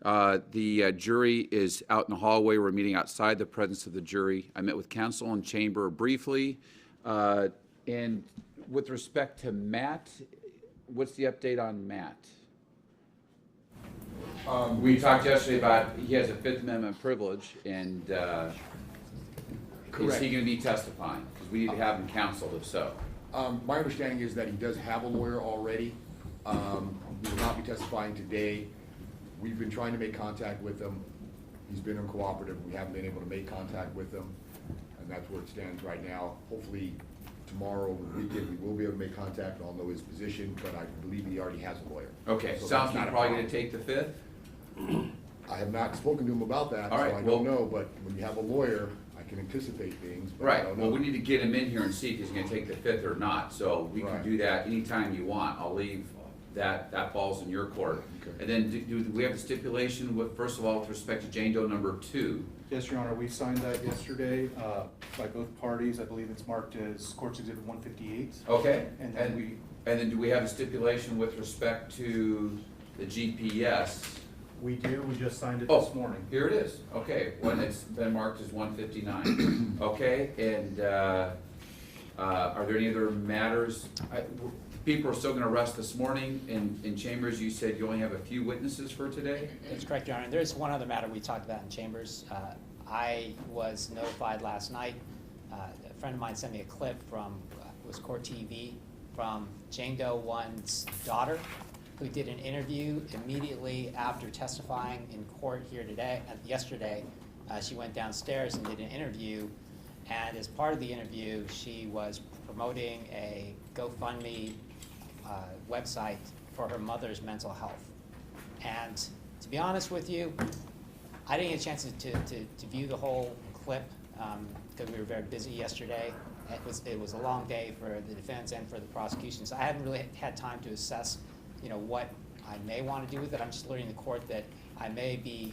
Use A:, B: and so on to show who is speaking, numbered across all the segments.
A: The jury is out in the hallway. We're meeting outside the presence of the jury. I met with counsel in chamber briefly. And with respect to Matt, what's the update on Matt? We talked yesterday about he has a Fifth Amendment privilege, and is he going to be testifying? Because we need to have him counseled, if so.
B: My understanding is that he does have a lawyer already. He will not be testifying today. We've been trying to make contact with him. He's been uncooperative. We haven't been able to make contact with him, and that's where it stands right now. Hopefully tomorrow, over the weekend, we will be able to make contact, and I'll know his position, but I believe he already has a lawyer.
A: Okay,
B: so
A: sounds like you're probably going to take the Fifth?
B: I have not spoken to him about that,
A: All right,
B: so I don't know, but when you have a lawyer, I can anticipate things, but I
A: Right,
B: don't know.
A: well, we need to get him in here and see if he's gonna take the Fifth or not, so we can
B: Right.
A: do that anytime you want. I'll leave that falls in your court.
B: Okay.
A: And then do we have a stipulation with, first of all, with respect to Jane Doe number 2?
C: Yes, Your Honor, we signed that yesterday by both parties. I believe it's marked as Courts Exhibit 158.
A: Okay,
C: And then
A: and then do we have a stipulation with respect to the GPS?
C: we do, we just signed it
A: Oh,
C: this morning.
A: Here it is, okay, when it's been marked as 159. Okay, and are there any other matters? People are still gonna rest this morning. In chambers, you said you only have a few witnesses for today?
D: That's correct, Your Honor. There's one other matter we talked about in chambers. I was notified last night, a friend of mine sent me a clip from, it was Court TV, from Jane Doe 1's daughter, who did an interview immediately after testifying in court here today, yesterday. She went downstairs and did an interview, and as part of the interview, she was promoting a GoFundMe website for her mother's mental health. And to be honest with you, I didn't get a chance to view the whole clip because we were very busy yesterday. It was a long day for the defense and for the prosecution, so I hadn't really had time to assess, what I may want to do with it. I'm just alerting the court that I may be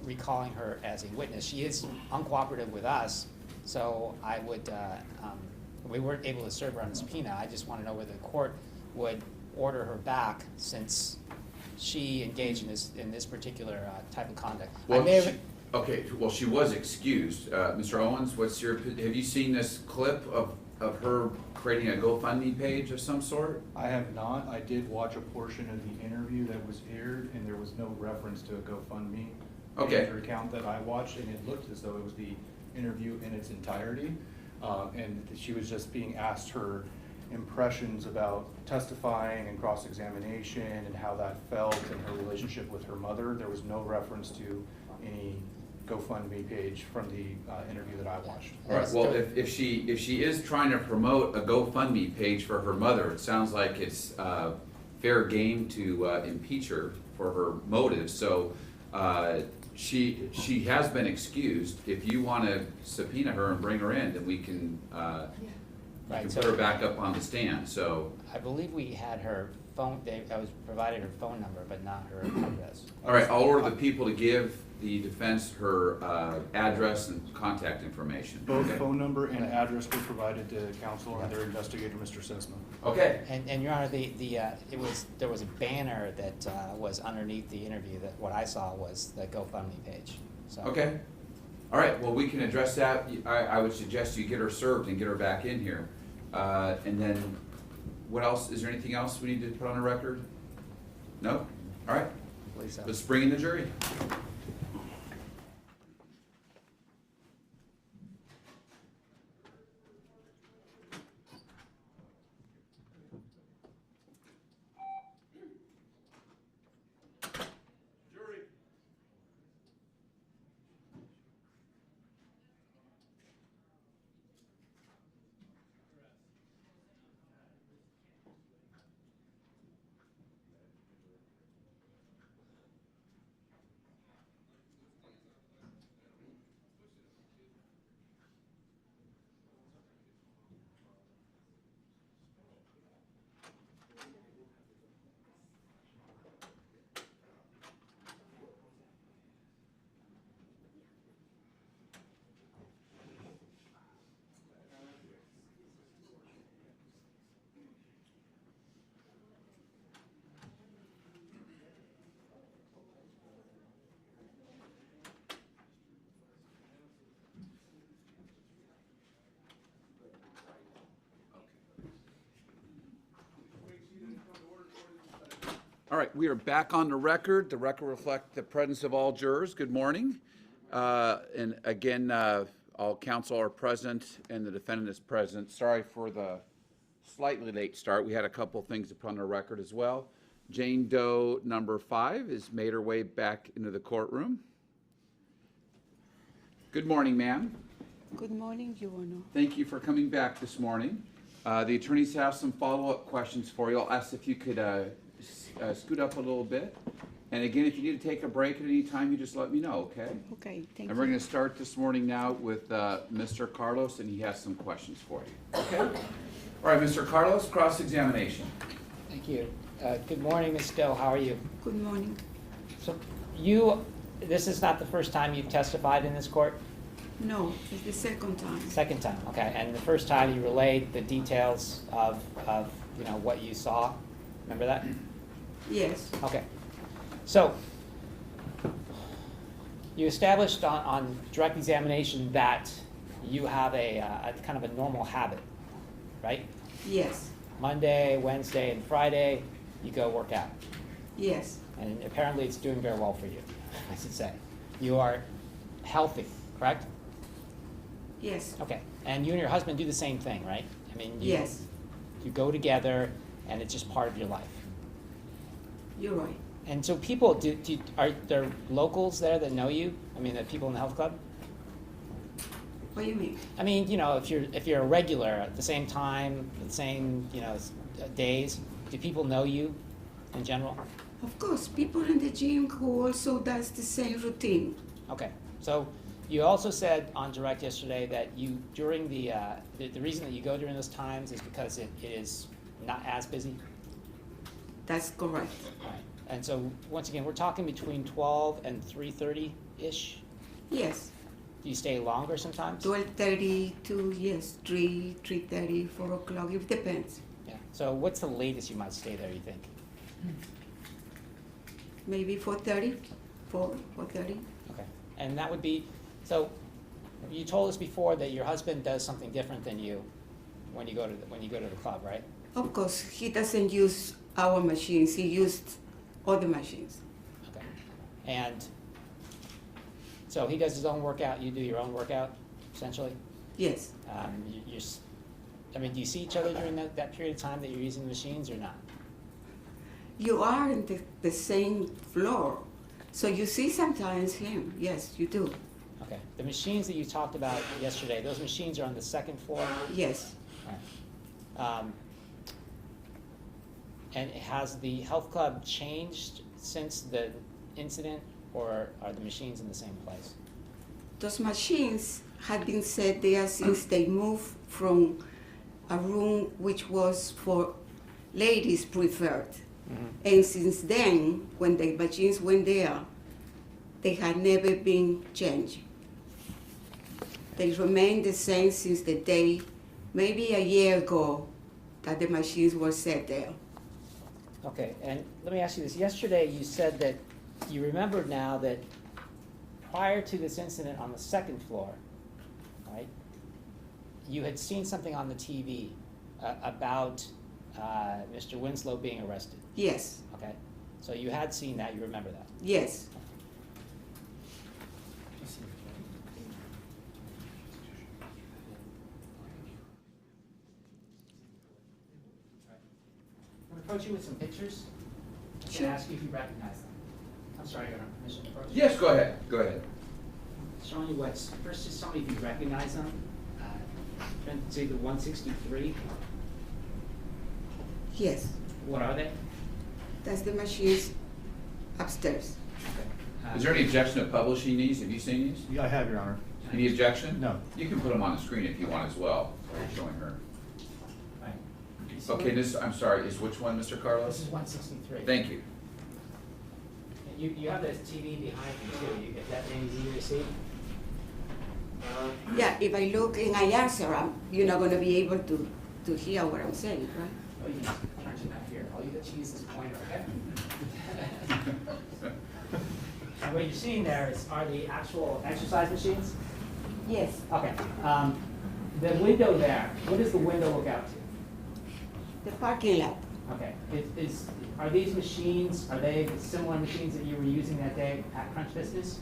D: recalling her as a witness. She is uncooperative with us, so I would, we weren't able to serve her on a subpoena. I just want to know whether the court would order her back since she engaged in this particular type of conduct.
A: Well, okay, well, she was excused. Mr. Owens, have you seen this clip of her creating a GoFundMe page of some sort?
C: I have not. I did watch a portion of the interview that was aired, and there was no reference to a GoFundMe page or account that I watched, and it looked as though it was the interview in its entirety. And she was just being asked her impressions about testifying and cross-examination and how that felt and her relationship with her mother. There was no reference to any GoFundMe page from the interview that I watched.
A: All right, well, if she is trying to promote a GoFundMe page for her mother, it sounds like it's fair game to impeach her for her motives. So she has been excused. If you want to subpoena her and bring her in, then we can put her back up on the stand. So
D: I believe we had her phone. I was provided her phone number, but not her address.
A: all right, I'll order the people to give the defense her address and contact information.
C: Both phone number and address were provided to counsel and their investigator, Mr. Sesma.
A: Okay.
D: And Your Honor, there was a banner that was underneath the interview that what I saw was the GoFundMe page. So.
A: Okay. All right, well, we can address that. I would suggest you get her served and get her back in here. And then what else? Is there anything else we need to put on the record? No? All right.
D: Please so.
A: Let's bring in the jury. All right, we are back on the record. The record reflects the presence of all jurors. Good morning. And again, all counsel are present and the defendant is present. Sorry for the slightly late start. We had a couple things to put on the record as well. Jane Doe number 5 has made her way back into the courtroom. Good morning, ma'am.
E: Good morning, Your Honor.
A: Thank you for coming back this morning. The attorneys have some follow-up questions for you. I'll ask if you could scoot up a little bit. And again, if you need to take a break at any time, you just let me know, okay?
E: Okay, thank
A: And we're
E: you.
A: going to start this morning now with Mr. Carlos, and he has some questions for you. Okay? All right, Mr. Carlos, cross-examination.
D: Thank you. Good morning, Ms. Doe. How are you?
E: Good morning.
D: So this is not the first time you've testified in this court?
E: No, it's the second time.
D: Second time, okay. And the first time you relayed the details of what you saw. Remember that?
E: Yes,
D: Okay. So you established on direct examination that you have a kind of a normal habit, right?
E: yes,
D: Monday, Wednesday, and Friday, you go work out.
E: yes,
D: And apparently it's doing very well for you, I should say. You are healthy, correct?
E: yes,
D: Okay. And you and your husband do the same thing, right? I mean,
E: yes,
D: you go together and it's just part of your life.
E: you're right.
D: And so people, are there locals there that know you? I mean, the people in the health club?
E: What do you mean?
D: I mean, if you're a regular at the same time, the same, days, do people know you in general?
E: Of course, people in the gym who also does the same routine.
D: Okay. So you also said on direct yesterday that you, during the reason that you go during those times is because it is not as busy?
E: That's correct.
D: Right. And so, once again, we're talking between 12 and 3:30-ish?
E: Yes,
D: Do you stay longer sometimes?
E: 12:30 to, yes, 3, 3:30, 4 o'clock, it depends.
D: Yeah. So what's the latest you might stay there, you think?
E: Maybe 4:30, 4:30.
D: Okay. And that would be, so you told us before that your husband does something different than you when you go to the club, right?
E: Of course, he doesn't use our machines, he used other machines.
D: Okay. And so he does his own workout, you do your own workout, essentially?
E: Yes,
D: Do you see each other during that period of time that you're using the machines or not?
E: you are in the same floor, so you see sometimes him, yes, you do,
D: Okay. The machines that you talked about yesterday, those machines are on the second floor?
E: yes.
D: Right. And has the health club changed since the incident, or are the machines in the same place?
E: Those machines had been set there since they moved from a room which was for ladies preferred. And since then, when the machines went there, they had never been changed. They remained the same since the day, maybe a year ago, that the machines were set there.
D: Okay, and let me ask you this. Yesterday, you said that you remembered now that prior to this incident on the second floor, right, you had seen something on the TV about Mr. Winslow being arrested.
E: Yes,
D: Okay, so you had seen that. You remember that.
E: yes,
D: I'm going to approach you with some pictures. I'm
E: Sure.
D: going to ask you if you recognize them. I'm sorry, Your Honor, permission to approach you?
A: Yes, go ahead. Go ahead.
D: Showing you what's, first just tell me if you recognize them. Say the 163.
E: yes.
D: What are they?
E: That's the machines upstairs.
A: Is there any objection to publishing these? Have you seen these?
C: Yeah, I have, Your Honor.
A: Any objection?
C: No.
A: You can put them on the screen if you want as well, showing her.
D: Right. You see
A: Okay,
D: them?
A: I'm sorry, is which one, Mr.
D: This
A: Carlos?
D: is 163.
A: Thank you.
D: You have this TV behind you too. Is that any easier to see?
E: Yeah, if I look and I answer, you're not gonna be able to hear what I'm saying, right?
D: Oh, you can turn it back here. All you have to use this pointer, okay? And what you're seeing there are the actual exercise machines?
E: Yes.
D: Okay. The window there, what does the window look out to?
E: The parking lot.
D: Okay, are these machines, are they similar machines that you were using that day at Crunch Business?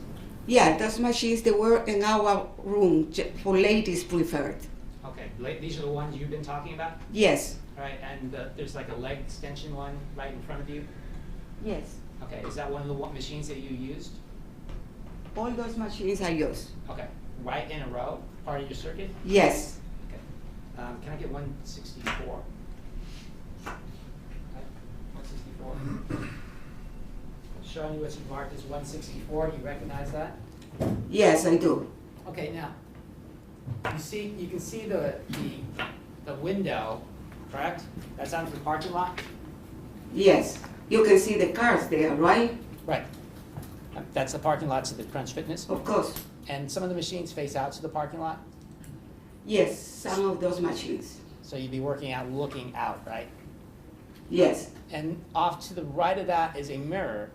E: Yeah, those machines, they were in our room for ladies preferred.
D: Okay, these are the ones you've been talking about?
E: Yes.
D: All right, and there's like a leg extension one right in front of you?
E: Yes.
D: Okay, is that one of the machines that you used?
E: All those machines I use.
D: Okay, right in a row, part of your circuit?
E: Yes.
D: Okay. Can I get 164? 164. Showing you what's marked as 164, do you recognize that?
E: Yes, I do.
D: Okay, now, you can see the window, correct? That's out of the parking lot?
E: Yes. You can see the cars there, right?
D: Right. That's the parking lot to the Crunch Fitness?
E: Of course.
D: And some of the machines face out to the parking lot?
E: Yes, some of those machines.
D: So you'd be working out, looking out, right?
E: Yes.
D: And off to the right of that is a mirror,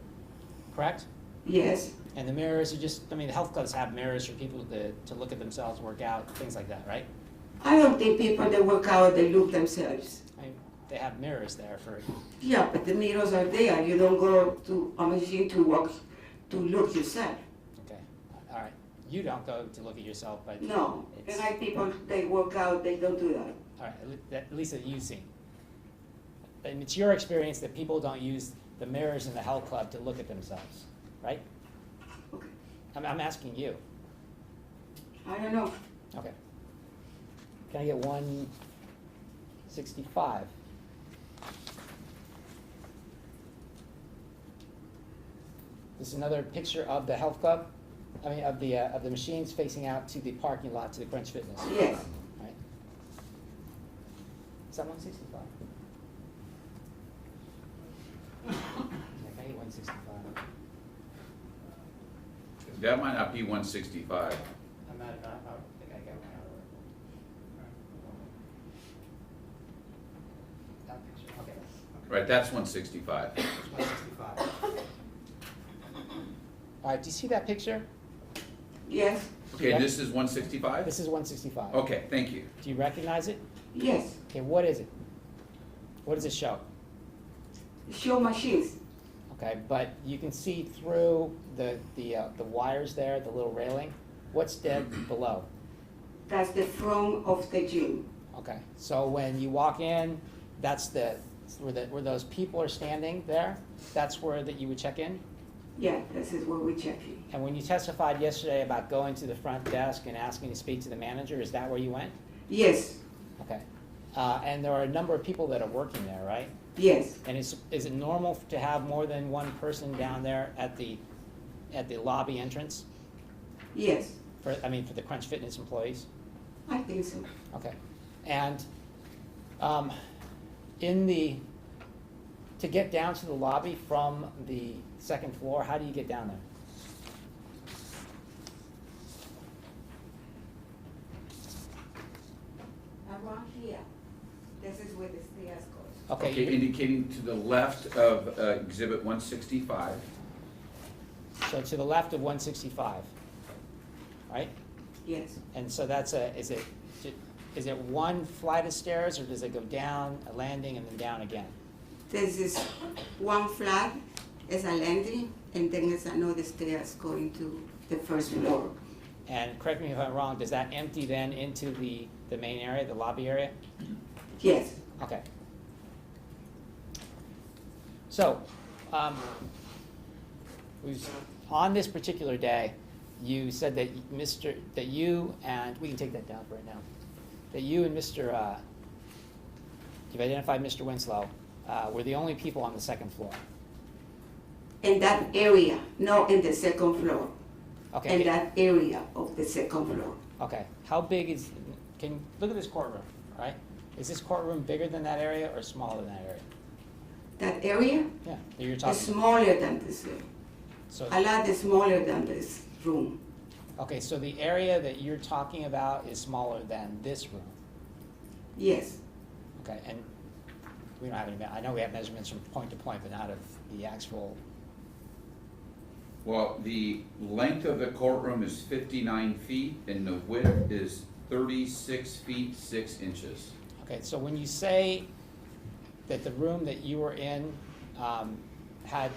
D: correct?
E: Yes.
D: And the mirrors are just, I mean, the health clubs have mirrors for people to look at themselves, work out, things like that, right?
E: I don't think people that work out, they look themselves.
D: I mean, they have mirrors there for,
E: Yeah, but the mirrors are there. You don't go to a machine to walk, to look yourself.
D: okay, all right. You don't go to look at yourself, but.
E: No.
D: it's-
E: And I people, they work out, they don't do that.
D: All right, at least that you've seen. And it's your experience that people don't use the mirrors in the health club to look at themselves, right?
E: Okay.
D: I'm asking you.
E: I don't know.
D: Okay. Can I get 165? This is another picture of the health club, I mean, of the machines facing out to the parking lot to the Crunch Fitness.
E: Yes.
D: Right? Is that 165? Yeah, can I get 165?
A: That might not be 165.
D: I'm not, I don't think I got one out of it. That picture, okay.
A: Right, that's 165.
D: It's 165. All right, do you see that picture?
E: Yes.
A: Okay, this is 165?
D: This is 165.
A: Okay, thank you.
D: Do you recognize it?
E: Yes.
D: Okay, what is it? What does it show?
E: Show machines.
D: Okay, but you can see through the wires there, the little railing. What's dead below?
E: That's the front of the gym.
D: Okay, so when you walk in, that's where those people are standing there. That's where that you would check in.
E: Yeah, this is where we check in.
D: And when you testified yesterday about going to the front desk and asking to speak to the manager, is that where you went?
E: Yes.
D: Okay, and there are a number of people that are working there, right?
E: Yes.
D: And is it normal to have more than one person down there at the lobby entrance?
E: Yes.
D: For the Crunch Fitness employees?
E: I think so.
D: Okay. And to get down to the lobby from the second floor, how do you get down there?
E: Around here. This is where the stairs goes.
D: Okay,
A: Okay, indicating to the left of Exhibit 165.
D: so to the left of 165, right?
E: Yes.
D: And so that's is it one flight of stairs, or does it go down a landing and then down again?
E: This is one flat, is a landing, and then there's another stairs going to the first floor.
D: And correct me if I'm wrong, does that empty then into the main area, the lobby area?
E: Yes.
D: Okay. So, on this particular day, you said that you and, we can take that down for right now, that you and you've identified Mr. Winslow, were the only people on the second floor.
E: In that area, no, in the second floor.
D: Okay.
E: In that area of the second floor.
D: Okay. How big look at this courtroom, right? Is this courtroom bigger than that area or smaller than that area?
E: That area
D: Yeah, that you're
E: is
D: talking.
E: smaller than this room.
D: So,
E: A lot smaller than this room.
D: okay, so the area that you're talking about is smaller than this room.
E: Yes.
D: Okay, and we don't have any, I know we have measurements from point to point, but not of the actual,
A: Well, the length of the courtroom is 59 feet, and the width is 36 feet 6 inches.
D: okay, so when you say that the room that you were in had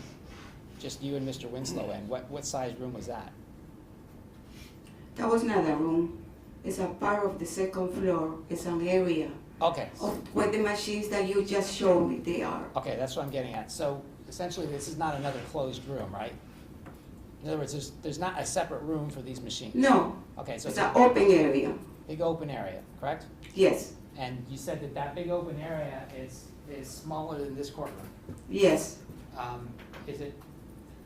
D: just you and Mr. Winslow in. What size room was that?
E: That was not a room. It's a part of the second floor. It's an area
D: Okay.
E: of where the machines that you just showed me, they are.
D: Okay, that's what I'm getting at. So essentially, this is not another closed room, right? In other words, there's not a separate room for these machines?
E: No,
D: Okay, so
E: it's
D: it's
E: an
D: a
E: open area.
D: big open area, correct?
E: Yes,
D: And you said that that big open area is smaller than this courtroom.
E: yes.
D: Is it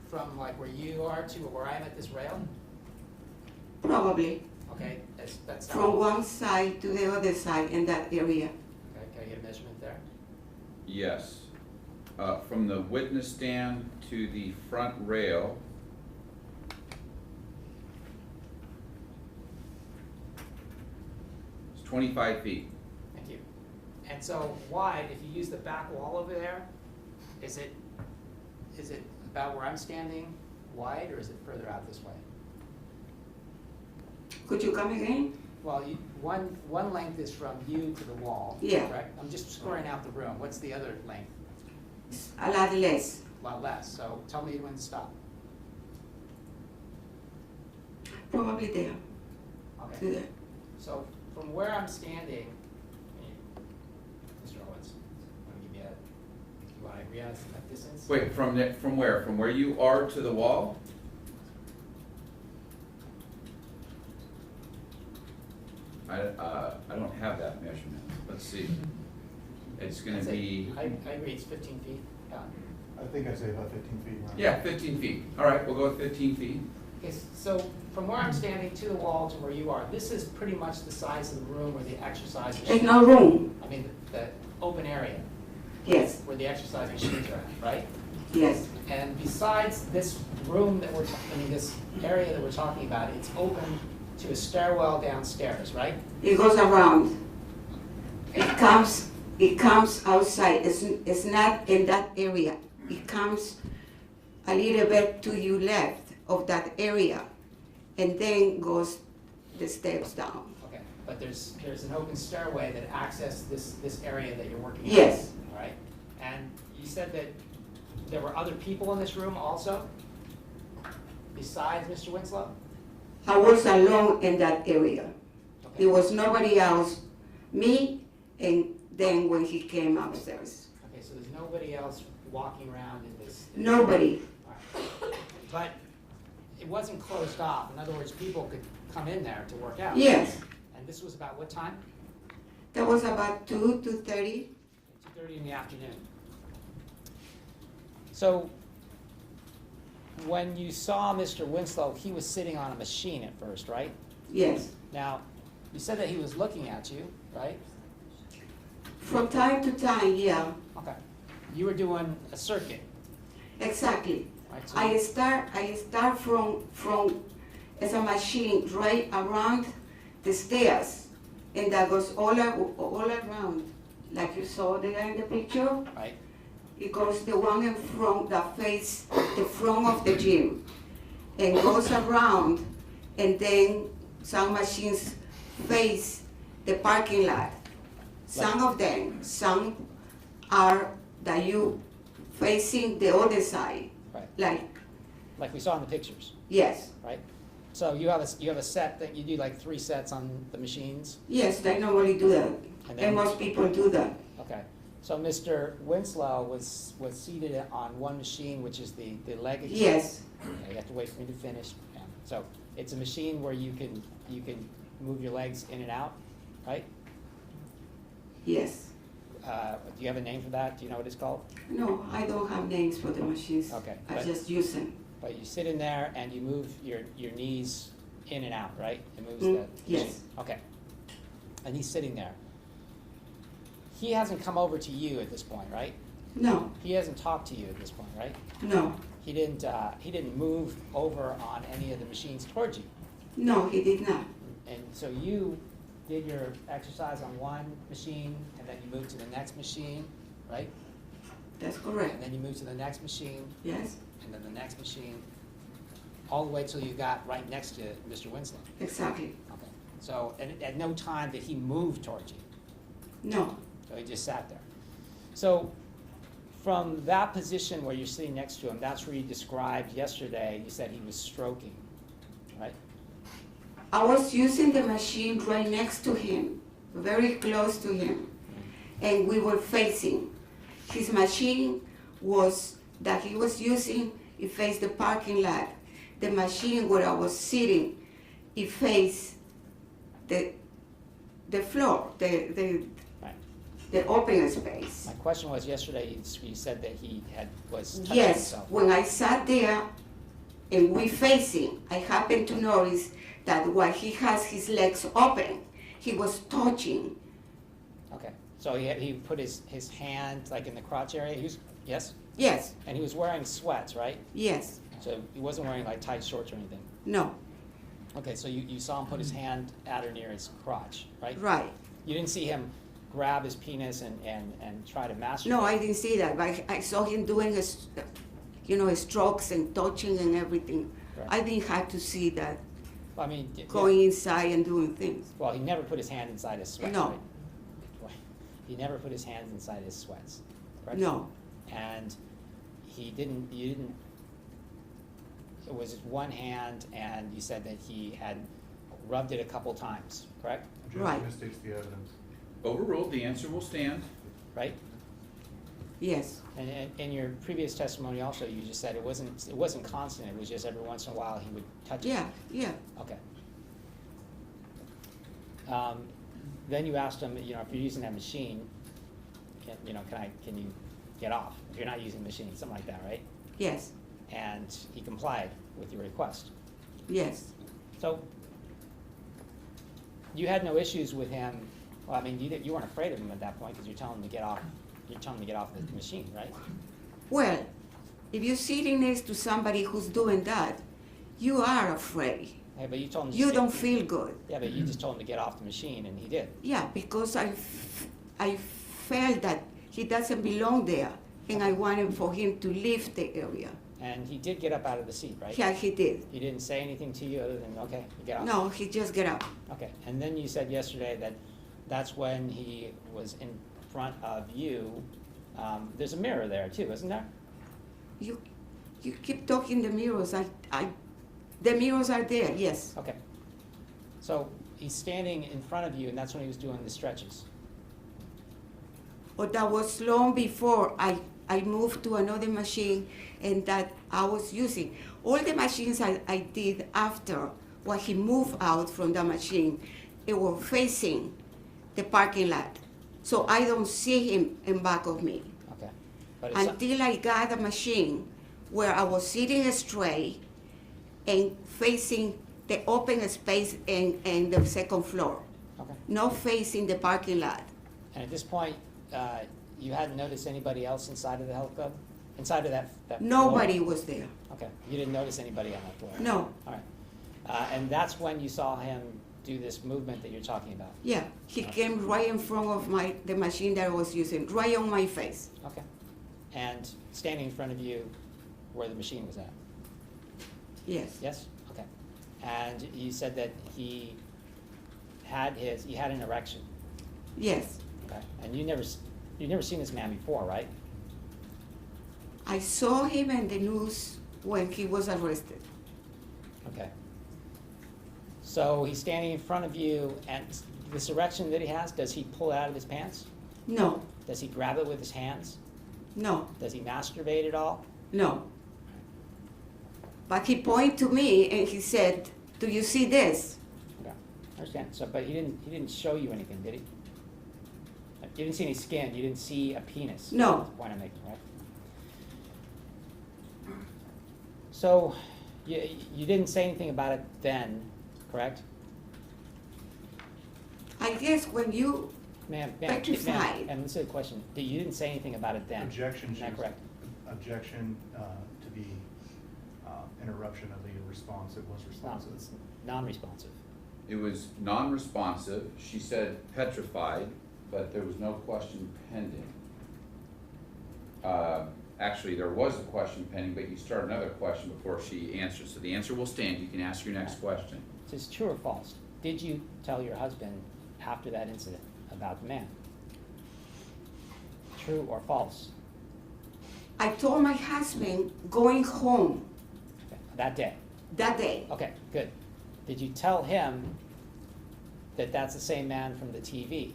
D: from like where you are to where I am at this rail?
E: Probably.
D: Okay, that's
E: From one side to the other side in that area.
D: Okay, can I get a measurement there?
A: Yes. From the witness stand to the front rail, it's 25 feet.
D: Thank you. And so wide, if you use the back wall over there, is it about where I'm standing wide, or is it further out this way?
E: Could you come again?
D: Well, one length is from you to the wall,
E: Yeah.
D: correct? I'm just scoring out the room. What's the other length?
E: It's a lot less.
D: A lot less, so tell me when to stop.
E: Probably there.
D: Okay,
E: To there.
D: so from where I'm standing, Mr. Owens, want to give me you want to agree on a distance?
A: Wait, from where? From where you are to the wall? I don't have that measurement. Let's see. It's gonna
D: I'd say-
A: be,
D: I agree, it's 15 feet. Yeah.
C: I think I say about 15 feet. Ron.
A: yeah, 15 feet. All right, we'll go with 15 feet.
D: Okay, so from where I'm standing to the wall to where you are, this is pretty much the size of the room where the exercise
E: There's
D: machine,
E: no room.
D: I mean, the open area
E: Yes,
D: where the exercise machines are at, right?
E: yes,
D: And besides this room that this area that we're talking about, it's open to a stairwell downstairs, right?
E: it goes around. It comes outside. It's not in that area. It comes a little bit to your left of that area and then goes the steps down.
D: Okay, but there's an open stairway that accesses this area that you're working in.
E: Yes.
D: All right, and you said that there were other people in this room also, besides Mr. Winslow?
E: I was alone in that area.
D: Okay.
E: There was nobody else, me, and then when he came upstairs.
D: Okay, so there's nobody else walking around in this?
E: Nobody.
D: All right. But it wasn't closed off. In other words, people could come in there to work out.
E: Yes,
D: And this was about what time?
E: that was about 2:30.
D: 2:30 in the afternoon. So when you saw Mr. Winslow, he was sitting on a machine at first, right?
E: Yes.
D: Now, you said that he was looking at you, right?
E: From time to time, yeah,
D: Okay. You were doing a circuit,
E: exactly.
D: right? So
E: I start from it's a machine right around the stairs, and that goes all around, like you saw there in the picture.
D: right?
E: It goes the one in front that face the front of the gym, and goes around, and then some machines face the parking lot. Some of them, some are that you facing the other side,
D: Right.
E: like
D: We saw in the pictures,
E: yes.
D: right? So you have a set that you do like 3 sets on the machines?
E: Yes, they normally do that,
D: And then-
E: and most people do that.
D: Okay. So Mr. Winslow was seated on one machine, which is the leg extension.
E: Yes,
D: Okay, you have to wait for me to finish. Yeah. So it's a machine where you can move your legs in and out, right?
E: yes.
D: Do you have a name for that? Do you know what it's called?
E: No, I don't have names for the machines.
D: Okay,
E: I
D: but-
E: just use them.
D: But you sit in there and you move your knees in and out, right? It moves
E: Yes.
D: machine. Okay. And he's sitting there. He hasn't come over to you at this point, right?
E: No,
D: He hasn't talked to you at this point, right?
E: no,
D: He didn't move over on any of the machines towards you.
E: no, he did not.
D: And so you did your exercise on one machine, and then you moved to the next machine, right?
E: That's
D: And
E: correct.
D: then you moved to the next machine,
E: Yes,
D: and then the next machine, all the way till you got right next to Mr. Winslow.
E: exactly.
D: Okay. So at no time did he move towards you,
E: No,
D: so he just sat there. So from that position where you're sitting next to him, that's where you described yesterday, you said he was stroking, right?
E: I was using the machine right next to him, very close to him, and we were facing. His machine that he was using, it faced the parking lot. The machine where I was sitting, it faced the floor,
D: Right.
E: the open space.
D: My question was yesterday, you said that he was touching
E: Yes,
D: himself.
E: when I sat there and we facing, I happened to notice that while he has his legs open, he was touching.
D: Okay, so he put his hand like in the crotch area, yes?
E: Yes,
D: And he was wearing sweats, right?
E: yes,
D: So he wasn't wearing like tight shorts or anything?
E: no,
D: Okay, so you saw him put his hand at or near his crotch, right?
E: right.
D: You didn't see him grab his penis and try to masturbate?
E: No, I didn't see that, but I saw him doing his strokes and touching and everything.
D: Right.
E: I didn't have to see that,
D: Well, I mean,
E: going inside and doing things.
D: well, he never put his hand inside his sweats,
E: No.
D: right? He never put his hands inside his sweats, correct?
E: No,
D: And you didn't, it was one hand, and you said that he had rubbed it a couple times, correct?
E: Right.
C: Objection misstates the evidence.
A: Overruled, the answer will stand.
D: Right?
E: yes,
D: And in your previous testimony also, you just said it wasn't constant, it was just every once in a while he would touch it?
E: yeah.
D: Okay. Then you asked him, if you're using that machine, can you get off? If you're not using the machine, something like that, right?
E: Yes,
D: And he complied with your request.
E: yes,
D: So you had no issues with him, well, I mean, you weren't afraid of him at that point because you're telling him to get off the machine, right?
E: well, if you're sitting next to somebody who's doing that, you are afraid.
D: Hey, but you told him to
E: You
D: stay-
E: don't feel good.
D: Yeah, but you just told him to get off the machine and he did.
E: Yeah, because I felt that he doesn't belong there, and I wanted for him to leave the area.
D: And he did get up out of the seat, right?
E: Yeah, he did.
D: He didn't say anything to you other than, okay, you get off?
E: No, he just get up.
D: Okay, and then you said yesterday that that's when he was in front of you. There's a mirror there too, isn't there?
E: You keep talking the mirrors. The mirrors are there. Yes.
D: Okay. So he's standing in front of you, and that's when he was doing the stretches.
E: But that was long before I moved to another machine, and that I was using. All the machines I did after when he moved out from the machine, it were facing the parking lot, so I don't see him in back of me.
D: Okay. But it's,
E: Until I got a machine where I was sitting straight and facing the open space and the second floor,
D: okay.
E: not facing the parking lot.
D: And at this point, you hadn't noticed anybody else inside of the health club? Inside of that floor?
E: Nobody was there.
D: Okay, you didn't notice anybody on that floor?
E: No.
D: All right. And that's when you saw him do this movement that you're talking about?
E: Yeah, he came right in front of the machine that I was using, right on my face.
D: Okay. And standing in front of you where the machine was at?
E: Yes.
D: Yes? Okay. And you said that he had an erection?
E: Yes.
D: Okay. And you've never seen this man before, right?
E: I saw him in the news when he was arrested.
D: Okay. So he's standing in front of you, and this erection that he has, does he pull it out of his pants?
E: No,
D: Does he grab it with his hands?
E: no,
D: Does he masturbate at all?
E: no. But he pointed to me and he said, "Do you see this?"
D: Okay. I understand. So, but he didn't show you anything, did he? You didn't see any skin. You didn't see a penis.
E: No.
D: That's the point I'm making, right? So, you didn't say anything about it then, correct?
E: I guess when you,
D: Ma'am,
E: Petrified.
D: and this is a question. You didn't say anything about it then.
C: Objection,
D: Is that correct?
C: Objection to the interruption of the response. It was responsive.
D: It's non-responsive.
A: It was non-responsive. She said petrified, but there was no question pending. Actually, there was a question pending, but you start another question before she answers. So the answer will stand. You can ask your next question.
D: So it's true or false? Did you tell your husband after that incident about the man? true or false?
E: I told my husband going home
D: Okay, that day?
E: that day.
D: Okay, good. Did you tell him that that's the same man from the TV?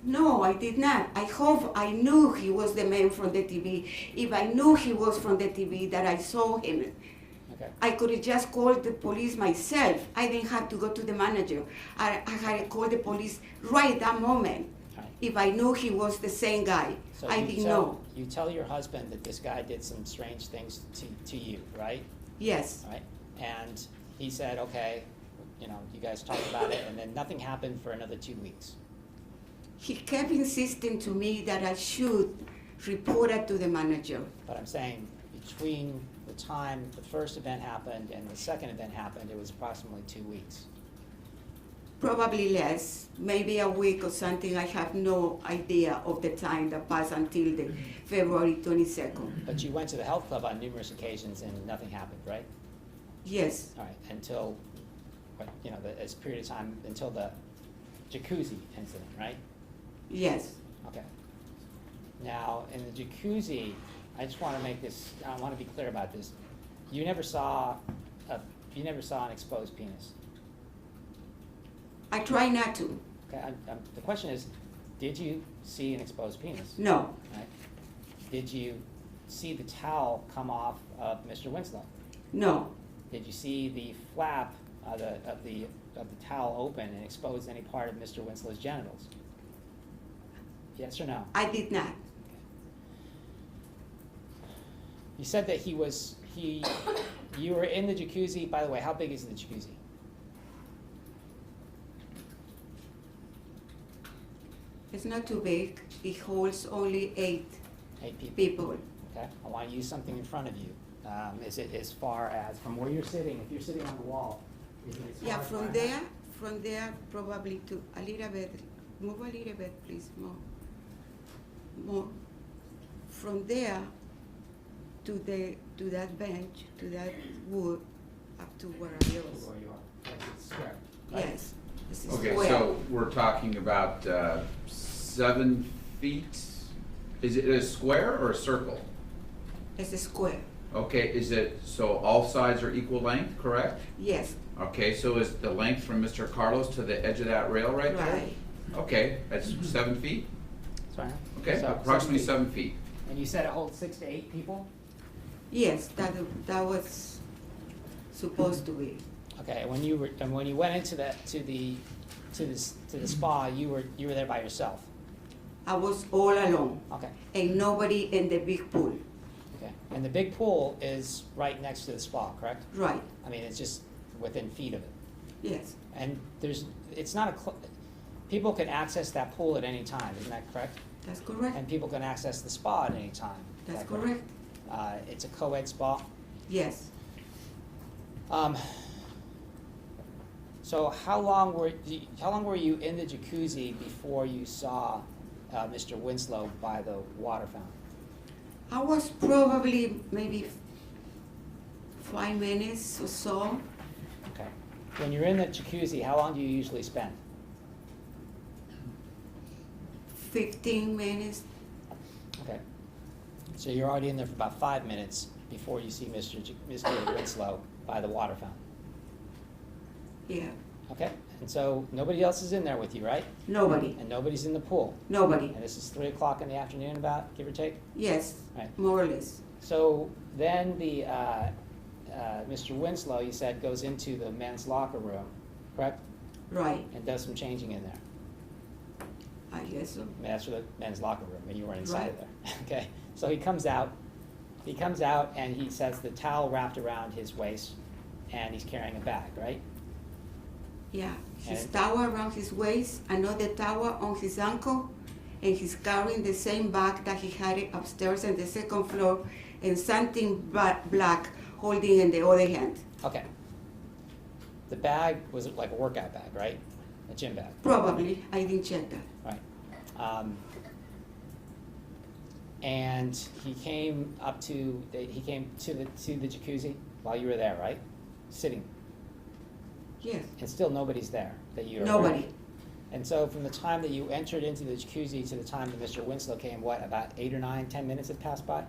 E: No, I did not. I hope I knew he was the man from the TV. If I knew he was from the TV, that I saw him,
D: Okay,
E: I could have just called the police myself. I didn't have to go to the manager. I had to call the police right that moment.
D: all right.
E: If I knew he was the same guy,
D: So
E: I
D: you
E: didn't
D: tell-
E: know.
D: You tell your husband that this guy did some strange things to you, right?
E: Yes,
D: All right? And he said, okay, you know, you guys talked about it, and then nothing happened for another 2 weeks.
E: he kept insisting to me that I should report it to the manager.
D: But I'm saying between the time the first event happened and the second event happened, it was approximately 2 weeks.
E: Probably less, maybe a week or something. I have no idea of the time that passed until the February 22nd.
D: But you went to the health club on numerous occasions and nothing happened, right?
E: Yes,
D: All right, until, what, you know, this period of time, until the jacuzzi incident, right?
E: yes.
D: Okay. Now, in the jacuzzi, I just want to make this, I want to be clear about this. You never saw an exposed penis.
E: I try not to.
D: Okay, the question is, did you see an exposed penis?
E: No,
D: Right? Did you see the towel come off of Mr. Winslow?
E: no,
D: Did you see the flap of the towel open and expose any part of Mr. Winslow's genitals? Yes or no?
E: I did not.
D: You said that you were in the jacuzzi. By the way, how big is the jacuzzi?
E: It's not too big. It holds only 8
D: 8 people.
E: people.
D: Okay, I want to use something in front of you. Is it as far as from where you're sitting? If you're sitting on the wall, is it as far
E: Yeah,
D: as
E: from there, probably to a little bit. Move a little bit, please, more. More. From there to that bench, to that wood, up to where I was.
D: Where you are? That's square. Right?
E: Yes, this is
A: Okay,
E: square.
A: so we're talking about 7 feet. Is it a square or a circle?
E: It's a square.
A: Okay, is it, so all sides are equal length, correct?
E: Yes,
A: Okay, so is the length from Mr. Carlos to the edge of that rail right there?
E: right.
A: Okay, that's 7 feet?
D: Sorry.
A: Okay,
D: So,
A: approximately
D: feet.
A: 7 feet.
D: And you said it holds 6 to 8 people?
E: Yes, that was supposed to be.
D: Okay, when you went into the spa, you were there by yourself.
E: I was all alone,
D: Okay,
E: and nobody in the big pool.
D: okay. And the big pool is right next to the spa, correct?
E: Right,
D: I mean, it's just within feet of it.
E: yes,
D: And it's not people can access that pool at any time, isn't that correct?
E: that's correct.
D: And people can access the spa at any time. is
E: That's
D: that
E: correct.
D: It's a co-ed spa.
E: Yes.
D: So how long were you in the jacuzzi before you saw Mr. Winslow by the water fountain?
E: I was probably maybe 5 minutes or so.
D: Okay. When you're in the jacuzzi, how long do you usually spend?
E: 15 minutes.
D: Okay. So you're already in there for about 5 minutes before you see Mr. Winslow by the water fountain.
E: Yeah.
D: Okay? And so nobody else is in there with you, right?
E: Nobody.
D: And nobody's in the pool.
E: Nobody.
D: And this is 3 o'clock in the afternoon about, give or take?
E: Yes.
D: Right.
E: More or less.
D: So then the Mr. Winslow, you said, goes into the men's locker room, correct?
E: Right.
D: And does some changing in there.
E: I guess so.
D: I mean, that's for the men's locker room, and you weren't inside of
E: Right.
D: there. Okay, so he comes out and he says the towel wrapped around his waist, and he's carrying a bag, right?
E: Yeah. His
D: And-
E: towel around his waist, another towel on his ankle, and he's carrying the same bag that he had it upstairs on the second floor, and something black holding in the other hand.
D: Okay. The bag was like a workout bag, right? A gym bag,
E: Probably. I didn't check that.
D: right? And he came to the jacuzzi while you were there, right? Sitting,
E: Yes.
D: and still nobody's there that you're aware of.
E: Nobody.
D: And so from the time that you entered into the jacuzzi to the time that Mr. Winslow came, what, about 8 or 9, 10 minutes had passed by?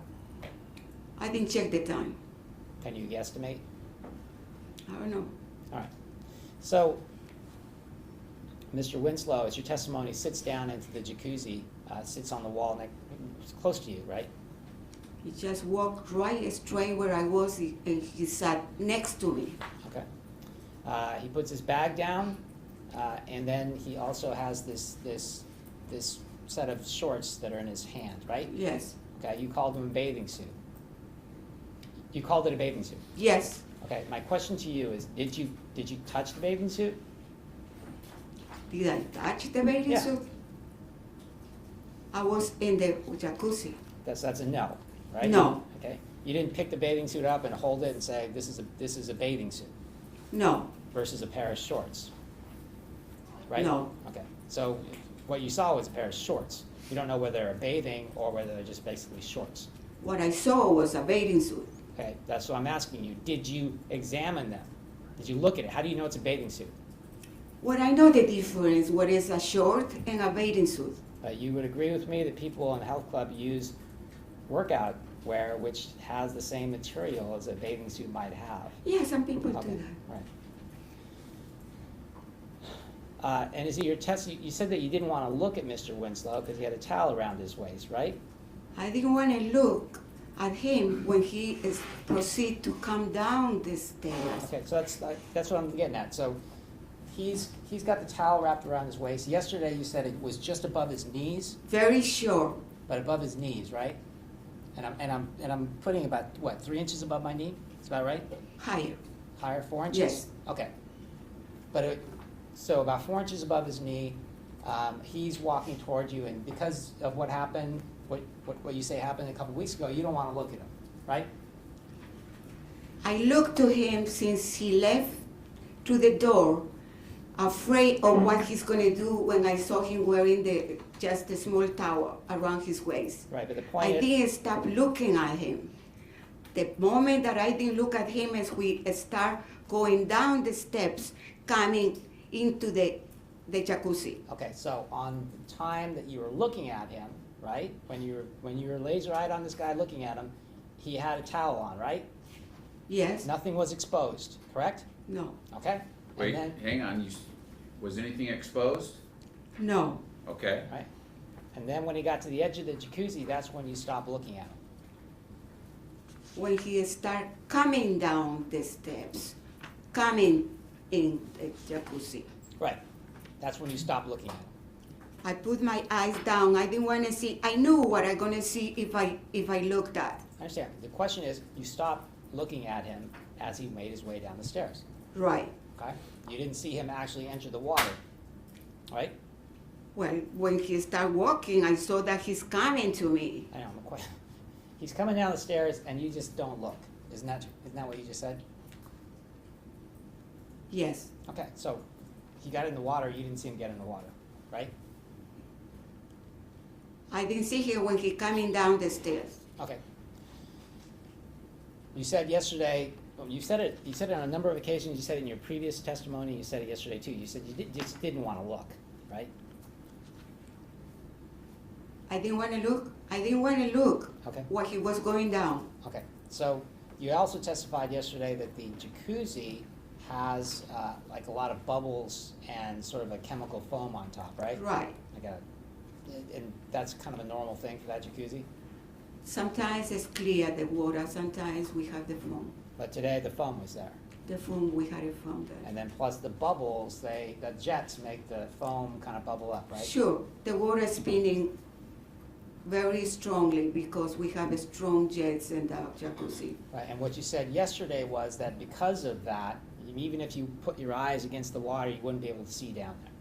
E: I didn't check the time.
D: Can you guesstimate?
E: I don't know.
D: All right. So, Mr. Winslow, as your testimony, sits down into the jacuzzi, sits on the wall close to you, right?
E: He just walked right straight where I was, and he sat next to me.
D: Okay. He puts his bag down, and then he also has this set of shorts that are in his hand, right?
E: Yes.
D: Okay. You called them a bathing suit. You called it a bathing suit.
E: Yes.
D: Okay. My question to you is: Did you touch the bathing suit?
E: Did I touch the bathing
D: Yeah.
E: suit? I was in the jacuzzi.
D: That's a no, right?
E: No.
D: Okay. You didn't pick the bathing suit up and hold it and say this is a bathing suit
E: No.
D: versus a pair of shorts, right?
E: No.
D: Okay. So what you saw was a pair of shorts. You don't know whether they're bathing or whether they're just basically shorts.
E: What I saw was a bathing suit.
D: Okay. That's what I'm asking you. Did you examine them? Did you look at it? How do you know it's a bathing suit?
E: Well, I know the difference, what is a short and a bathing suit.
D: You would agree with me that people in the health club use workout wear which has the same material as a bathing suit might have.
E: Yeah, some people
D: Okay,
E: do that.
D: right. And is it your test? You said that you didn't want to look at Mr. Winslow because he had a towel around his waist, right?
E: I didn't want to look at him when he proceed to come down the stairs.
D: Okay, so that's what I'm getting at. So he's got the towel wrapped around his waist. Yesterday you said it was just above his knees,
E: Very short.
D: but above his knees, right? And I'm putting about what, 3 inches above my knee? Is that right?
E: Higher.
D: Higher, 4 inches?
E: Yes.
D: Okay. But so about 4 inches above his knee, he's walking toward you, and because of what happened, what you say happened a couple weeks ago, you don't want to look at him, right?
E: I looked to him since he left to the door, afraid of what he's going to do when I saw him wearing just a small towel around his waist.
D: Right, but the
E: I
D: point is,
E: didn't stop looking at him. The moment that I didn't look at him as we start going down the steps, coming into the jacuzzi.
D: okay, so on the time that you were looking at him, right, when you were laser-eyed on this guy looking at him, he had a towel on, right?
E: Yes?
D: Nothing was exposed, correct?
E: No.
D: Okay?
A: Wait,
D: And then,
A: hang on, was anything exposed?
E: No.
A: Okay,
D: right? And then when he got to the edge of the jacuzzi, that's when you stopped looking at him.
E: When he start coming down the steps, coming in the jacuzzi.
D: Right. That's when you stopped looking at him.
E: I put my eyes down. I didn't want to see. I knew what I'm gonna see if I looked at.
D: I understand. The question is, you stopped looking at him as he made his way down the stairs.
E: Right.
D: Okay? You didn't see him actually enter the water, right?
E: Well, when he started walking, I saw that he's coming to me.
D: I know. He's coming down the stairs, and you just don't look. Isn't that what you just said?
E: Yes.
D: Okay. So he got in the water. You didn't see him get in the water, right?
E: I didn't see him when he coming down the stairs.
D: Okay. You said yesterday. You said it on a number of occasions. You said it in your previous testimony. You said it yesterday too. You said you just didn't want to look, right?
E: I didn't want to look. I didn't want to look
D: Okay.
E: while he was going down.
D: Okay. So you also testified yesterday that the jacuzzi has like a lot of bubbles and sort of a chemical foam on top, right?
E: Right.
D: And that's kind of a normal thing for that jacuzzi.
E: Sometimes it's clear, the water. Sometimes we have the foam.
D: But today the foam was there.
E: The foam, we had a foam there.
D: And then plus the bubbles, the jets make the foam kind of bubble up, right?
E: Sure, the water is spinning very strongly because we have strong jets in the jacuzzi.
D: Right. And what you said yesterday was that because of that, even if you put your eyes against the water, you wouldn't be able to see down there.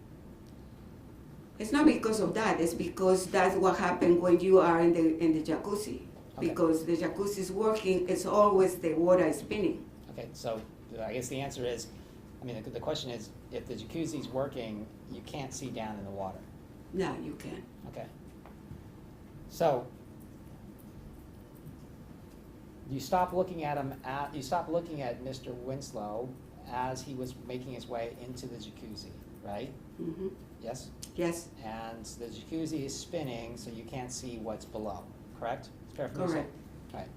E: It's not because of that, it's because that's what happens when you are in the jacuzzi.
D: Okay.
E: Because the jacuzzi is working, it's always the water is spinning.
D: Okay, so I guess the answer is, I mean, the question is, if the jacuzzi's working, you can't see down in the water.
E: No, you can't.
D: Okay. So you stop looking at Mr. Winslow as he was making his way into the jacuzzi, right?
E: Mm-hmm.
D: yes?
E: Yes,
D: And the jacuzzi is spinning, so you can't see what's below, correct? Fair for me to say?
E: correct.
D: Right.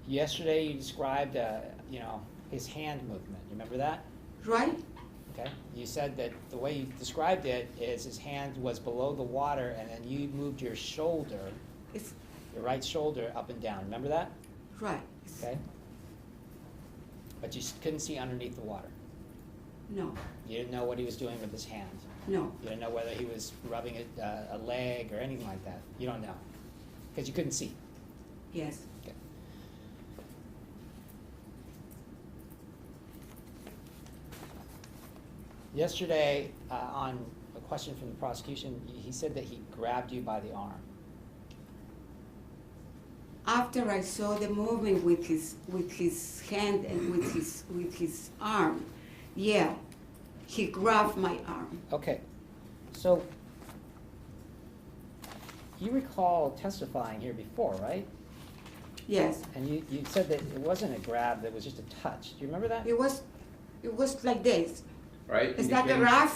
D: Yesterday, you described, his hand movement. You remember that?
E: Right?
D: Okay. You said that the way you described it is his hand was below the water, and then you moved your shoulder,
E: It's
D: your right shoulder, up and down. Remember that?
E: right.
D: Okay. But you couldn't see underneath the water.
E: No,
D: You didn't know what he was doing with his hand.
E: no,
D: You didn't know whether he was rubbing a leg or anything like that. You don't know, because you couldn't see.
E: yes.
D: Okay. Yesterday, on a question from the prosecution, he said that he grabbed you by the arm.
E: After I saw the movement with his hand and with his arm, yeah, he grabbed my arm.
D: Okay, so you recall testifying here before, right?
E: Yes,
D: And you said that it wasn't a grab, that was just a touch. Do you remember that?
E: it was like this.
A: Right?
E: Is that a
A: Indicating-
E: grab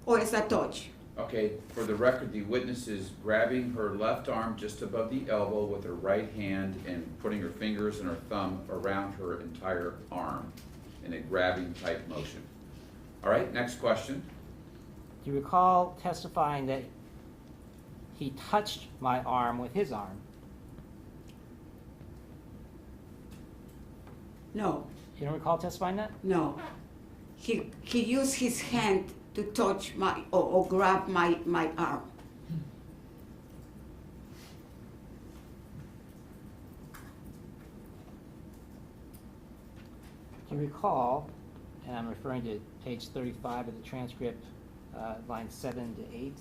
E: or is that touch?
A: Okay, for the record, the witness is grabbing her left arm just above the elbow with her right hand and putting her fingers and her thumb around her entire arm in a grabbing type motion. All right, next question.
D: Do you recall testifying that he touched my arm with his arm?
E: No,
D: You don't recall testifying that?
E: no. He used his hand to touch my or grab my arm.
D: Do you recall, and I'm referring to page 35 of the transcript, lines 7 to 8?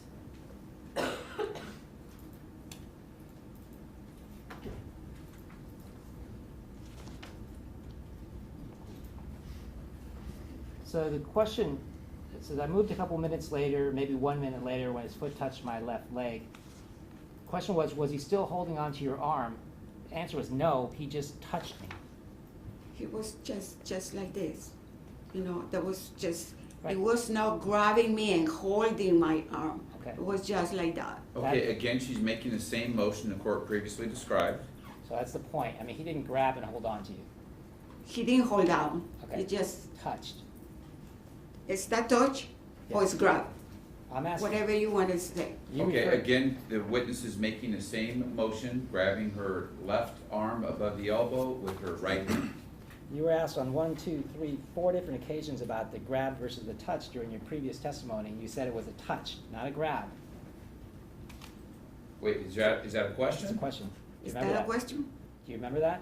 D: So the question, it says, I moved a couple minutes later, maybe 1 minute later, when his foot touched my left leg. The question was he still holding onto your arm? The answer was no, he just touched me.
E: He was just like this. You know, that was just,
D: Right.
E: it was not grabbing me and holding my arm.
D: Okay.
E: It was just like that.
A: Okay, again, she's making the same motion the court previously described.
D: So that's the point. I mean, he didn't grab and hold on to you.
E: He didn't hold down.
D: Okay.
E: He just,
D: Touched.
E: is that touch or
D: Yes.
E: is grab?
D: I'm asking.
E: Whatever you want to say.
D: You
A: Okay,
D: referred-
A: again, the witness is making the same motion, grabbing her left arm above the elbow with her right hand.
D: You were asked on 1, 2, 3, 4 different occasions about the grab versus the touch during your previous testimony. You said it was a touch, not a grab.
A: Wait, is that a
D: That's a
A: question?
D: question. Do you
E: Is
D: remember
E: that
D: that?
E: a question?
D: Do you remember that?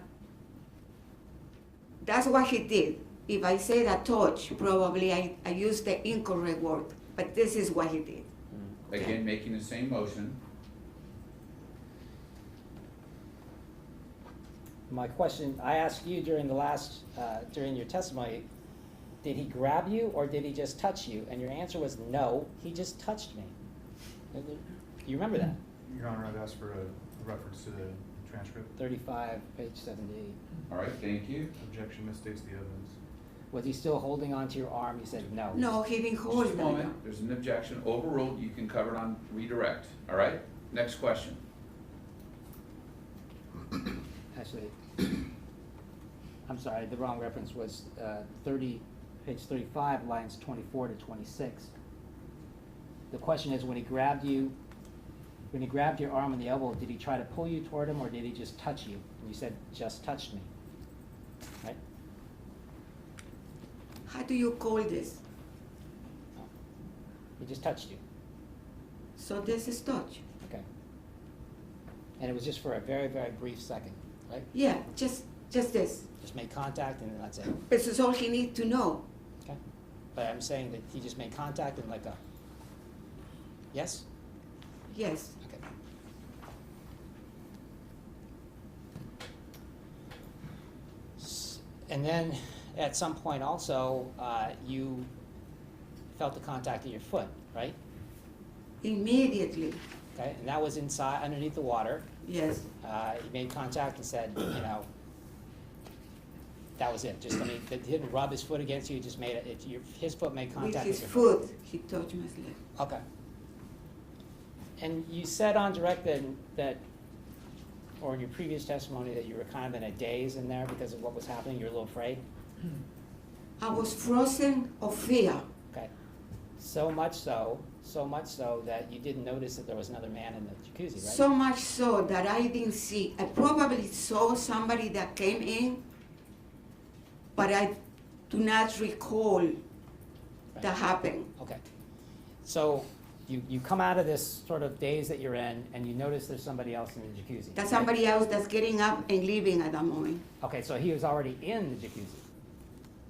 E: That's what he did. If I say that touch, probably I used the incorrect word, but this is what he did.
A: Again, making the same motion.
D: My question, I asked you during the last, during your testimony, did he grab you or did he just touch you? And your answer was no, he just touched me. You remember that?
C: Your Honor, I'd ask for a reference to the transcript.
D: 35, page 78.
A: All right, thank you.
C: Objection misstates the evidence.
D: Was he still holding onto your arm? You said no.
E: No, he didn't
A: Just
E: hold
A: a
E: my
A: moment,
E: arm.
A: there's an objection, overruled, you can cover it on redirect, all right? Next question.
D: Actually, I'm sorry, the wrong reference was page 35, lines 24 to 26. The question is, when he grabbed your arm and the elbow, did he try to pull you toward him or did he just touch you? And you said, just touched me, right?
E: How do you call this?
D: He just touched you,
E: So this is touch.
D: okay? And it was just for a very, very brief second, right?
E: Yeah, just this.
D: Just made contact and that's it,
E: This is all he needs to know.
D: okay? But I'm saying that he just made contact and like a, yes?
E: Yes.
D: Okay. And then, at some point also, you felt the contact of your foot, right?
E: Immediately.
D: Okay, and that was inside, underneath the water.
E: Yes.
D: You made contact and said, that was it? Just, I mean, he didn't rub his foot against you, just made it, his foot made
E: With
D: contact
E: his
D: with your
E: foot, he touched my leg.
D: Okay. And you said on direct that, or in your previous testimony, that you were kind of in a daze in there because of what was happening, you were a little afraid?
E: I was frozen of fear.
D: Okay. So much so that you didn't notice that there was another man in the jacuzzi, right?
E: So much so that I didn't see. I probably saw somebody that came in, but I do not recall that happened.
D: Okay. So you come out of this sort of daze that you're in, and you notice there's somebody else in the jacuzzi.
E: That's
D: right?
E: somebody else that's getting up and leaving at that moment.
D: Okay, so he was already in the jacuzzi.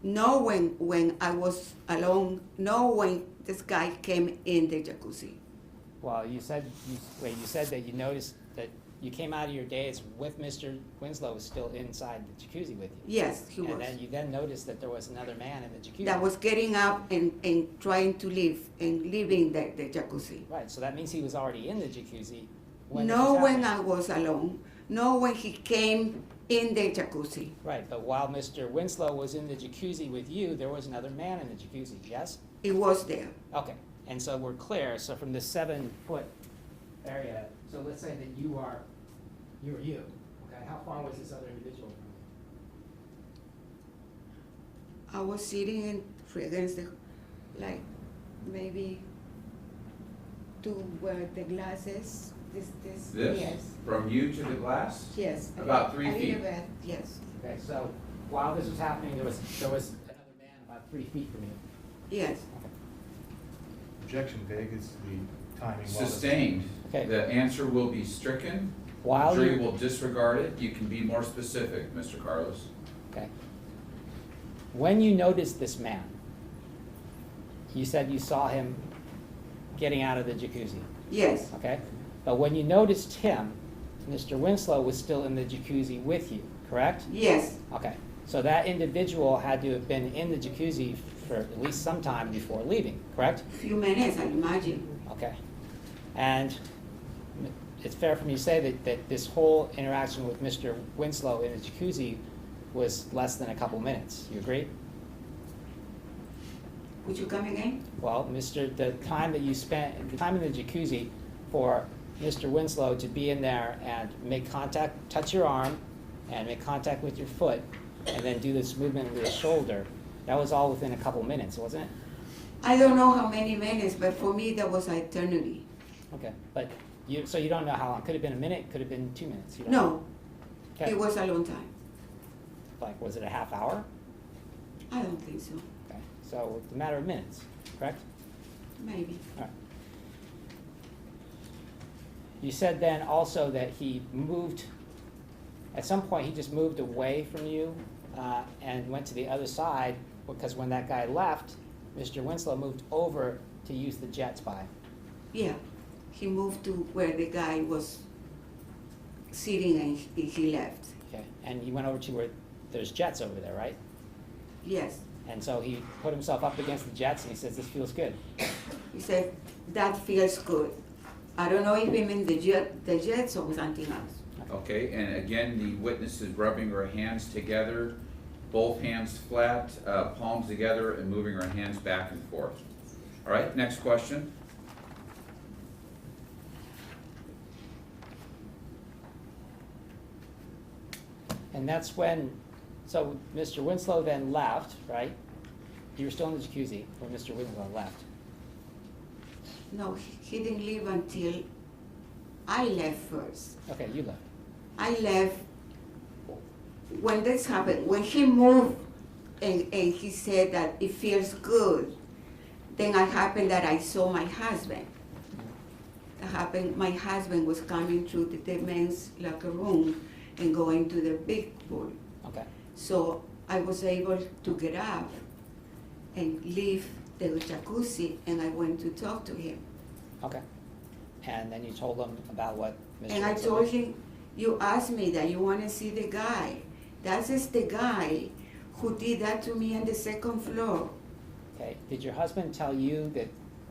E: No, when I was alone, no, when this guy came in the jacuzzi.
D: Well, you said that you noticed that you came out of your daze with Mr. Winslow still inside the jacuzzi with you.
E: Yes, he was.
D: And then you noticed that there was another man in the jacuzzi.
E: That was getting up and trying to leave and leaving the jacuzzi.
D: Right, so that means he was already in the jacuzzi when this
E: No,
D: was
E: when
D: happening.
E: I was alone. No, when he came in the jacuzzi.
D: Right, but while Mr. Winslow was in the jacuzzi with you, there was another man in the jacuzzi, yes?
E: It was there.
D: Okay, and so we're clear, so from the 7-foot area, so let's say that you were you, okay? How far was this other individual from you?
E: I was sitting against the, like, maybe to where the glasses, this,
A: This?
E: yes.
A: From you to the glass?
E: Yes.
A: About 3
E: a little
A: feet.
E: bit, yes,
D: Okay, so while this was happening, there was another man about 3 feet from you.
E: yes.
C: Objection, vague is the timing. while this-
A: Sustained.
D: Okay.
A: The answer will be stricken.
D: While
A: Jury
D: you,
A: will disregard it. You can be more specific, Mr. Carlos.
D: okay. When you noticed this man, you said you saw him getting out of the jacuzzi,
E: Yes,
D: okay? But when you noticed him, Mr. Winslow was still in the jacuzzi with you, correct?
E: yes,
D: Okay, so that individual had to have been in the jacuzzi for at least some time before leaving, correct?
E: few minutes, I imagine.
D: Okay. And it's fair for me to say that this whole interaction with Mr. Winslow in the jacuzzi was less than a couple minutes. You agree?
E: Would you come again?
D: Well, the time that you spent, the time in the jacuzzi for Mr. Winslow to be in there and make contact, touch your arm, and make contact with your foot, and then do this movement with his shoulder, that was all within a couple minutes, wasn't it?
E: I don't know how many minutes, but for me that was eternity.
D: Okay, but so you don't know how long. Could have been a minute, could have been 2 minutes. You don't
E: No,
D: know. Okay.
E: it was a long time.
D: Like, was it a half hour?
E: I don't think so.
D: Okay, so it's a matter of minutes, correct?
E: Maybe.
D: All right. You said then also that he moved, at some point he just moved away from you and went to the other side, because when that guy left, Mr. Winslow moved over to use the jet spy.
E: Yeah, he moved to where the guy was sitting and he left.
D: Okay, and he went over to where there's jets over there, right?
E: Yes,
D: And so he put himself up against the jets and he says, this feels good.
E: he said, that feels good. I don't know if he meant the jets or something else.
A: Okay, and again, the witness is rubbing her hands together, both hands flat, palms together, and moving her hands back and forth. All right, next question.
D: And that's when, so Mr. Winslow then left, right? You were still in the jacuzzi when Mr. Winslow left.
E: No, he didn't leave until I left first.
D: Okay, you left.
E: I left when this happened, when he moved and he said that it feels good, then it happened that I saw my husband. It happened, my husband was coming through the men's locker room and going to the big pool.
D: Okay.
E: So I was able to get up and leave the jacuzzi and I went to talk to him.
D: Okay. And then you told him about what Mr.
E: And I
D: Winslow
E: told
D: did?
E: him, you asked me that you want to see the guy. That is the guy who did that to me on the second floor.
D: Okay. Did your husband tell you that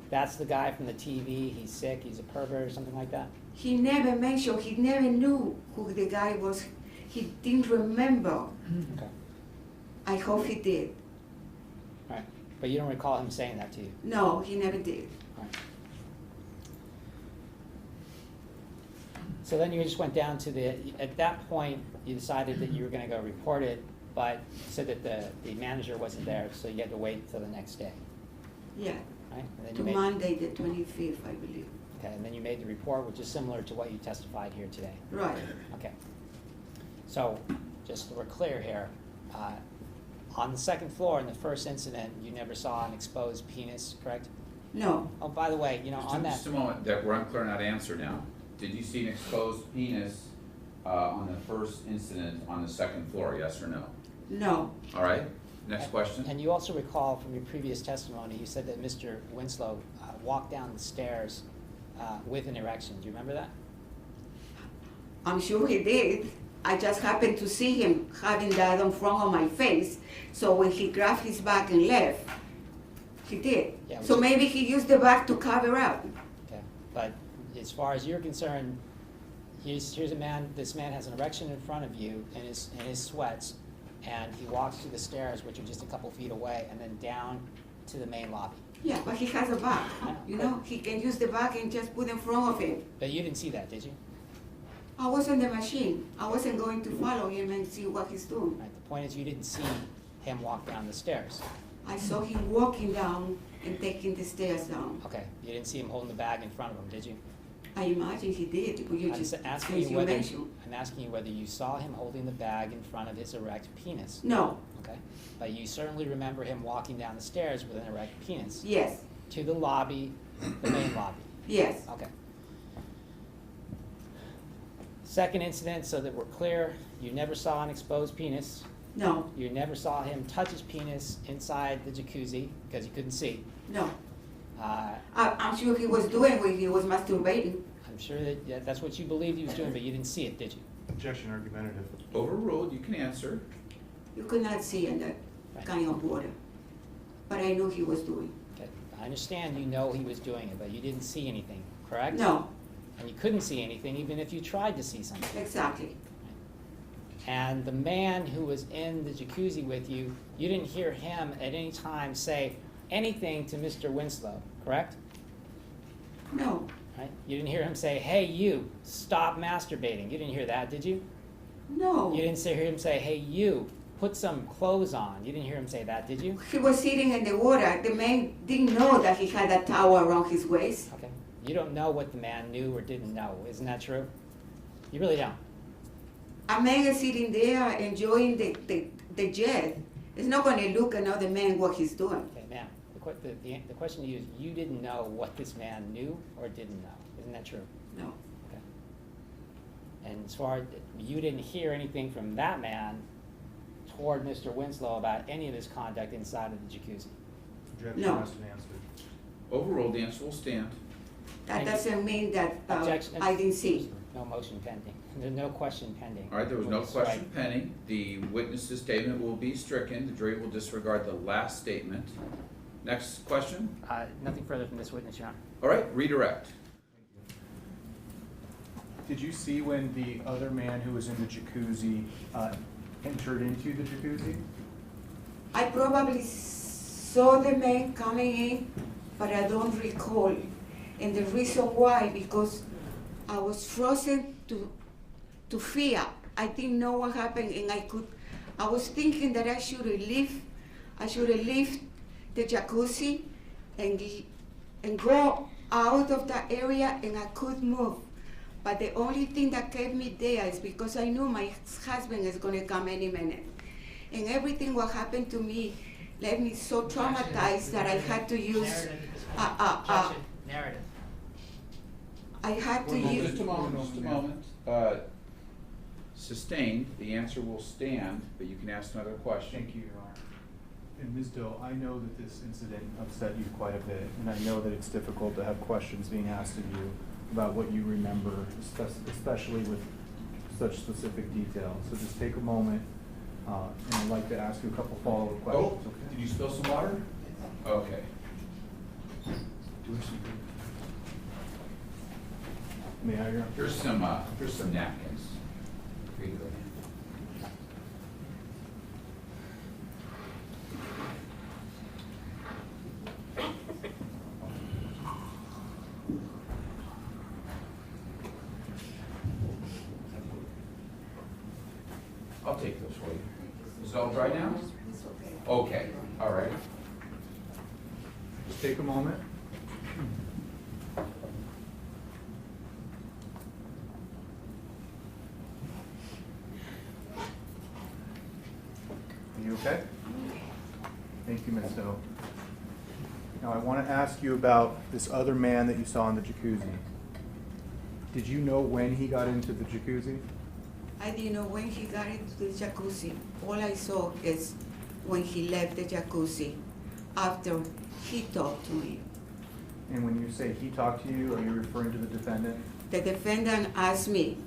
D: that's the guy from the TV, he's sick, he's a pervert, or something like that?
E: He never mentioned, he never knew who the guy was. He didn't remember.
D: Okay.
E: I hope he did.
D: Right, but you don't recall him saying that to you?
E: No, he never did.
D: Right. So then you just went down to at that point, you decided that you were gonna go report it, but said that the manager wasn't there, so you had to wait till the next day,
E: Yeah,
D: right? And then
E: to
D: you made,
E: Monday the 25th, I believe.
D: okay, and then you made the report, which is similar to what you testified here today.
E: Right.
D: Okay. So, just so we're clear here, on the second floor in the first incident, you never saw an exposed penis, correct?
E: No,
D: Oh, by the way, you know, on that,
A: Just a moment, that we're unclear on that answer now. Did you see an exposed penis on the first incident on the second floor, yes or no?
E: no,
A: All right, next question.
D: and you also recall from your previous testimony, you said that Mr. Winslow walked down the stairs with an erection. Do you remember that?
E: I'm sure he did. I just happened to see him having that in front of my face. So when he grabbed his bag and left, he did.
D: Yeah,
E: So
D: which-
E: maybe he used the bag to cover up.
D: Okay, but as far as you're concerned, here's a man, this man has an erection in front of you in his sweats, and he walks to the stairs, which are just a couple feet away, and then down to the main lobby.
E: Yeah, but he has a bag.
D: Yeah,
E: You
D: but-
E: know, he can use the bag and just put in front of him.
D: But you didn't see that, did you?
E: I was on the machine. I wasn't going to follow him and see what he's doing.
D: Right, the point is you didn't see him walk down the stairs.
E: I saw him walking down and taking the stairs down.
D: Okay, you didn't see him holding the bag in front of him, did you?
E: I imagine he did, but you
D: I'm
E: just,
D: asking
E: since
D: you
E: you
D: whether,
E: mentioned.
D: I'm asking you whether you saw him holding the bag in front of his erect penis.
E: No,
D: Okay, but you certainly remember him walking down the stairs with an erect penis
E: yes,
D: to the lobby, the main lobby.
E: yes,
D: Okay. Second incident, so that we're clear, you never saw an exposed penis.
E: no,
D: You never saw him touch his penis inside the jacuzzi because you couldn't see.
E: no.
D: Uh,
E: I'm sure he was doing when he was masturbating.
D: I'm sure that that's what you believed he was doing, but you didn't see it, did you?
C: Objection argumentative.
A: Overruled, you can answer.
E: You could not see in that
D: Right.
E: kind of water. But I knew he was doing.
D: Okay. I understand you know he was doing it, but you didn't see anything, correct?
E: No,
D: And you couldn't see anything even if you tried to see something.
E: exactly.
D: And the man who was in the jacuzzi with you, you didn't hear him at any time say anything to Mr. Winslow, correct?
E: No,
D: Right? You didn't hear him say, "Hey, you, stop masturbating." You didn't hear that, did you?
E: no.
D: You didn't hear him say, "Hey, you, put some clothes on." You didn't hear him say that, did you?
E: He was sitting in the water. The man didn't know that he had a towel around his waist.
D: Okay. You don't know what the man knew or didn't know. Isn't that true? You really don't.
E: A man is sitting there enjoying the jet. It's not going to look another man what he's doing.
D: Okay, ma'am. The question to you is, you didn't know what this man knew or didn't know. Isn't that true?
E: No,
D: Okay. And as far as you didn't hear anything from that man toward Mr. Winslow about any of his conduct inside of the jacuzzi.
C: Objection
E: No.
C: has been answered.
A: Overruled, the answer will stand.
E: that
D: Thank you.
E: doesn't mean that
D: Objection.
E: I didn't see.
D: No motion pending. There's no question pending.
A: All right, there was
D: We'll
A: no
D: be
A: question
D: strike-
A: pending. The witness's statement will be stricken. The jury will disregard the last statement. Next question.
D: Nothing further from this witness, Your Honor.
A: All right, redirect.
C: Did you see when the other man who was in the jacuzzi entered into the jacuzzi?
E: I probably saw the man coming in, but I don't recall. And the reason why, because I was frozen to fear. I didn't know what happened, and I was thinking that I should leave the jacuzzi and go out of that area, and I could move. But the only thing that kept me there is because I knew my husband is going to come any minute. And everything what happened to me left me so traumatized that I had to use,
D: Narrative.
E: I had to
A: Just
E: use,
A: a moment. Sustained, the answer will stand, but you can ask another question.
C: Thank you, Your Honor. And Ms. Dill, I know that this incident upset you quite a bit, and I know that it's difficult to have questions being asked of you about what you remember, especially with such specific detail. So just take a moment, and I'd like to ask you a couple follow-up
A: Oh,
C: questions.
A: did you spill some water? Okay.
C: May I, Your Honor?
A: Here's some napkins. For you to go in. Is it all dry now? Okay, all right.
C: Just take a moment. Are you okay? Thank you, Ms. Doe. Now, I want to ask you about this other man that you saw in the jacuzzi. Did you know when he got into the jacuzzi?
E: I didn't know when he got into the jacuzzi. All I saw is when he left the jacuzzi after he talked to me.
C: And when you say he talked to you, are you referring to the defendant?
E: The defendant asked me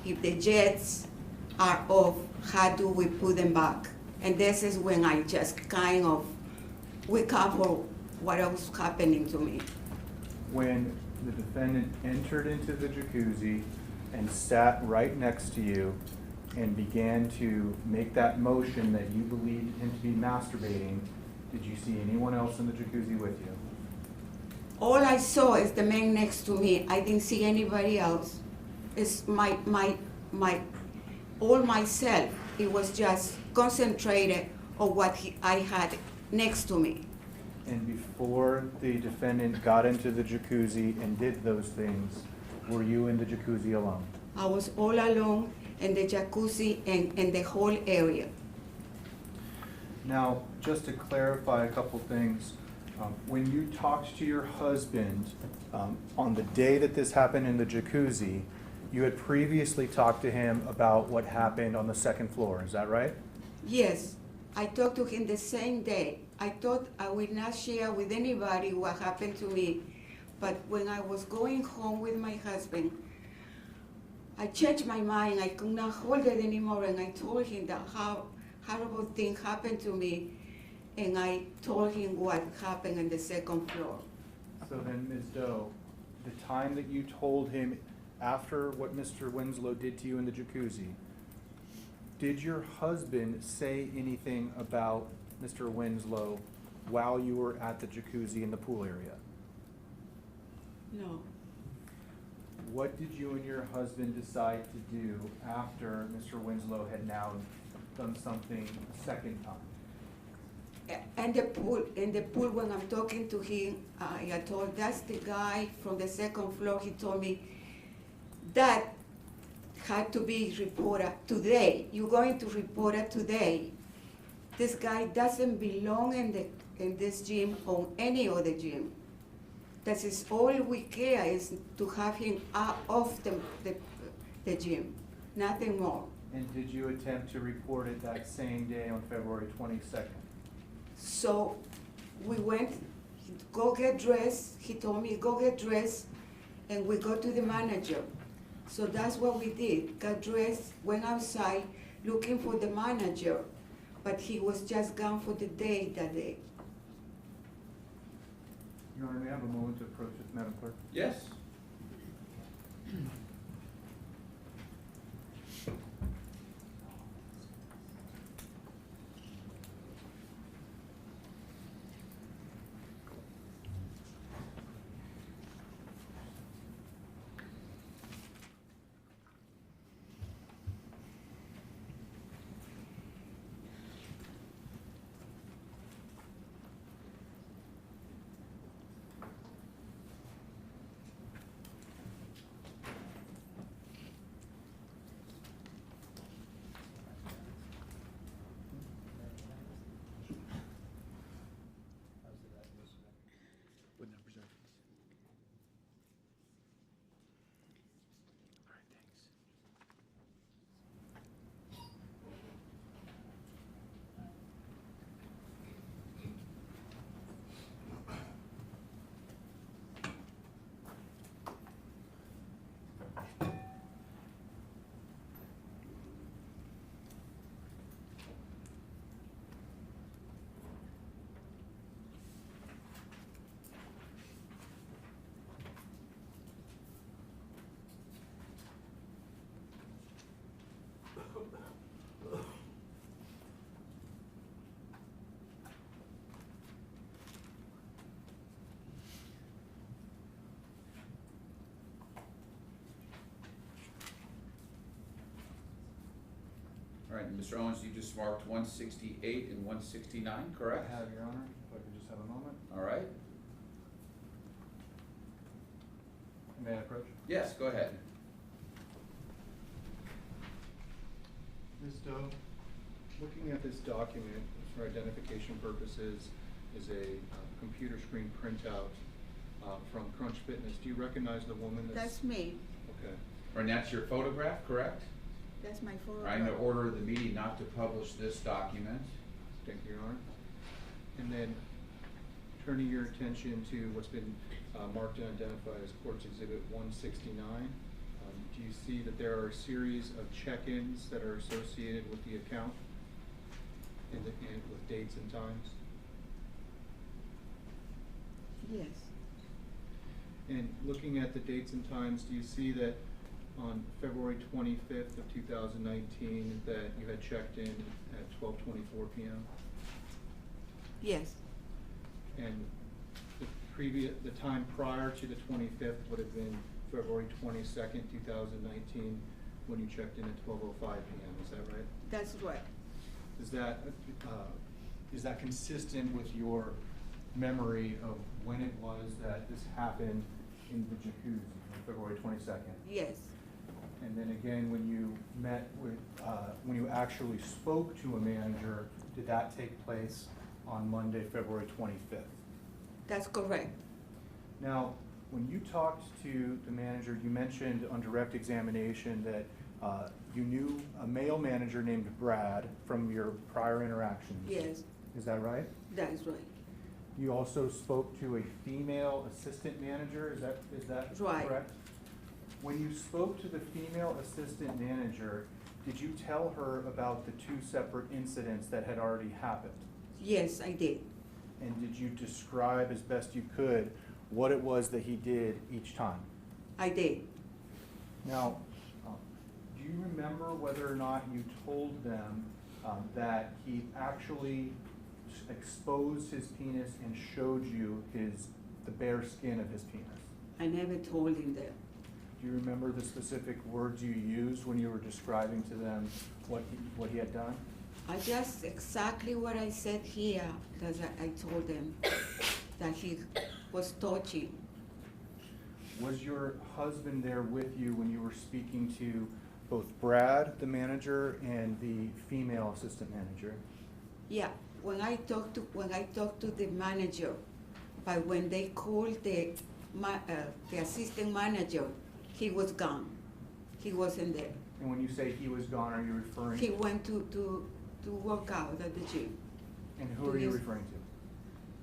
E: if the jets are off, how do we put them back? And this is when I just kind of wake up for what was happening to me.
C: When the defendant entered into the jacuzzi and sat right next to you and began to make that motion that you believed him to be masturbating, did you see anyone else in the jacuzzi with you?
E: All I saw is the man next to me. I didn't see anybody else. It's all myself. It was just concentrated on what I had next to me.
C: And before the defendant got into the jacuzzi and did those things, were you in the jacuzzi alone?
E: I was all alone in the jacuzzi and in the whole area.
C: Now, just to clarify a couple things, when you talked to your husband on the day that this happened in the jacuzzi, you had previously talked to him about what happened on the second floor, is that right?
E: Yes, I talked to him the same day. I thought I would not share with anybody what happened to me, but when I was going home with my husband, I changed my mind. I could not hold it anymore, and I told him that how horrible thing happened to me, and I told him what happened on the second floor.
C: So then, Ms. Doe, the time that you told him after what Mr. Winslow did to you in the jacuzzi, did your husband say anything about Mr. Winslow while you were at the jacuzzi in the pool area?
E: No.
C: What did you and your husband decide to do after Mr. Winslow had now done something a second time?
E: And the pool, when I'm talking to him, I told, that's the guy from the second floor. He told me that had to be reported today. You're going to report it today. This guy doesn't belong in this gym or any other gym. That is all we care is to have him out of the gym, nothing more.
C: And did you attempt to report it that same day on February 22nd?
E: So we went, go get dressed. He told me, go get dressed, and we go to the manager. So that's what we did, got dressed, went outside looking for the manager, but he was just gone for the day that day.
C: Your Honor, may I have a moment to approach this, Madam Clerk?
A: Yes? All right, and Mr. Owens, you just marked 168 and 169, correct?
C: I have, Your Honor, if I could just have a moment.
A: All right.
C: May I approach?
A: Yes, go ahead.
C: Ms. Doe, looking at this document for identification purposes is a computer screen printout from Crunch Fitness. Do you recognize the woman
E: That's me.
C: Okay.
A: And that's your photograph, correct?
E: That's my
A: All right, I'm
E: photograph.
A: going to order the meeting not to publish this document.
C: Thank you, Your Honor. And then turning your attention to what's been marked and identified as Court's Exhibit 169. Do you see that there are a series of check-ins that are associated with the account and with dates and times?
E: Yes.
C: And looking at the dates and times, do you see that on February 25th of 2019 that you had checked in at 12:24 p.m.?
E: Yes.
C: And the time prior to the 25th would have been February 22nd, 2019, when you checked in at 12:05 p.m., is that right?
E: That's right.
C: Is that consistent with your memory of when it was that this happened in the jacuzzi on February 22nd?
E: Yes.
C: And then again, when you met with, when you actually spoke to a manager, did that take place on Monday, February 25th?
E: That's correct.
C: Now, when you talked to the manager, you mentioned on direct examination that you knew a male manager named Brad from your prior interactions.
E: Yes.
C: Is that right?
E: That is right.
C: You also spoke to a female assistant manager, is that
E: Right.
C: correct? When you spoke to the female assistant manager, did you tell her about the two separate incidents that had already happened?
E: Yes, I did.
C: And did you describe as best you could what it was that he did each time?
E: I did.
C: Now, do you remember whether or not you told them that he actually exposed his penis and showed you the bare skin of his penis?
E: I never told him that.
C: Do you remember the specific words you used when you were describing to them what he had done?
E: I just exactly what I said here, that I told them that he was touching.
C: Was your husband there with you when you were speaking to both Brad, the manager, and the female assistant manager?
E: Yeah, when I talked to the manager, but when they called the assistant manager, he was gone. He wasn't there.
C: And when you say he was gone, are you referring?
E: He went to work out at the gym.
C: And who are you referring to?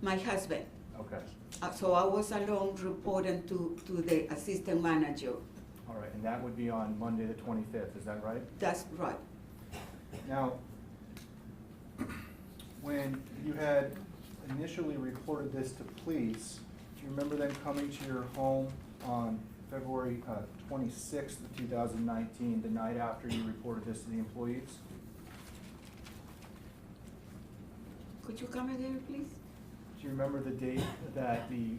E: My husband.
C: Okay.
E: So I was alone reporting to the assistant manager.
C: All right, and that would be on Monday the 25th, is that right?
E: That's right.
C: Now, when you had initially reported this to police, do you remember them coming to your home on February 26th of 2019, the night after you reported this to the employees?
E: Could you come again, please?
C: Do you remember the date that the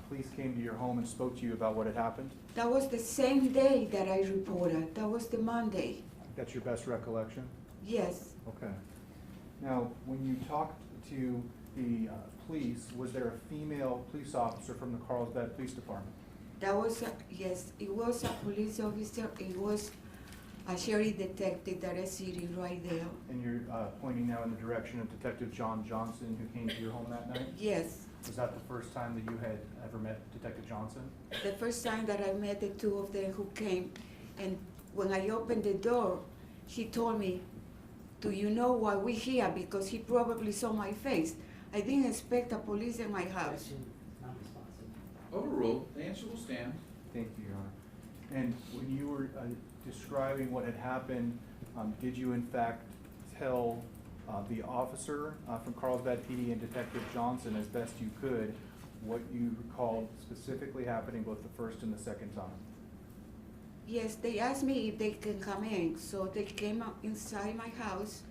C: police came to your home and spoke to you about what had happened?
E: That was the same day that I reported. That was the Monday.
C: That's your best recollection?
E: Yes.
C: Okay. Now, when you talked to the police, was there a female police officer from the Carlsbad Police Department?
E: That was, yes, it was a police officer. It was a sheriff detective that is sitting right there.
C: And you're pointing now in the direction of Detective John Johnson, who came to your home that night?
E: Yes.
C: Was that the first time that you had ever met Detective Johnson?
E: The first time that I met the two of them who came, and when I opened the door, he told me, "Do you know why we're here?" Because he probably saw my face. I didn't expect a police in my house.
D: Not responsive.
A: Overruled. The answer will stand.
C: Thank you, Your Honor. And when you were describing what had happened, did you in fact tell the officer from Carlsbad PD and Detective Johnson, as best you could, what you recalled specifically happening both the first and the second time?
E: Yes, they asked me if they can come in, so they came up inside my house,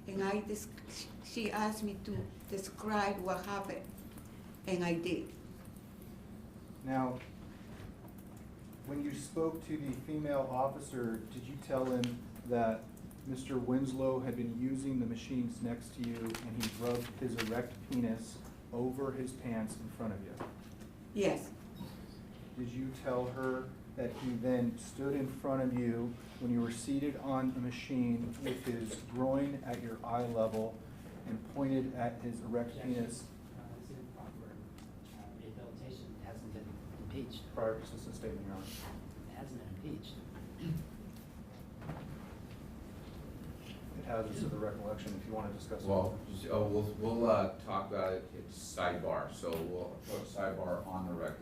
E: and she asked me to describe what happened, and I did.
C: Now, when you spoke to the female officer, did you tell him that Mr. Winslow had been using the machines next to you and he rubbed his erect penis over his pants in front of you.
E: Yes,
C: Did you tell her that he then stood in front of you when you were seated on a machine with his groin at your eye level and pointed at his erect penis
D: This is improper. Rehabilitation hasn't been impeached.
C: prior to consistent statement, Your Honor?
D: It hasn't been impeached.
C: It has this to the recollection if you want to discuss it.
A: Well, we'll talk about it, it's sidebar, so we'll put sidebar on the record.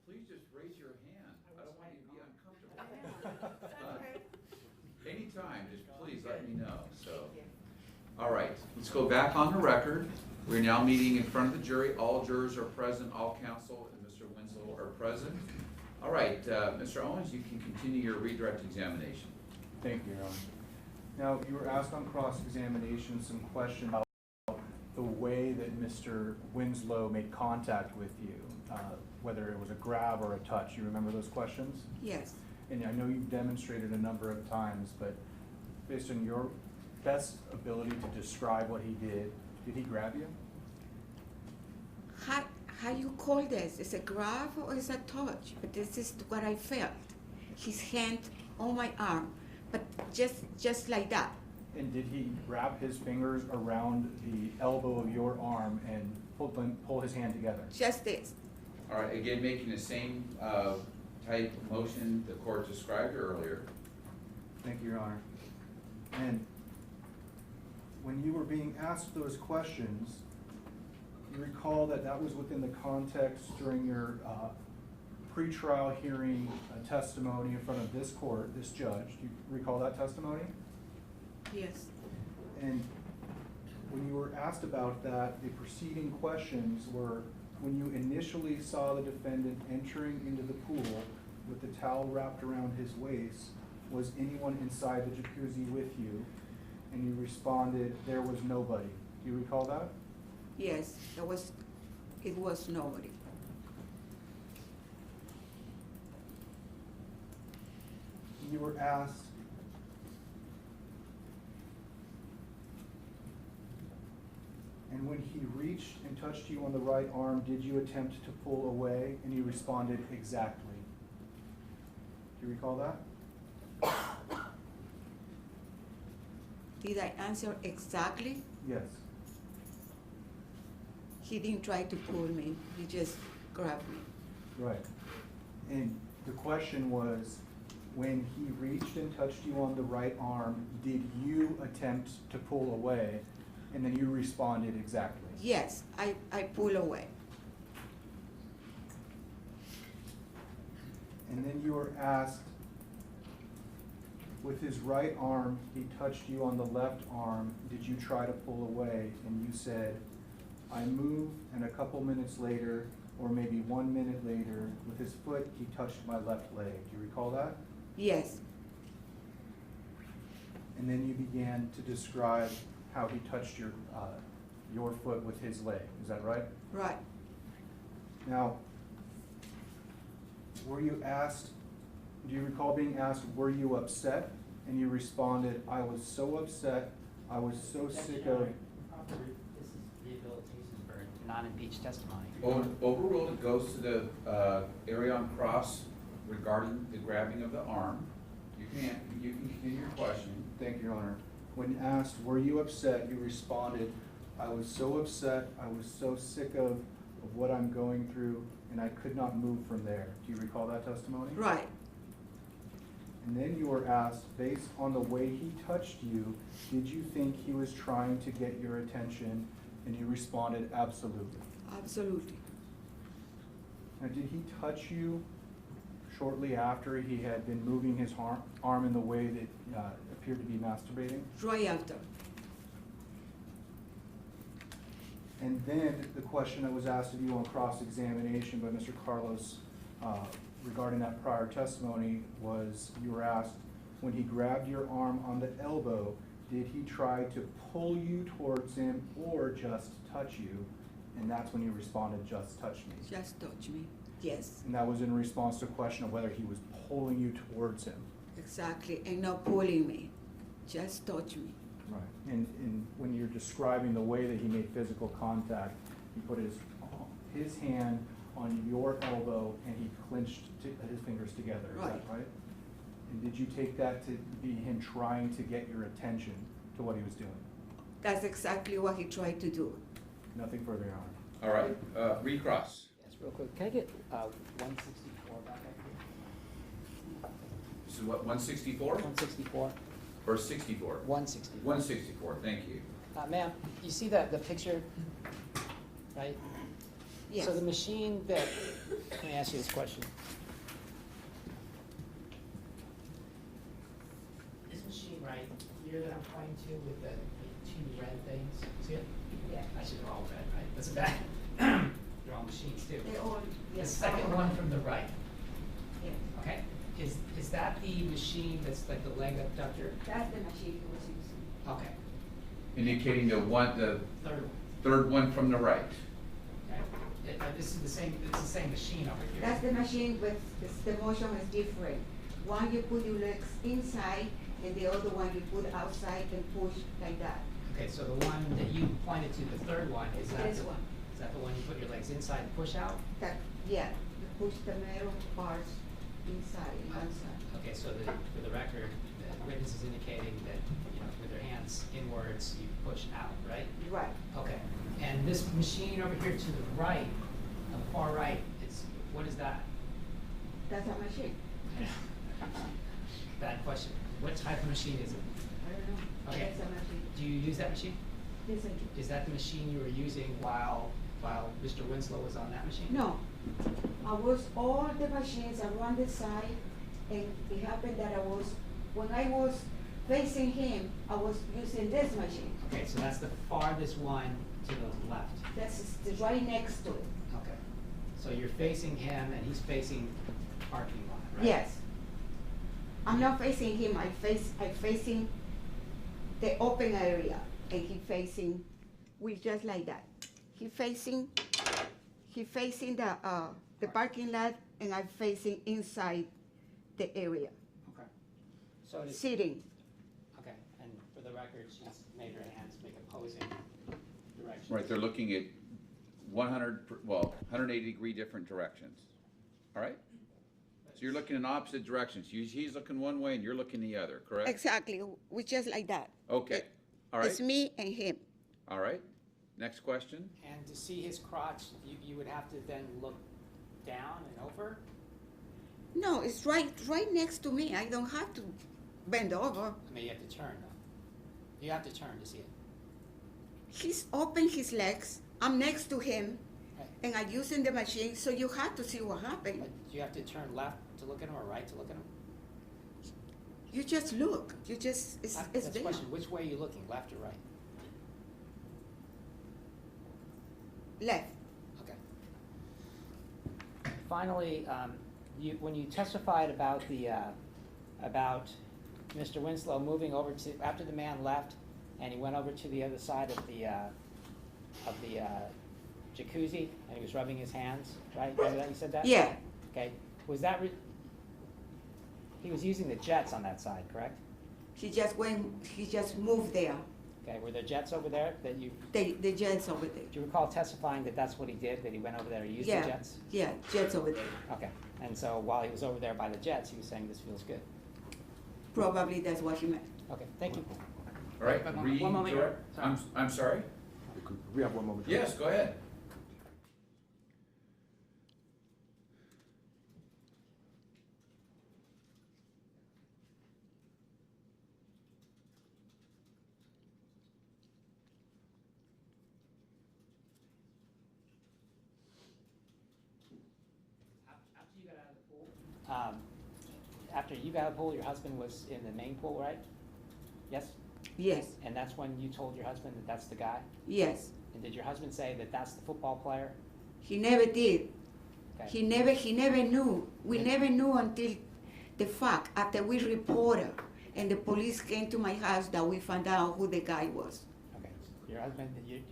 A: please just raise your hand. I don't want you to be uncomfortable. Anytime, just please let me know, so. All right, let's go back on the record. We're now meeting in front of the jury. All jurors are present, all counsel and Mr. Winslow are present. All right, Mr. Owens, you can continue your redirect examination.
C: Thank you, Your Honor. Now, you were asked on cross-examination some question about the way that Mr. Winslow made contact with you, whether it was a grab or a touch. You remember those questions?
E: Yes.
C: And I know you've demonstrated a number of times, but based on your best ability to describe what he did he grab you?
E: How you call this? Is it a grab or is it a touch? But this is what I felt. His hand on my arm, but just like that.
C: And did he wrap his fingers around the elbow of your arm and pull his hand together?
E: Just this.
A: All right, again, making the same type of motion the court described earlier.
C: Thank you, Your Honor. And when you were being asked those questions, you recall that that was within the context during your pretrial hearing testimony in front of this court, this judge. Do you recall that testimony?
E: Yes.
C: And when you were asked about that, the preceding questions were, when you initially saw the defendant entering into the pool with the towel wrapped around his waist, was anyone inside the jacuzzi with you? And you responded, there was nobody. Do you recall that?
E: Yes, it was nobody.
C: You were asked, and when he reached and touched you on the right arm, did you attempt to pull away? And you responded, exactly. Do you recall that?
E: Did I answer exactly?
C: Yes.
E: He didn't try to pull me. He just grabbed me.
C: Right. And the question was, when he reached and touched you on the right arm, did you attempt to pull away? And then you responded exactly.
E: Yes, I pull away.
C: And then you were asked, with his right arm, he touched you on the left arm, did you try to pull away? And you said, I moved, and a couple minutes later, or maybe 1 minute later, with his foot, he touched my left leg. Do you recall that?
E: Yes.
C: And then you began to describe how he touched your foot with his leg. Is that right?
E: Right.
C: Now, were you asked, do you recall being asked, were you upset? And you responded, I was so upset, I was so sick of...
D: This is rehabilitation for non-impeached testimony.
A: Overruled, it goes to the area on cross regarding the grabbing of the arm. You can continue your question.
C: Thank you, Your Honor. When asked, were you upset, you responded, I was so upset, I was so sick of what I'm going through, and I could not move from there. Do you recall that testimony?
E: Right.
C: And then you were asked, based on the way he touched you, did you think he was trying to get your attention? And you responded, absolutely.
E: Absolutely.
C: Now, did he touch you shortly after he had been moving his arm in the way that appeared to be masturbating?
E: Right after.
C: And then the question that was asked of you on cross-examination by Mr. Carlos regarding that prior testimony was, you were asked, when he grabbed your arm on the elbow, did he try to pull you towards him or just touch you? And that's when you responded, just touch me.
E: Just touch me. Yes.
C: And that was in response to a question of whether he was pulling you towards him.
E: Exactly. And not pulling me. Just touch me.
C: Right. And when you're describing the way that he made physical contact, he put his hand on your elbow and he clenched his fingers together. Is that right? And did you take that to be him trying to get your attention to what he was doing?
E: That's exactly what he tried to do.
C: Nothing further, Your Honor.
A: All right, recross.
D: Yes, real quick. Can I get 164 back up here?
A: This is what, 164
D: 164.
A: or 64?
D: 164.
A: 164, thank you.
D: Ma'am, you see the picture, right?
E: Yes.
D: So the machine that, let me ask you this question. This machine right here that I'm pointing to with the two red things, see it? Yeah. Actually, they're all red, right? That's bad. They're all machines too.
E: They all,
D: The
E: yes.
D: second one from the right,
E: Yes.
D: okay? Is that the machine that's like the leg abductor?
E: That's the machine he was using.
D: Okay,
A: Indicating the
D: third one,
A: third one from the right.
D: okay? This is the same, it's the same machine over here.
E: That's the machine, but the motion is different. One you put your legs inside, and the other one you put outside and push like that.
D: Okay, so the one that you pointed to, the third one, is that
E: This
D: the,
E: one.
D: is that the one you put your legs inside and push out?
E: That, yeah, you push the metal parts inside and outside.
D: Okay, so for the record, the witness is indicating that, you know, with their hands inwards, you push out, right?
E: Right.
D: Okay, and this machine over here to the right, on the far right, what is that?
E: That's a machine.
D: Bad question. What type of machine is it?
E: I don't know.
D: Okay.
E: That's a machine.
D: Do you use that machine?
E: Yes, I do.
D: Is that the machine you were using while Mr. Winslow was on that machine?
E: No, I was all the machines around the side, and it happened that when I was facing him, I was using this machine.
D: Okay, so that's the farthest one to the left.
E: That's right next to it.
D: Okay. So you're facing him and he's facing the parking lot, right?
E: Yes. I'm not facing him, I'm facing the open area, and he facing, we just like that. He facing the parking lot, and I'm facing inside the area,
D: Okay. So it is,
E: sitting.
D: okay, and for the record, she's made her hands make opposing directions.
A: Right, they're looking at 180-degree different directions. All right? So you're looking in opposite directions. He's looking one way and you're looking the other, correct?
E: Exactly, we just like that.
A: Okay, all right,
E: It's me and him.
A: all right. Next question.
D: And to see his crotch, you would have to then look down and over?
E: No, it's right next to me. I don't have to bend over.
D: I mean, you have to turn though. You have to turn to see it.
E: He's open his legs. I'm next to him,
D: Right.
E: and I'm using the machine, so you have to see what happened.
D: But do you have to turn left to look at him or right to look at him?
E: You just look. You just, it's
D: That's the
E: there.
D: question. Which way are you looking, left or right?
E: Left.
D: Okay. Finally, when you testified about about Mr. Winslow moving over to, after the man left, and he went over to the other side of the jacuzzi, and he was rubbing his hands, right? Remember that, you said that?
E: Yeah.
D: Okay, was that, he was using the jets on that side, correct?
E: He just moved there.
D: Okay, were there jets over there that you,
E: The jets over there.
D: do you recall testifying that that's what he did, that he went over there to use the
E: Yeah.
D: jets?
E: Yeah, jets over there.
D: Okay, and so while he was over there by the jets, he was saying this feels good.
E: Probably that's what he meant.
D: Okay, thank you.
A: All right,
D: One moment here. Sorry.
A: I'm sorry?
B: We have one moment.
A: Yes, go ahead.
D: After you got out of the pool, after you got out of the pool, your husband was in the main pool, right? Yes?
E: Yes,
D: And that's when you told your husband that that's the guy?
E: yes.
D: And did your husband say that that's the football player?
E: He never did.
D: Okay.
E: He never knew. We never knew until the fact, after we reported, and the police came to my house, that we found out who the guy was.
D: Okay, your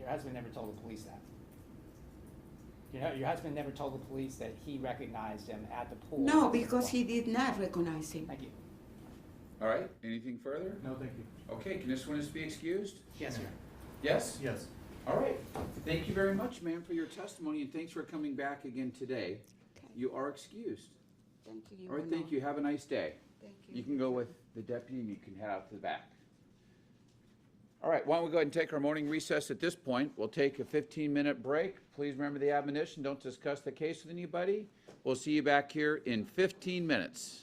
D: husband never told the police that? Your husband never told the police that he recognized him at the pool?
E: No,
D: as the
E: because he
D: football-
E: did not recognize him.
D: Thank you.
A: All right, anything further?
C: No, thank you.
A: Okay, can this witness be excused?
D: Yes, sir.
A: Yes?
C: Yes.
A: All right. Thank you very much, ma'am, for your testimony, and thanks for coming back again today.
E: Okay.
A: You are excused.
E: Thank you.
A: All right, thank you. Have a nice day.
E: Thank you.
A: You can go with the deputy and you can head out to the back. All right, why don't we go ahead and take our morning recess at this point. We'll take a 15-minute break. Please remember the admonition, don't discuss the case with anybody. We'll see you back here in 15 minutes.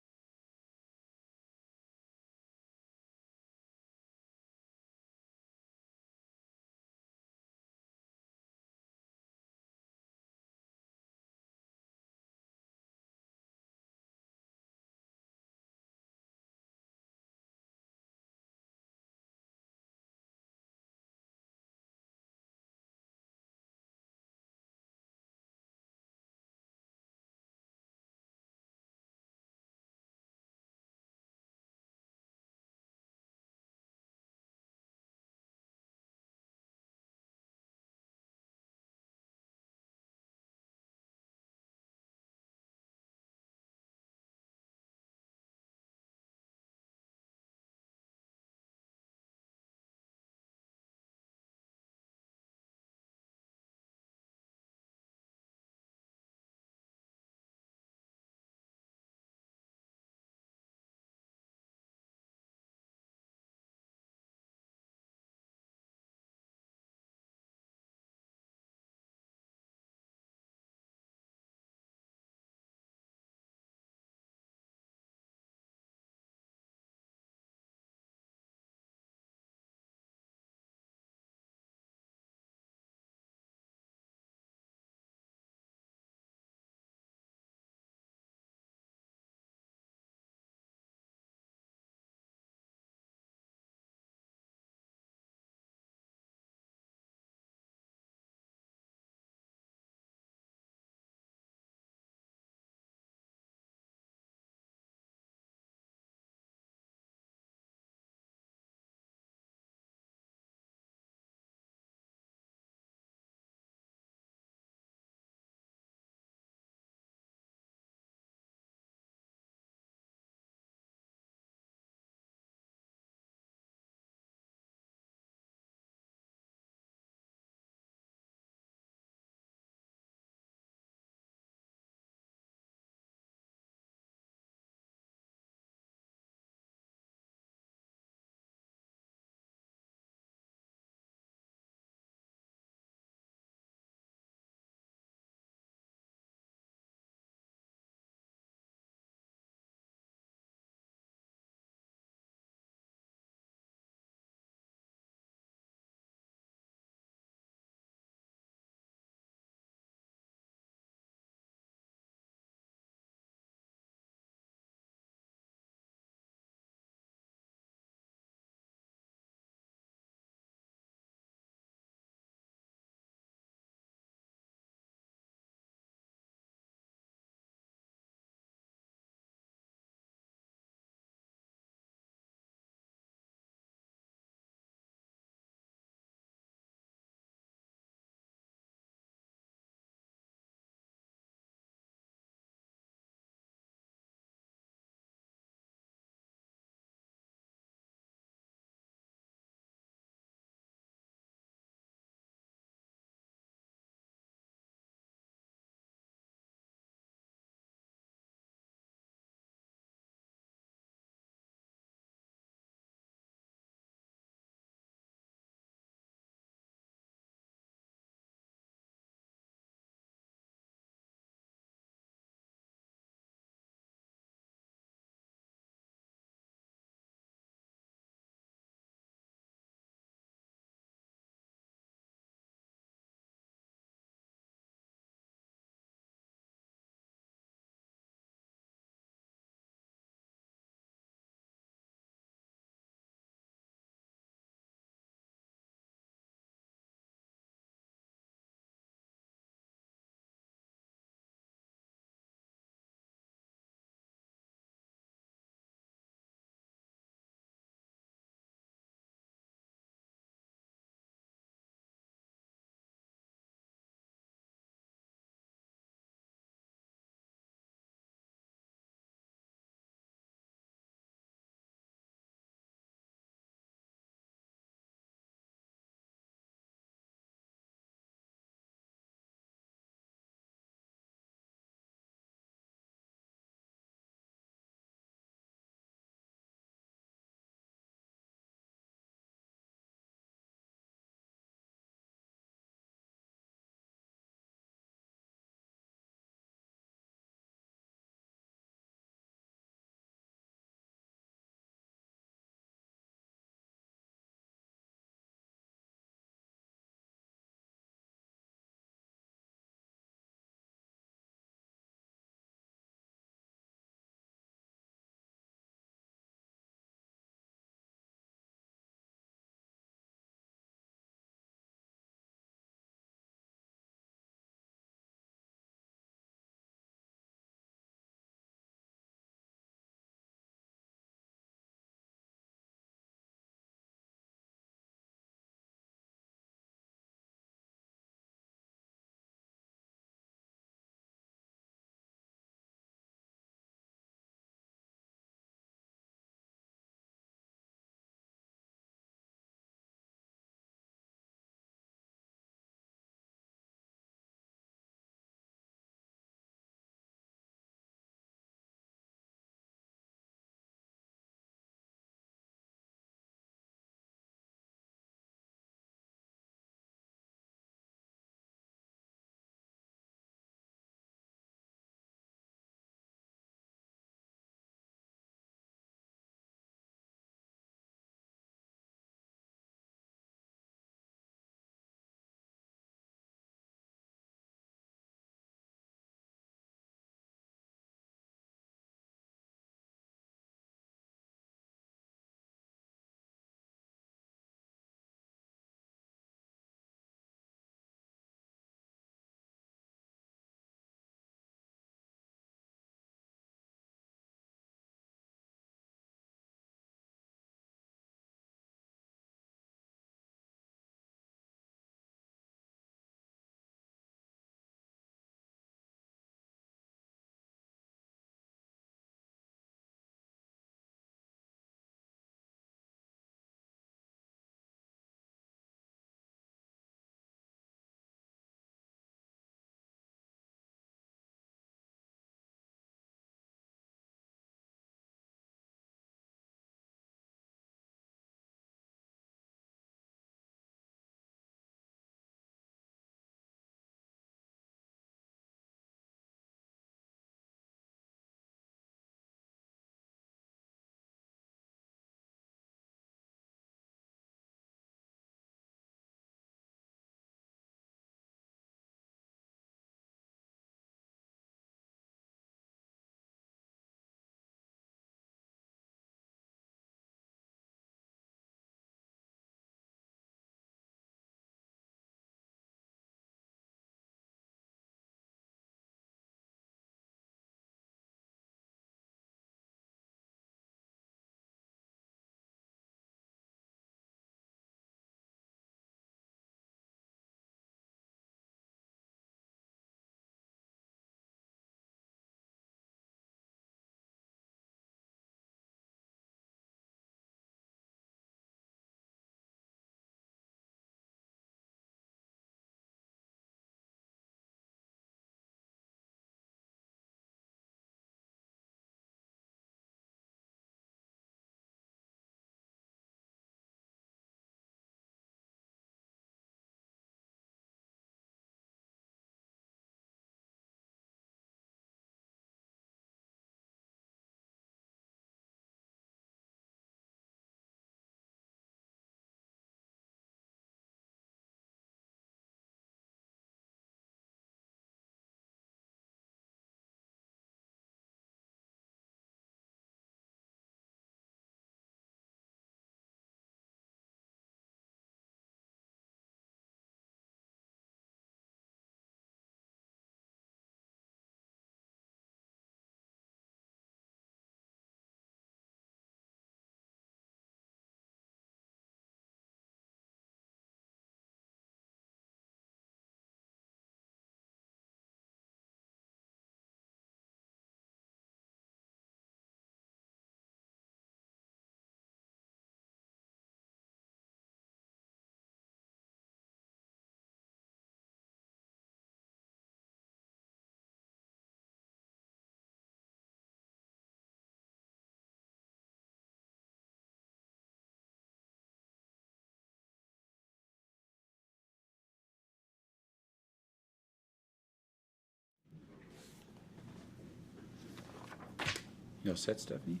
A: You all set, Stephanie?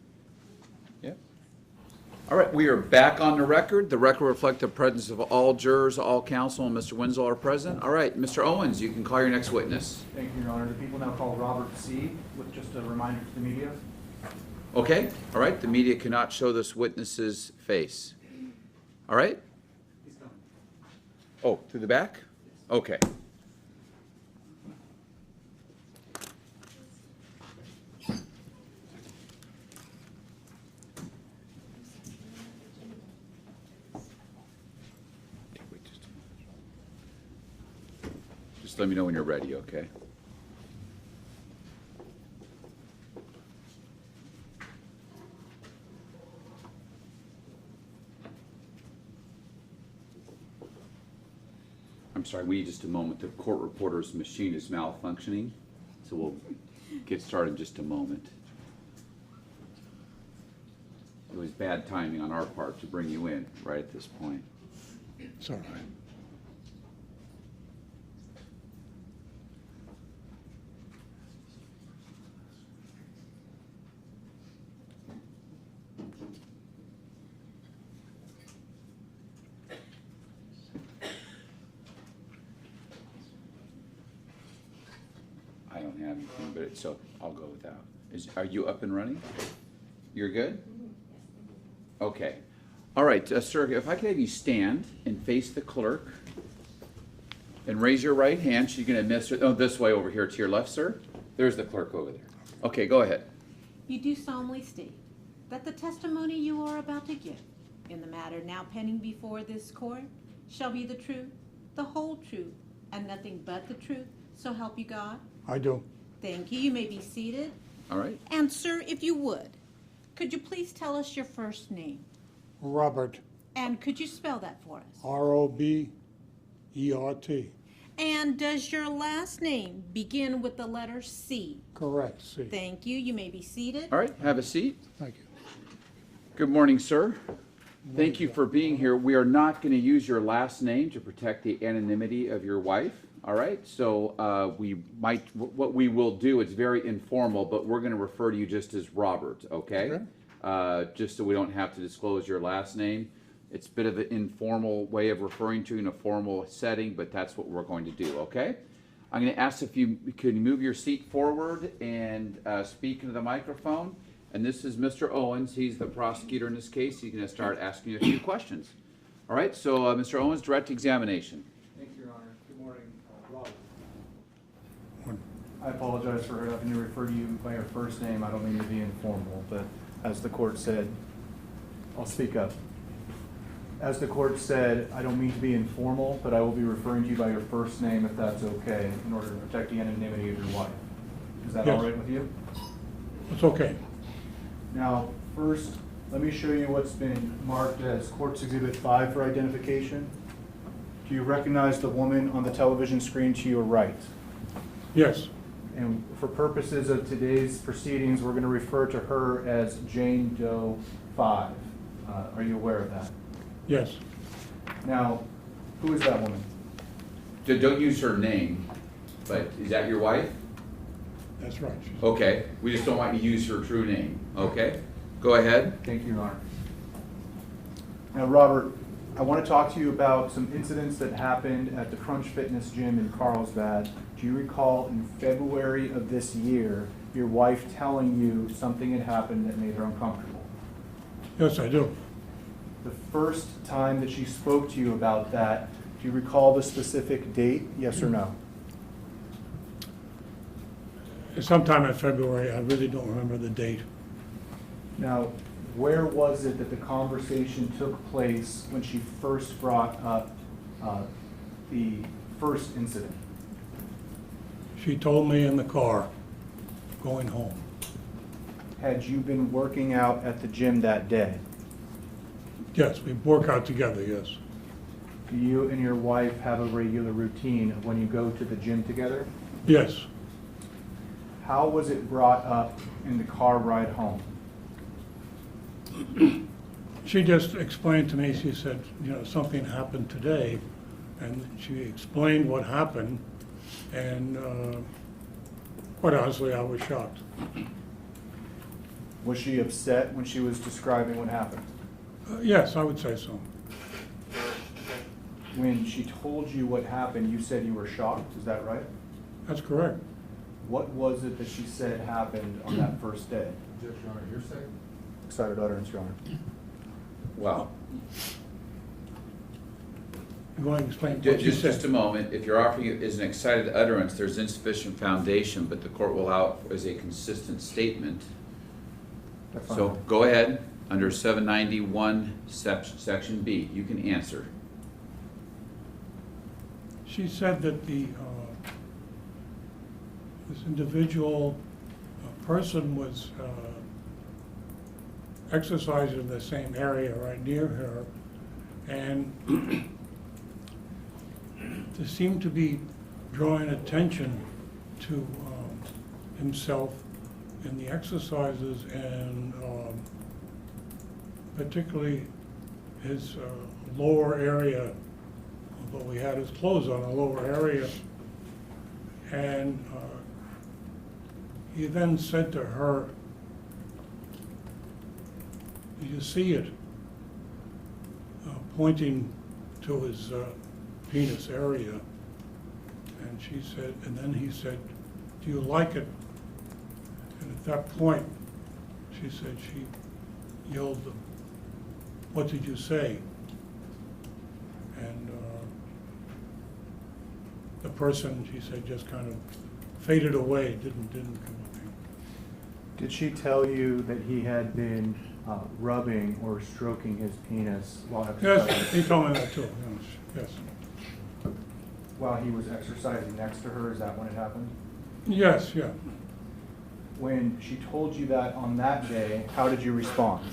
A: Yep. All right, we are back on the record. The record reflects the presence of all jurors, all counsel, and Mr. Winslow are present. All right, Mr. Owens, you can call your next witness.
C: Thank you, Your Honor. The people now call Robert C. with just a reminder to the media.
A: Okay, all right, the media cannot show this witness's face. All right?
C: He's coming.
A: Oh, through the back? Okay. Wait just a minute. Just let me know when you're ready, okay? I'm sorry, we need just a moment. The court reporter's machine is malfunctioning, so we'll get started in just a moment. It was bad timing on our part to bring you in right at this point.
F: It's all right.
A: I don't have anything, but so I'll go without. Are you up and running? You're good? Okay. All right, sir, if I could have you stand and face the clerk and raise your right hand. She's going to administer, oh, this way over here to your left, sir. There's the clerk over there. Okay, go ahead.
G: You do solemnly state that the testimony you are about to give in the matter now pending before this court shall be the truth, the whole truth, and nothing but the truth, so help you God?
F: I do.
G: Thank you. You may be seated.
A: All right.
G: And sir, if you would, could you please tell us your first name?
F: Robert,
G: And could you spell that for us?
F: Robert.
G: And does your last name begin with the letter C?
F: Correct, C.
G: Thank you. You may be seated.
A: All right, have a seat.
F: Thank you.
A: Good morning, sir. Thank you for being here. We are not going to use your last name to protect the anonymity of your wife. All right, so what we will do, it's very informal, but we're going to refer to you just as Robert, okay? Just so we don't have to disclose your last name. It's a bit of an informal way of referring to you in a formal setting, but that's what we're going to do, okay? I'm going to ask if you could move your seat forward and speak into the microphone. And this is Mr. Owens. He's the prosecutor in this case. He's going to start asking you a few questions. All right, so Mr. Owens, direct examination.
C: Thank you, Your Honor. Good morning, Robert.
F: One.
C: I apologize for having to refer to you by your first name. I don't mean to be informal, but as the court said, I'll speak up. As the court said, I don't mean to be informal, but I will be referring to you by your first name if that's okay, in order to protect the anonymity of your wife. Is that
F: Yes.
C: all right with you?
F: It's okay.
C: Now, first, let me show you what's been marked as Court's Exhibit 5 for identification. Do you recognize the woman on the television screen to your right?
F: Yes,
C: And for purposes of today's proceedings, we're going to refer to her as Jane Doe 5. Are you aware of that?
F: yes,
C: Now, who is that woman?
A: Don't use her name, but is that your wife?
F: that's right. She's-
A: Okay, we just don't want you to use her true name, okay? Go ahead.
C: Thank you, Your Honor. Now, Robert, I want to talk to you about some incidents that happened at the Crunch Fitness Gym in Carlsbad. Do you recall in February of this year, your wife telling you something had happened that made her uncomfortable?
F: Yes, I do.
C: The first time that she spoke to you about that, do you recall the specific date, yes or no?
F: Sometime in February, I really don't remember the date.
C: Now, where was it that the conversation took place when she first brought up the first incident?
F: She told me in the car, going home.
C: Had you been working out at the gym that day?
F: Yes, we work out together, yes.
C: Do you and your wife have a regular routine of when you go to the gym together?
F: Yes,
C: How was it brought up in the car ride home?
F: she just explained to me, she said, something happened today, and she explained what happened, and quite honestly, I was shocked.
C: Was she upset when she was describing what happened?
F: Yes, I would say so.
C: When she told you what happened, you said you were shocked, is that right?
F: That's correct.
C: What was it that she said happened on that first day?
B: Yes, Your Honor, your second.
C: Excited utterance, Your Honor.
A: Well,
F: You want to explain what you
A: just a
F: said?
A: moment, if you're offering it as an excited utterance, there's insufficient foundation, but the court will allow it as a consistent statement.
C: That's fine.
A: So go ahead, under 791, section B, you can answer.
F: She said that this individual person was exercising in the same area right near her, and there seemed to be drawing attention to himself in the exercises, and particularly his lower area, although he had his clothes on, a lower area. And he then said to her, "Do you see it?" Pointing to his penis area. And she said, and then he said, "Do you like it?" And at that point, she said she yelled, "What did you say?" And the person, she said, just kind of faded away, didn't come up here.
C: Did she tell you that he had been rubbing or stroking his penis while exercising?
F: Yes, he told me that too, yes.
C: While he was exercising next to her, is that when it happened?
F: Yes, yeah.
C: When she told you that on that day, how did you respond?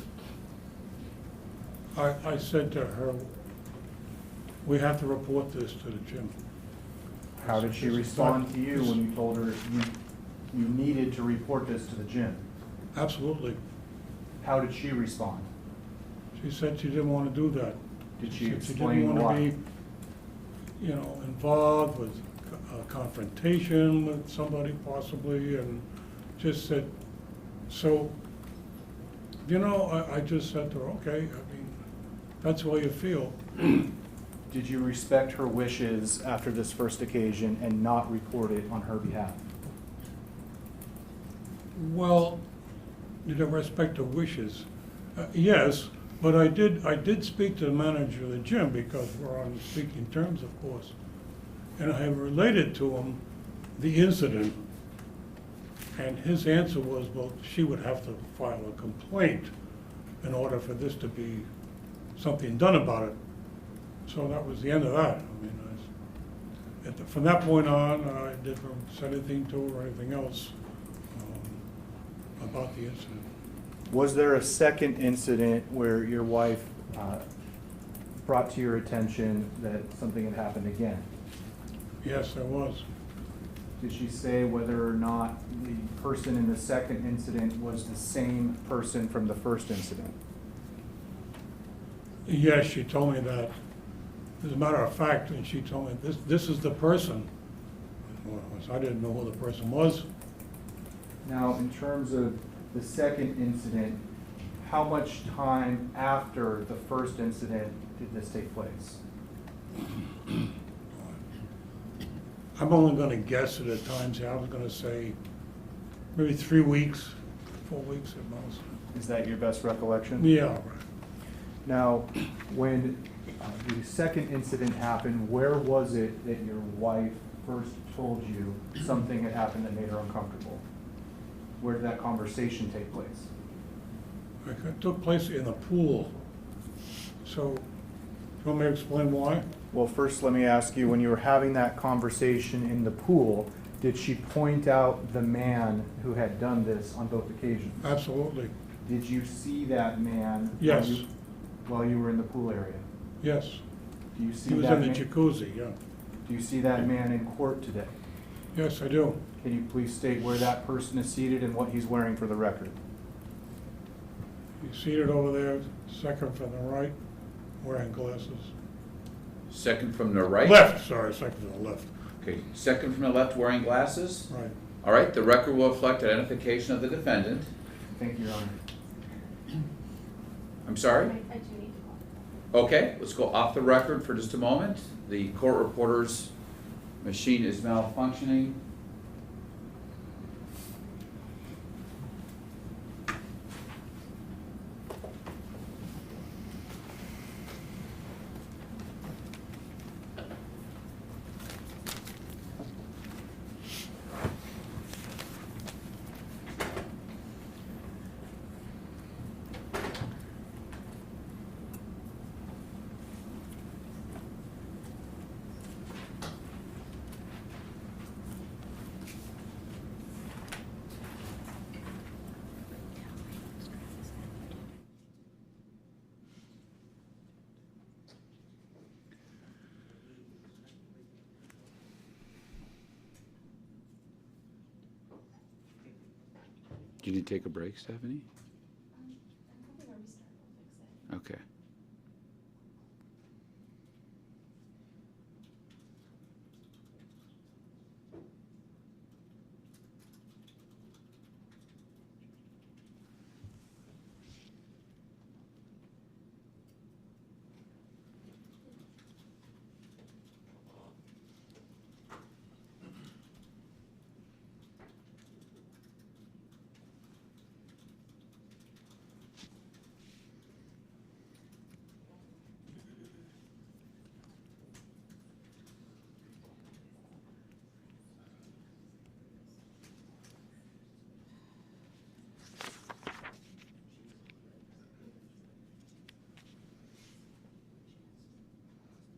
F: I said to her, "We have to report this to the gym."
C: How did she respond to you when you told her you needed to report this to the gym?
F: Absolutely.
C: How did she respond?
F: She said she didn't want to do that.
C: Did she
F: She
C: explain
F: didn't want
C: why?
F: to be, involved with a confrontation with somebody possibly, and just said, so, I just said to her, okay, that's the way you feel.
C: Did you respect her wishes after this first occasion and not report it on her behalf?
F: Well, did I respect her wishes? Yes, but I did speak to the manager of the gym because we're on speaking terms, of course. And I have related to him the incident, and his answer was, well, she would have to file a complaint in order for this to be something done about it. So that was the end of that. From that point on, I didn't say anything to her or anything else about the incident.
C: Was there a second incident where your wife brought to your attention that something had happened again?
F: Yes, there was.
C: Did she say whether or not the person in the second incident was the same person from the first incident?
F: Yes, she told me that. As a matter of fact, and she told me, this is the person. Well, I didn't know who the person was.
C: Now, in terms of the second incident, how much time after the first incident did this take place?
F: I'm only going to guess it at times here. I was going to say maybe 3 weeks, 4 weeks at most.
C: Is that your best recollection?
F: Yeah, right.
C: Now, when the second incident happened, where was it that your wife first told you something had happened that made her uncomfortable? Where did that conversation take place?
F: It took place in a pool. So, you want me to explain why?
C: Well, first let me ask you, when you were having that conversation in the pool, did she point out the man who had done this on both occasions?
F: Absolutely.
C: Did you see that man?
F: Yes.
C: While you were in the pool area?
F: Yes.
C: Do you see
F: He was
C: that
F: in the
C: man?
F: jacuzzi, yeah.
C: Do you see that man in court today?
F: Yes, I do.
C: Can you please state where that person is seated and what he's wearing for the record?
F: He's seated over there, second from the right, wearing glasses.
A: Second from the right?
F: Left, sorry, second from the left.
A: Okay, second from the left wearing glasses?
F: Right.
A: All right, the record will reflect identification of the defendant.
C: Thank you, Your Honor.
A: I'm sorry?
H: I do need to call.
A: Okay, let's go off the record for just a moment. The court reporter's machine is malfunctioning. Do you need to take a break, Stephanie?
H: I'm hoping our restart will fix it.
A: Okay.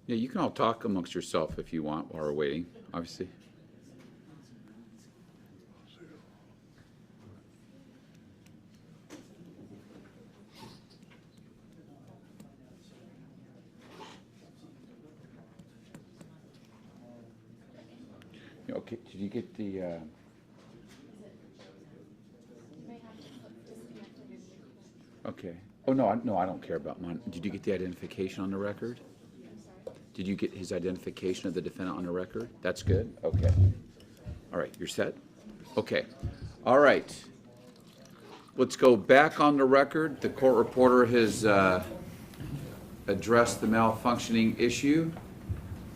A: Yeah, you can all talk amongst yourself if you want while we're waiting, obviously. Yeah, okay, did you get the,
H: You may have to disconnect it.
A: okay. Oh, no, no, I don't care about mine. Did you get the identification on the record?
H: I'm sorry.
A: Did you get his identification of the defendant on the record? That's good? Okay. All right, you're set? Okay. All right. Let's go back on the record. The court reporter has addressed the malfunctioning issue.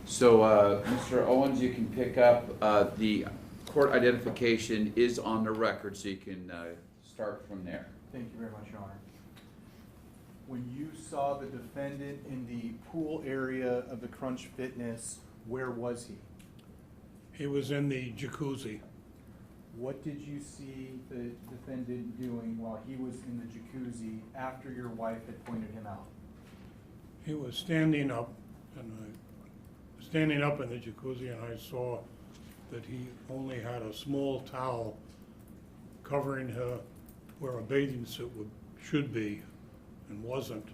A: So, Mr. Owens, you can pick up, the court identification is on the record, so you can start from there.
C: Thank you very much, Your Honor. When you saw the defendant in the pool area of the Crunch Fitness, where was he?
F: He was in the jacuzzi.
C: What did you see the defendant doing while he was in the jacuzzi after your wife had pointed him out?
F: He was standing up, and standing up in the jacuzzi, and I saw that he only had a small towel covering her where a bathing suit should be, and wasn't.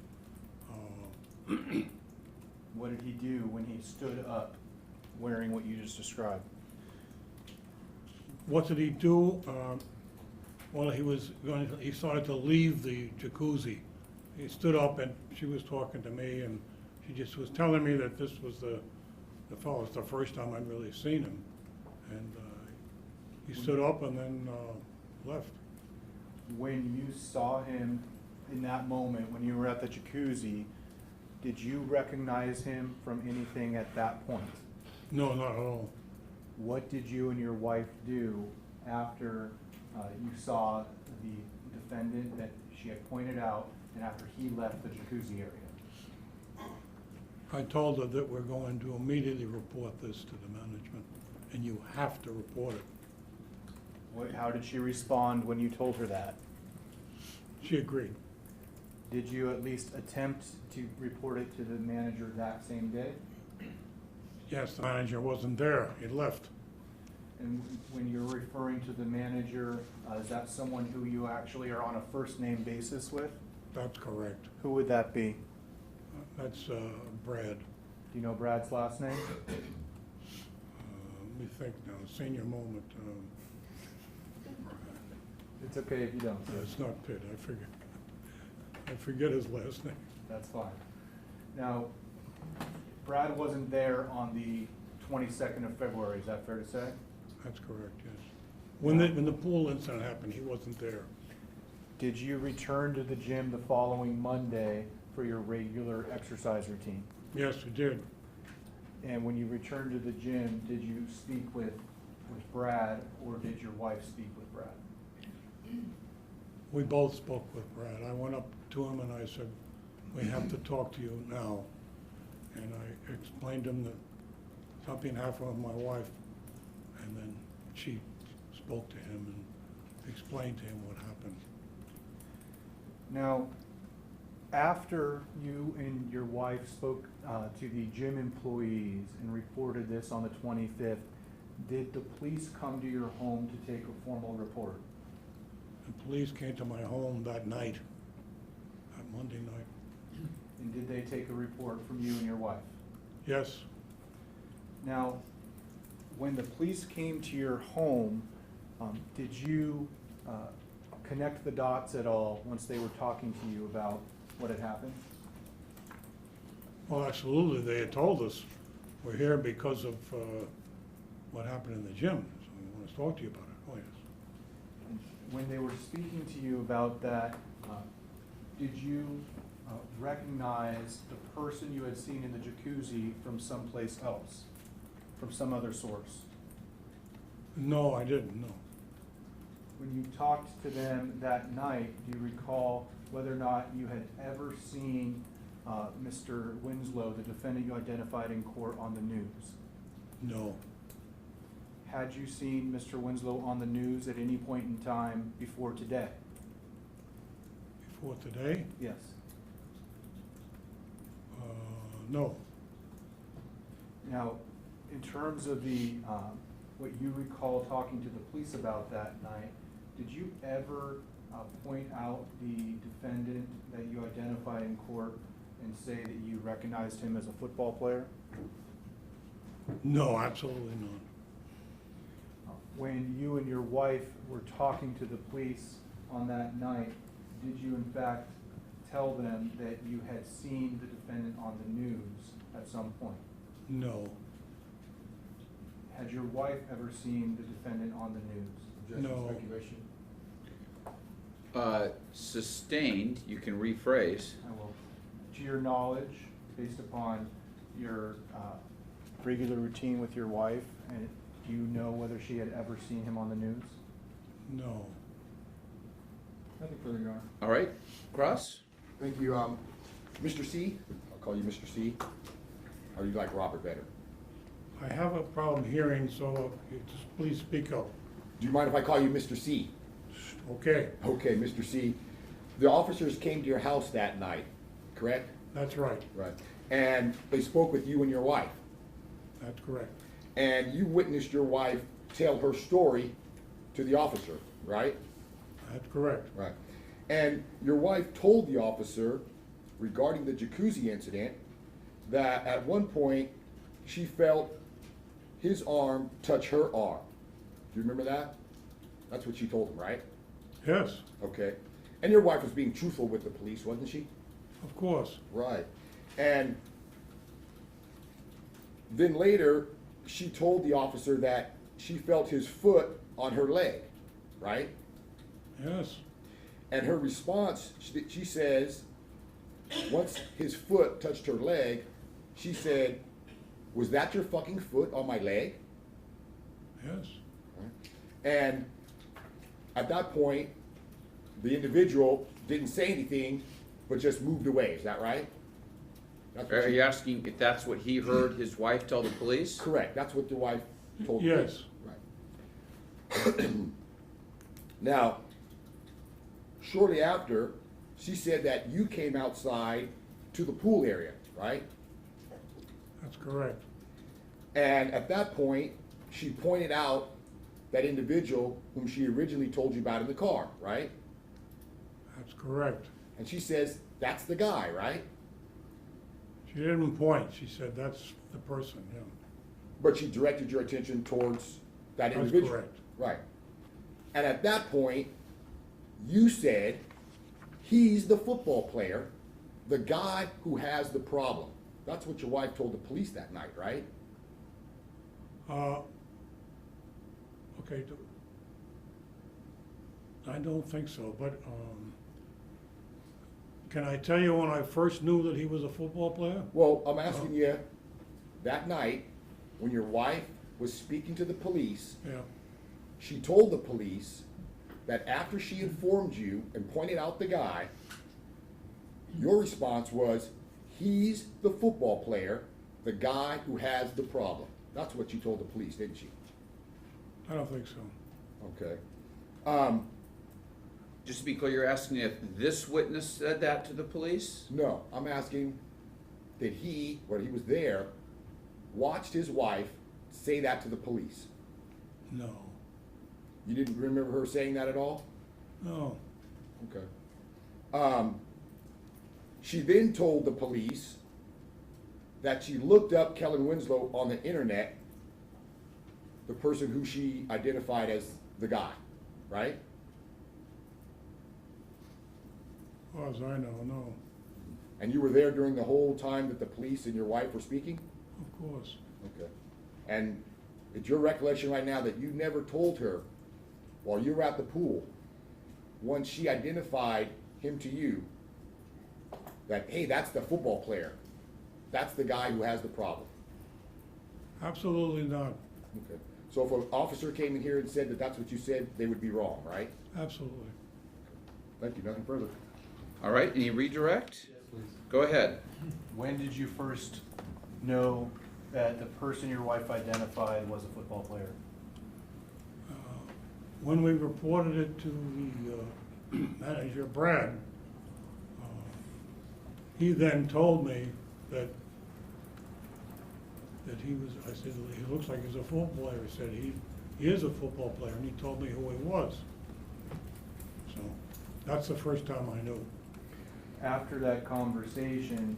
C: What did he do when he stood up wearing what you just described?
F: What did he do? Well, he started to leave the jacuzzi. He stood up, and she was talking to me, and she just was telling me that this was the fellow. It's the first time I'd really seen him. And he stood up and then left.
C: When you saw him in that moment, when you were at the jacuzzi, did you recognize him from anything at that point?
F: No, not at all.
C: What did you and your wife do after you saw the defendant that she had pointed out and after he left the jacuzzi area?
F: I told her that we're going to immediately report this to the management, and you have to report it.
C: How did she respond when you told her that?
F: She agreed.
C: Did you at least attempt to report it to the manager that same day?
F: Yes, the manager wasn't there. He left.
C: And when you're referring to the manager, is that someone who you actually are on a first name basis with?
F: That's correct.
C: Who would that be?
F: That's Brad.
C: Do you know Brad's last name?
F: Let me think now. Senior moment.
C: It's okay if you don't.
F: It's not Pitt. I forget his last name.
C: That's fine. Now, Brad wasn't there on the 22nd of February, is that fair to say?
F: That's correct, yes. When the pool incident happened, he wasn't there.
C: Did you return to the gym the following Monday for your regular exercise routine?
F: Yes, we did.
C: And when you returned to the gym, did you speak with Brad, or did your wife speak with Brad?
F: We both spoke with Brad. I went up to him and I said, we have to talk to you now. And I explained to him that something happened with my wife. And then she spoke to him and explained to him what happened.
C: Now, after you and your wife spoke to the gym employees and reported this on the 25th, did the police come to your home to take a formal report?
F: The police came to my home that night, that Monday night.
C: And did they take a report from you and your wife?
F: Yes,
C: Now, when the police came to your home, did you connect the dots at all once they were talking to you about what had happened?
F: well, absolutely. They had told us, we're here because of what happened in the gym. So we want to talk to you about it. Oh, yes.
C: When they were speaking to you about that, did you recognize the person you had seen in the jacuzzi from someplace else, from some other source?
F: No, I didn't, no.
C: When you talked to them that night, do you recall whether or not you had ever seen Mr. Winslow, the defendant you identified in court, on the news?
F: No,
C: Had you seen Mr. Winslow on the news at any point in time before today?
F: before today,
C: Yes.
F: no.
C: Now, in terms of the, what you recall talking to the police about that night, did you ever point out the defendant that you identified in court and say that you recognized him as a football player?
F: No, absolutely not.
C: When you and your wife were talking to the police on that night, did you in fact tell them that you had seen the defendant on the news at some point?
F: No,
C: Had your wife ever seen the defendant on the news?
F: No.
B: Speculation.
A: Sustained, you can rephrase.
C: I will. To your knowledge, based upon your regular routine with your wife, and do you know whether she had ever seen him on the news?
F: no.
C: Nothing further, Your Honor.
A: All right, Cross?
B: Thank you. Mr. C, I'll call you Mr. C. Or you like Robert better?
F: I have a problem hearing, so just please speak up.
B: Do you mind if I call you Mr. C?
F: Okay,
B: Okay, Mr. C. The officers came to your house that night, correct?
F: that's right,
B: Right. And they spoke with you and your wife.
F: that's correct.
B: And you witnessed your wife tell her story to the officer, right?
F: That's correct.
B: Right. And your wife told the officer regarding the jacuzzi incident that at one point she felt his arm touch her arm. Do you remember that? That's what she told him, right?
F: Yes,
B: Okay. And your wife was being truthful with the police, wasn't she?
F: of course.
B: Right. And then later, she told the officer that she felt his foot on her leg, right?
F: Yes,
B: And her response, she says, once his foot touched her leg, she said, "Was that your fucking foot on my leg?"
F: yes,
B: And at that point, the individual didn't say anything, but just moved away. Is that right? That's what
A: Are
B: she-
A: you asking if that's what he heard his wife tell the police?
B: Correct. That's what the wife told the
F: yes,
B: police. Right. Now, shortly after, she said that you came outside to the pool area, right?
F: that's correct.
B: And at that point, she pointed out that individual whom she originally told you about in the car, right?
F: That's correct.
B: And she says, "That's the guy, right?"
F: She didn't point, she said, that's the person, yeah.
B: But she directed your attention towards that
F: That's
B: individual.
F: correct.
B: Right. And at that point, you said, "He's the football player, the guy who has the problem." That's what your wife told the police that night, right?
F: Okay, I don't think so, but, can I tell you when I first knew that he was a football player?
B: Well, I'm asking you, that night, when your wife was speaking to the police,
F: Yeah,
B: she told the police that after she informed you and pointed out the guy, your response was, he's the football player, the guy who has the problem. That's what you told the police, didn't you?
F: I don't think so.
B: Okay.
A: Just to be clear, you're asking if this witness said that to the police?
B: No, I'm asking, did he, when he was there, watched his wife say that to the police?
F: No,
B: You didn't remember her saying that at all?
F: no,
B: Okay. She then told the police that she looked up Kellen Winslow on the internet, the person who she identified as the guy, right?
F: as far as I know, no,
B: And you were there during the whole time that the police and your wife were speaking?
F: of course.
B: Okay. And it's your recollection right now that you never told her while you were at the pool, once she identified him to you, that, hey, that's the football player. That's the guy who has the problem.
F: Absolutely not,
B: Okay. So if an officer came in here and said that that's what you said, they would be wrong, right?
F: absolutely.
B: Thank you, nothing further.
A: All right, any redirect? Go ahead.
C: When did you first know that the person your wife identified was a football player?
F: When we reported it to the manager, Brad, he then told me that he was, I said, he looks like he's a football player. He said, he is a football player, and he told me who he was. So, that's the first time I knew.
C: After that conversation,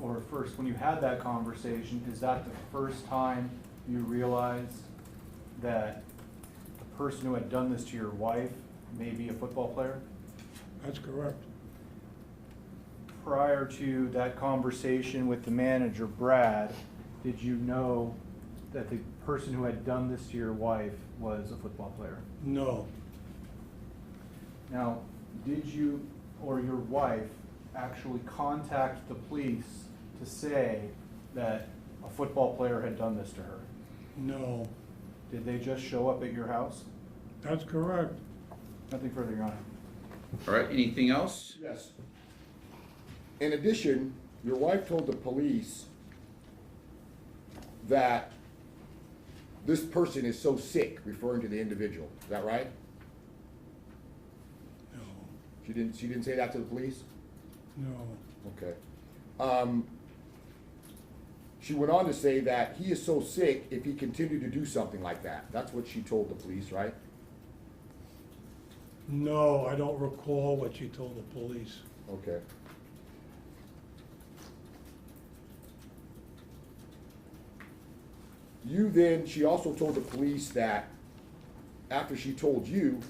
C: or first, when you had that conversation, is that the first time you realized that the person who had done this to your wife may be a football player?
F: That's correct.
C: Prior to that conversation with the manager, Brad, did you know that the person who had done this to your wife was a football player?
F: No,
C: Now, did you or your wife actually contact the police to say that a football player had done this to her?
F: no,
C: Did they just show up at your house?
F: that's correct.
C: Nothing further, Your Honor.
A: All right, anything else?
B: Yes. In addition, your wife told the police that this person is so sick, referring to the individual. Is that right?
F: No,
B: She didn't say that to the police?
F: no,
B: Okay. She went on to say that he is so sick if he continued to do something like that. That's what she told the police, right?
F: no, I don't recall what she told the police.
B: Okay. She also told the police that after she told you,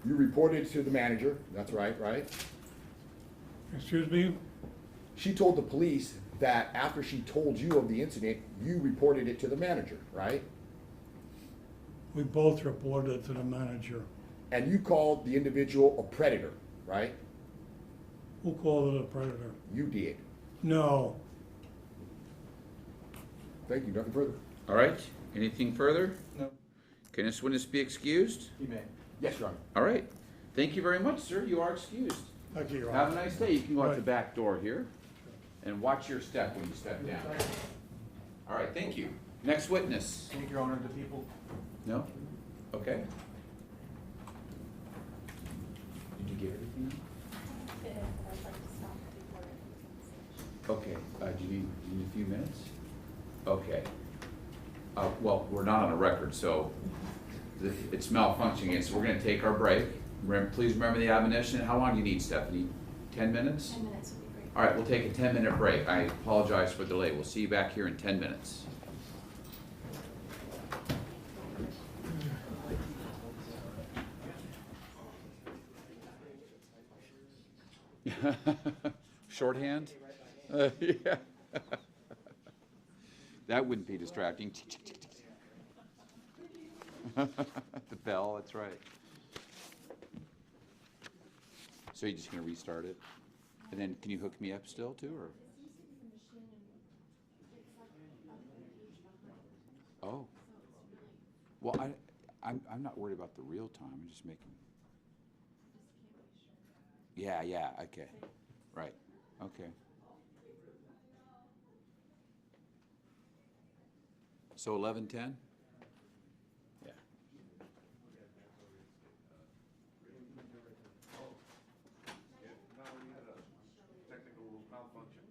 B: you reported it to the manager. That's right?
F: Excuse me?
B: She told the police that after she told you of the incident, you reported it to the manager, right?
F: We both reported it to the manager.
B: And you called the individual a predator, right?
F: Who called it a predator?
B: You did.
F: No,
B: Thank you, nothing further.
A: All right, anything further?
C: No.
A: Can this witness be excused?
C: You may.
B: Yes, Your Honor.
A: All right, thank you very much, sir, you are excused.
F: thank you, Your
A: Have a
F: Honor.
A: nice day, you can go out the
F: Right.
A: back door here, and watch your step when you step down. All right, thank you. Next witness.
C: Thank you, Your Honor. The people.
A: No? Okay. Did you get everything?
H: I'd like to stop before.
A: Okay, do you need a few minutes? Okay. Well, we're not on a record, so it's malfunctioning, so we're gonna take our break. Please remember the admonition. How long do you need, Stephanie? 10 minutes?
H: 10 minutes would be great.
A: All right, we'll take a 10-minute break. I apologize for the delay. We'll see you back here in 10 minutes. Shorthand? Yeah. That wouldn't be distracting. The bell, that's right. So you're just gonna restart it? And then can you hook me up still too, or?
H: It seems to be the machine and it's like about a page behind.
A: Oh,
H: So it's really,
A: well, I'm not worried about the real time, I'm just making,
H: I just can't be sure.
A: yeah, okay, right, okay. So 11:10? Yeah.
I: No, we had a technical malfunction.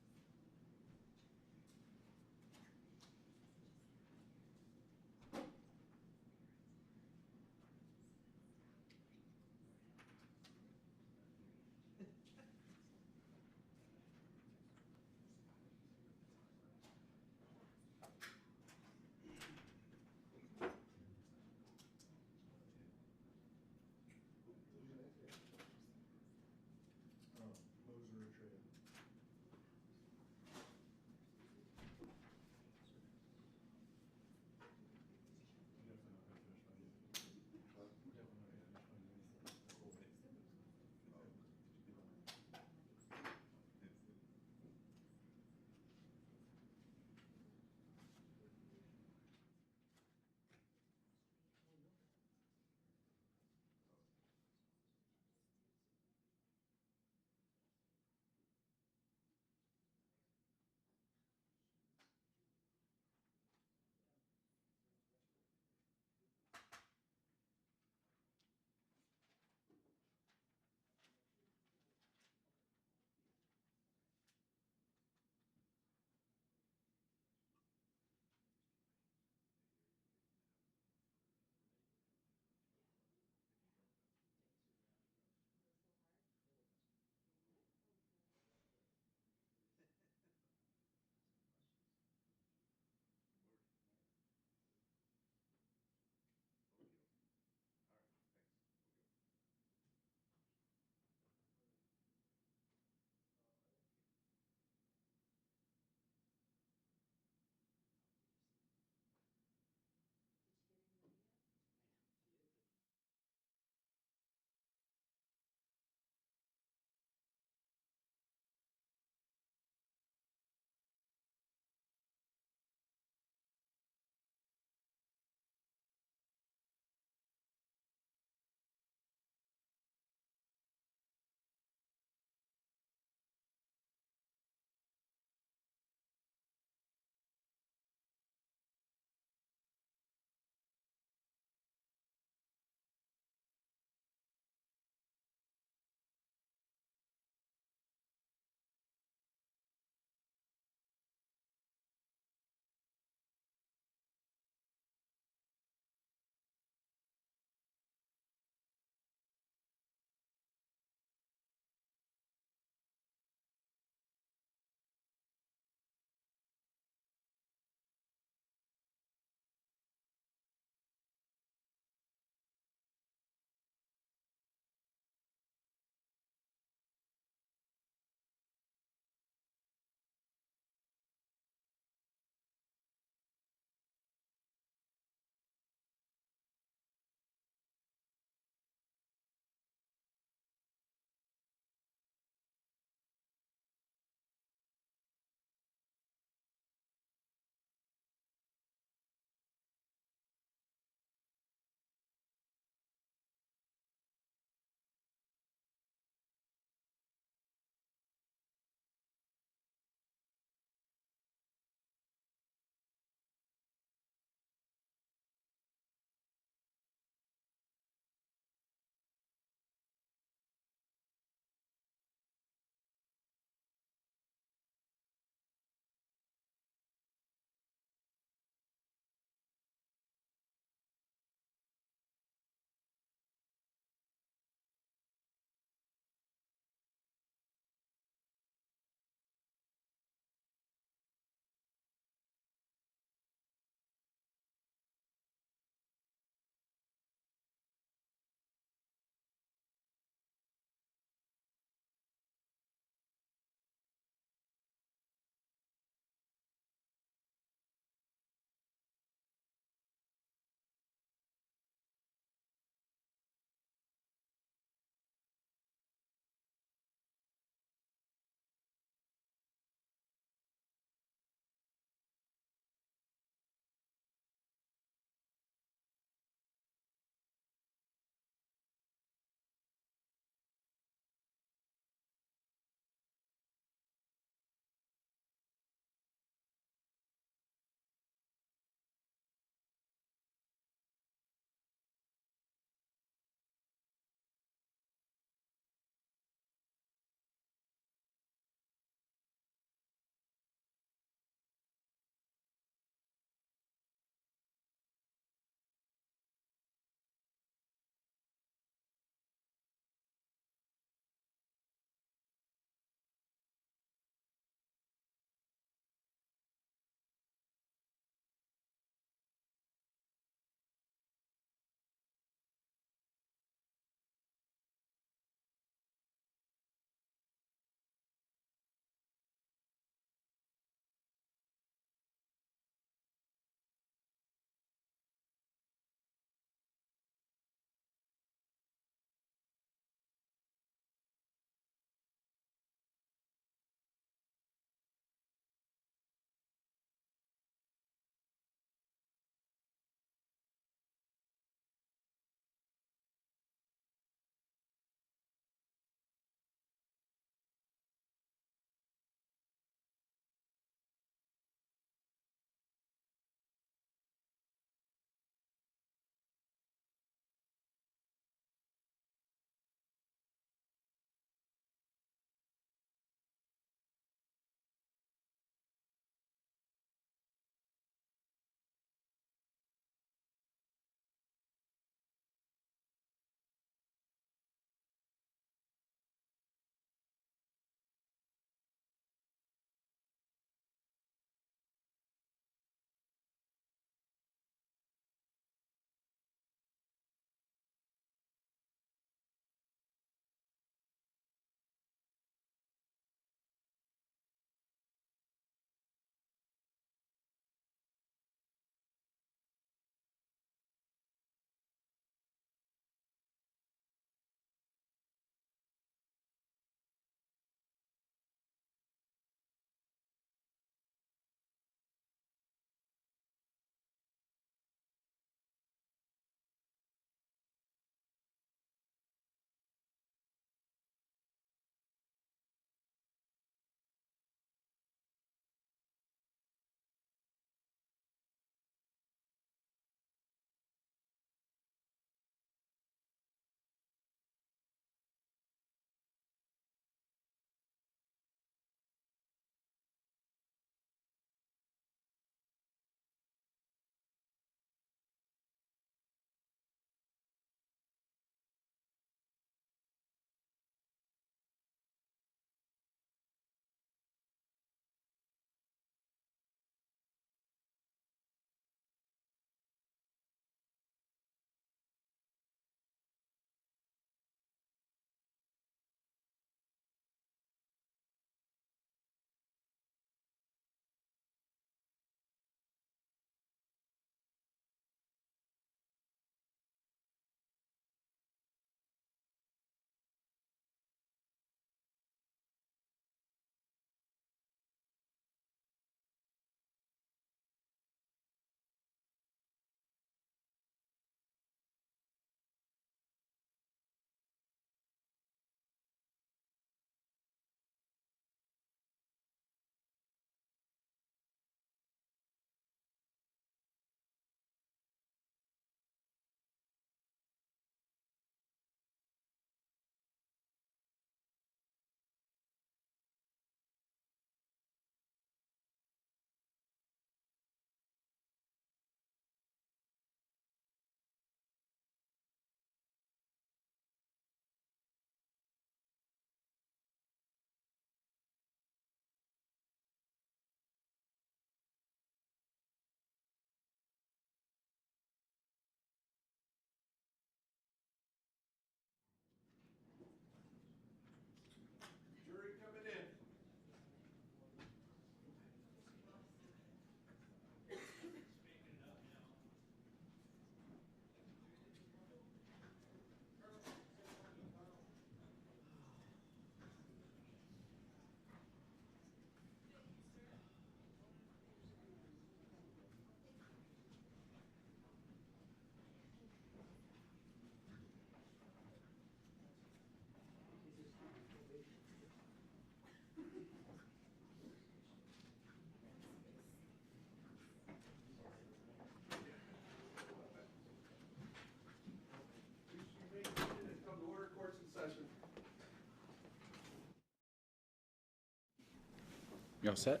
A: You all set?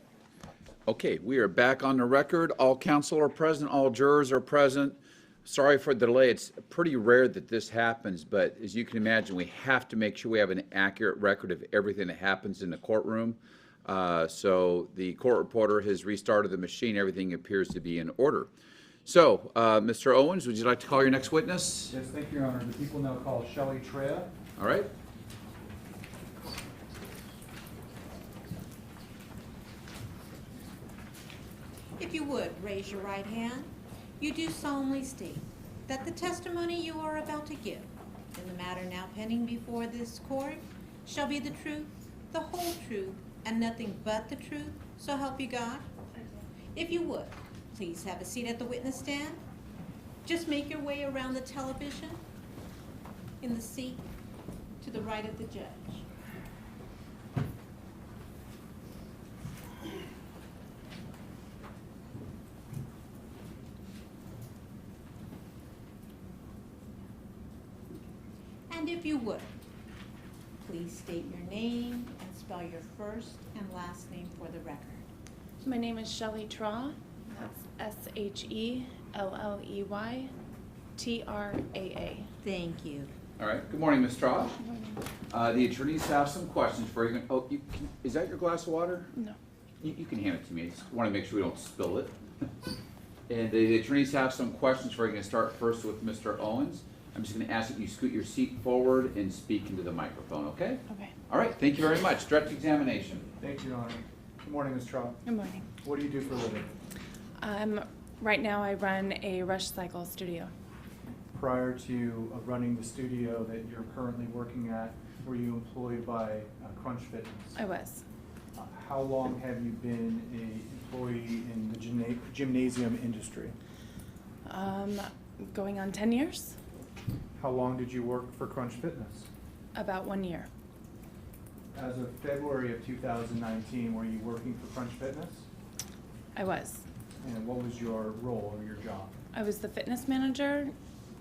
A: Okay, we are back on the record. All counsel are present, all jurors are present. Sorry for the delay. It's pretty rare that this happens, but as you can imagine, we have to make sure we have an accurate record of everything that happens in the courtroom. So the court reporter has restarted the machine. Everything appears to be in order. So, Mr. Owens, would you like to call your next witness?
C: Yes, thank you, Your Honor. The people now call Shelley Trea.
A: All right.
G: If you would, raise your right hand. You do solemnly state that the testimony you are about to give in the matter now pending before this court shall be the truth, the whole truth, and nothing but the truth, so help you God? If you would, please have a seat at the witness stand. Just make your way around the television in the seat to the right of the judge. And if you would, please state your name and spell your first and last name for the record.
H: My name is Shelley Trea. That's SHELLEYTRAA.
G: Thank you.
A: All right. Good morning, Ms. Straw. The attorneys have some questions for you. Oh, is that your glass of water?
H: No.
A: You can hand it to me. I just want to make sure we don't spill it. And the attorneys have some questions for you. We're going to start first with Mr. Owens. I'm just going to ask that you scoot your seat forward and speak into the microphone, okay?
H: Okay.
A: All right. Thank you very much. Direct examination.
C: Thank you, Your Honor. Good morning, Ms. Trea.
H: Good morning.
C: What do you do for a living?
H: Right now I run a Rush Cycle studio.
C: Prior to running the studio that you're currently working at, were you employed by Crunch Fitness?
H: I was.
C: How long have you been an employee in the gymnasium industry?
H: Going on 10 years?
C: How long did you work for Crunch Fitness?
H: About 1 year.
C: As of February of 2019, were you working for Crunch Fitness?
H: I was.
C: And what was your role or your job?
H: I was the fitness manager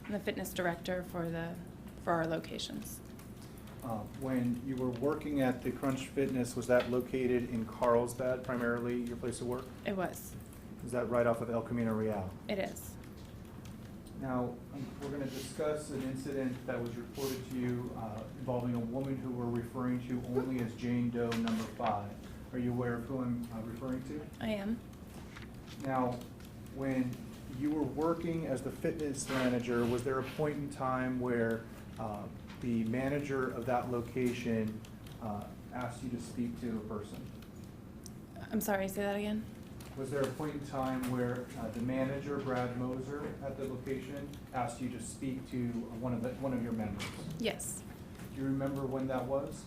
H: and the fitness director for our locations.
C: When you were working at the Crunch Fitness, was that located in Carlsbad, primarily your place of work?
H: It was.
C: Is that right off of El Camino Real?
H: It is.
C: Now, we're going to discuss an incident that was reported to you involving a woman who we're referring to only as Jane Doe number 5. Are you aware of who I'm referring to?
H: I am.
C: Now, when you were working as the fitness manager, was there a point in time where the manager of that location asked you to speak to a person?
H: I'm sorry, say that again?
C: Was there a point in time where the manager, Brad Moser, at the location asked you to speak to one of your members?
H: Yes.
C: Do you remember when that was?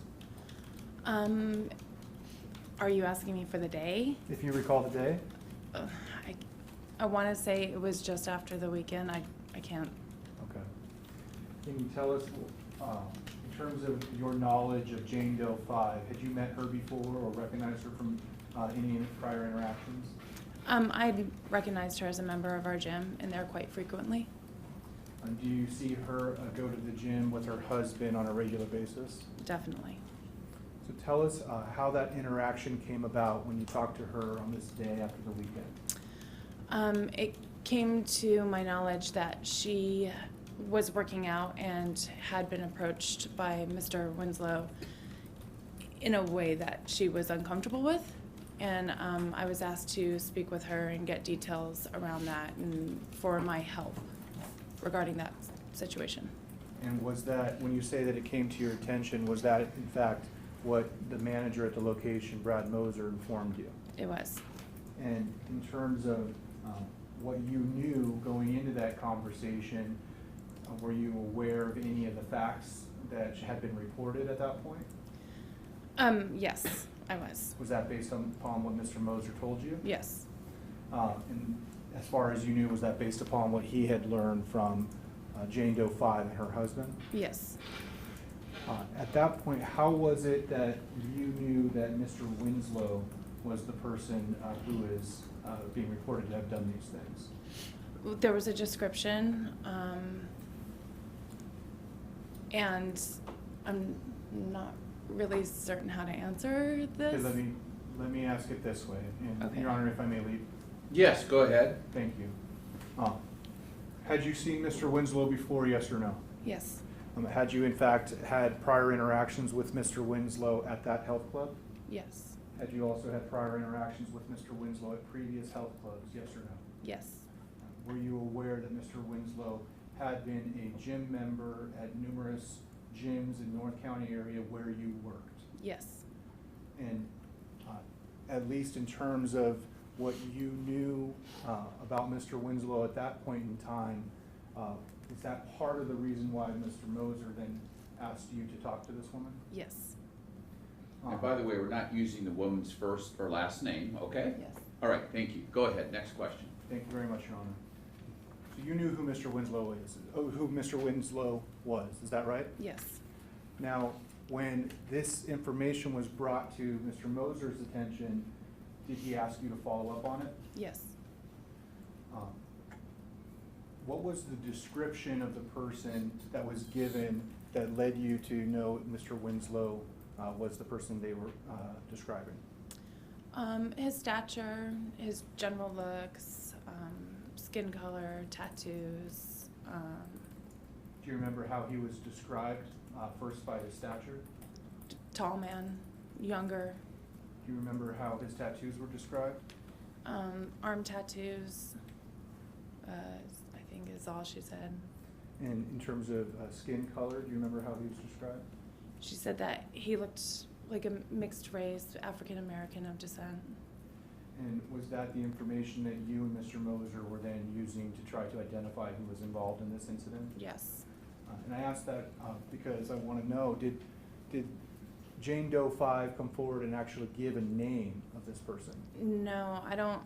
H: Are you asking me for the day?
C: If you recall the day?
H: I want to say it was just after the weekend. I can't.
C: Okay. Can you tell us, in terms of your knowledge of Jane Doe 5, had you met her before or recognized her from any prior interactions?
H: I recognized her as a member of our gym and there quite frequently.
C: Do you see her go to the gym with her husband on a regular basis?
H: Definitely.
C: So tell us how that interaction came about when you talked to her on this day after the weekend.
H: It came to my knowledge that she was working out and had been approached by Mr. Winslow in a way that she was uncomfortable with. And I was asked to speak with her and get details around that and for my help regarding that situation.
C: And was that, when you say that it came to your attention, was that in fact what the manager at the location, Brad Moser, informed you?
H: It was.
C: And in terms of what you knew going into that conversation, were you aware of any of the facts that had been reported at that point?
H: Yes, I was.
C: Was that based upon what Mr. Moser told you?
H: Yes.
C: And as far as you knew, was that based upon what he had learned from Jane Doe 5 and her husband?
H: Yes.
C: At that point, how was it that you knew that Mr. Winslow was the person who is being reported to have done these things?
H: There was a description, and I'm not really certain how to answer this.
C: Okay, let let me ask it this way, and
H: Okay.
C: Your Honor, if I may leave,
A: Yes, go ahead.
C: thank you. Had you seen Mr. Winslow before, yes or no?
H: Yes.
C: Had you in fact had prior interactions with Mr. Winslow at that health club?
H: Yes.
C: Had you also had prior interactions with Mr. Winslow at previous health clubs, yes or no?
H: Yes.
C: Were you aware that Mr. Winslow had been a gym member at numerous gyms in North County area where you worked?
H: Yes.
C: And at least in terms of what you knew about Mr. Winslow at that point in time, is that part of the reason why Mr. Moser then asked you to talk to this woman?
H: Yes.
A: And by the way, we're not using the woman's first or last name, okay?
H: Yes.
A: All right, thank you. Go ahead, next question.
C: Thank you very much, Your Honor. So you knew who Mr. Winslow is, who Mr. Winslow was, is that right?
H: Yes.
C: Now, when this information was brought to Mr. Moser's attention, did he ask you to follow up on it?
H: Yes.
C: What was the description of the person that was given that led you to know Mr. Winslow was the person they were describing?
H: His stature, his general looks, skin color, tattoos.
C: Do you remember how he was described, first by his stature?
H: Tall man, younger.
C: Do you remember how his tattoos were described?
H: Arm tattoos, I think is all she said.
C: And in terms of skin color, do you remember how he was described?
H: She said that he looked like a mixed race, African American of descent.
C: And was that the information that you and Mr. Moser were then using to try to identify who was involved in this incident?
H: Yes.
C: And I asked that because I want to know, did Jane Doe 5 come forward and actually give a name of this person?
H: No, I don't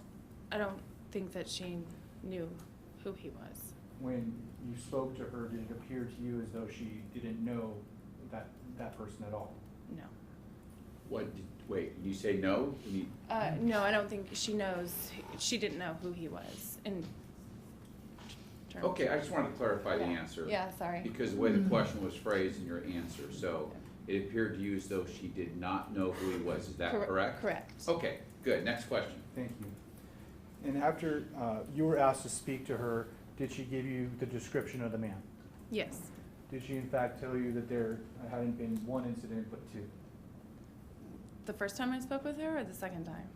H: think that she knew who he was.
C: When you spoke to her, did it appear to you as though she didn't know that person at all?
H: No.
A: Wait, you say no?
H: No, I don't think she knows. She didn't know who he was.
A: Okay, I just wanted to clarify the
H: Yeah.
A: answer.
H: Yeah, sorry.
A: Because the way the question was phrased in your answer, so it appeared to you as though she did not know who he was, is that correct?
H: Correct.
A: Okay, good, next question.
C: Thank you. And after you were asked to speak to her, did she give you the description of the man?
H: Yes.
C: Did she in fact tell you that there hadn't been one incident but two?
H: The first time I spoke with her or the second time?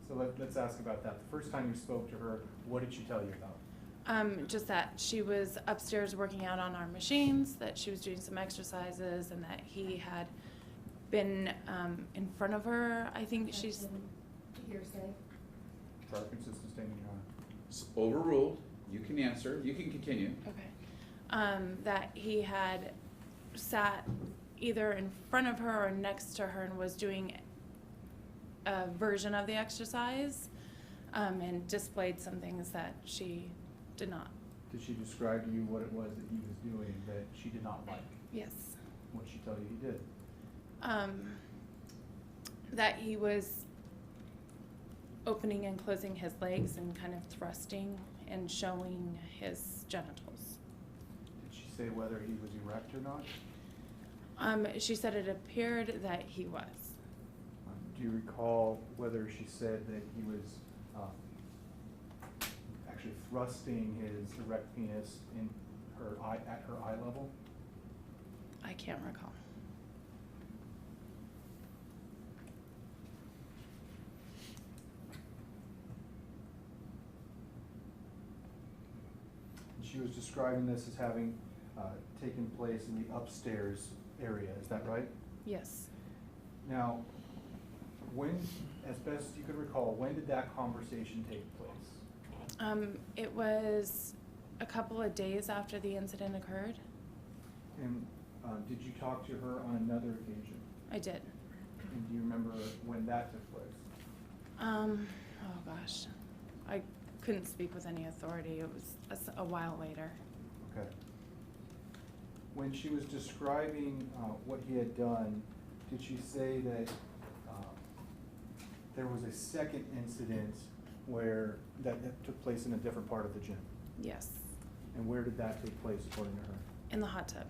C: So let's ask about that. The first time you spoke to her, what did she tell you about?
H: Just that she was upstairs working out on our machines, that she was doing some exercises, and that he had been in front of her. I think she's...
J: Hearsay.
C: Prior consistent statement, Your Honor.
A: It's overruled, you can answer, you can continue.
H: Okay. That he had sat either in front of her or next to her and was doing a version of the exercise, and displayed some things that she did not.
C: Did she describe to you what it was that he was doing that she did not like?
H: Yes.
C: What did she tell you he did?
H: That he was opening and closing his legs and kind of thrusting and showing his genitals.
C: Did she say whether he was erect or not?
H: She said it appeared that he was.
C: Do you recall whether she said that he was actually thrusting his erect penis in her eye, at her eye level?
H: I can't recall.
C: She was describing this as having taken place in the upstairs area, is that right?
H: Yes.
C: Now, when, as best you could recall, when did that conversation take place?
H: It was a couple of days after the incident occurred.
C: And did you talk to her on another occasion?
H: I did.
C: And do you remember when that took place?
H: Oh gosh, I couldn't speak with any authority. It was a while later.
C: Okay. When she was describing what he had done, did she say that there was a second incident where that took place in a different part of the gym?
H: Yes.
C: And where did that take place according to her?
H: In the hot tub.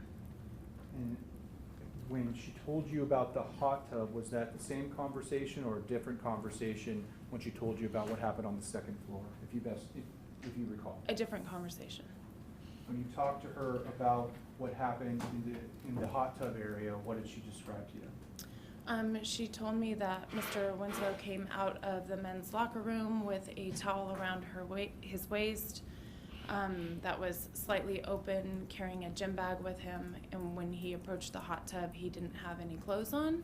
C: And when she told you about the hot tub, was that the same conversation or a different conversation when she told you about what happened on the second floor, if you recall?
H: A different conversation.
C: When you talked to her about what happened in the hot tub area, what did she describe to you?
H: She told me that Mr. Winslow came out of the men's locker room with a towel around his waist that was slightly open, carrying a gym bag with him, and when he approached the hot tub, he didn't have any clothes on,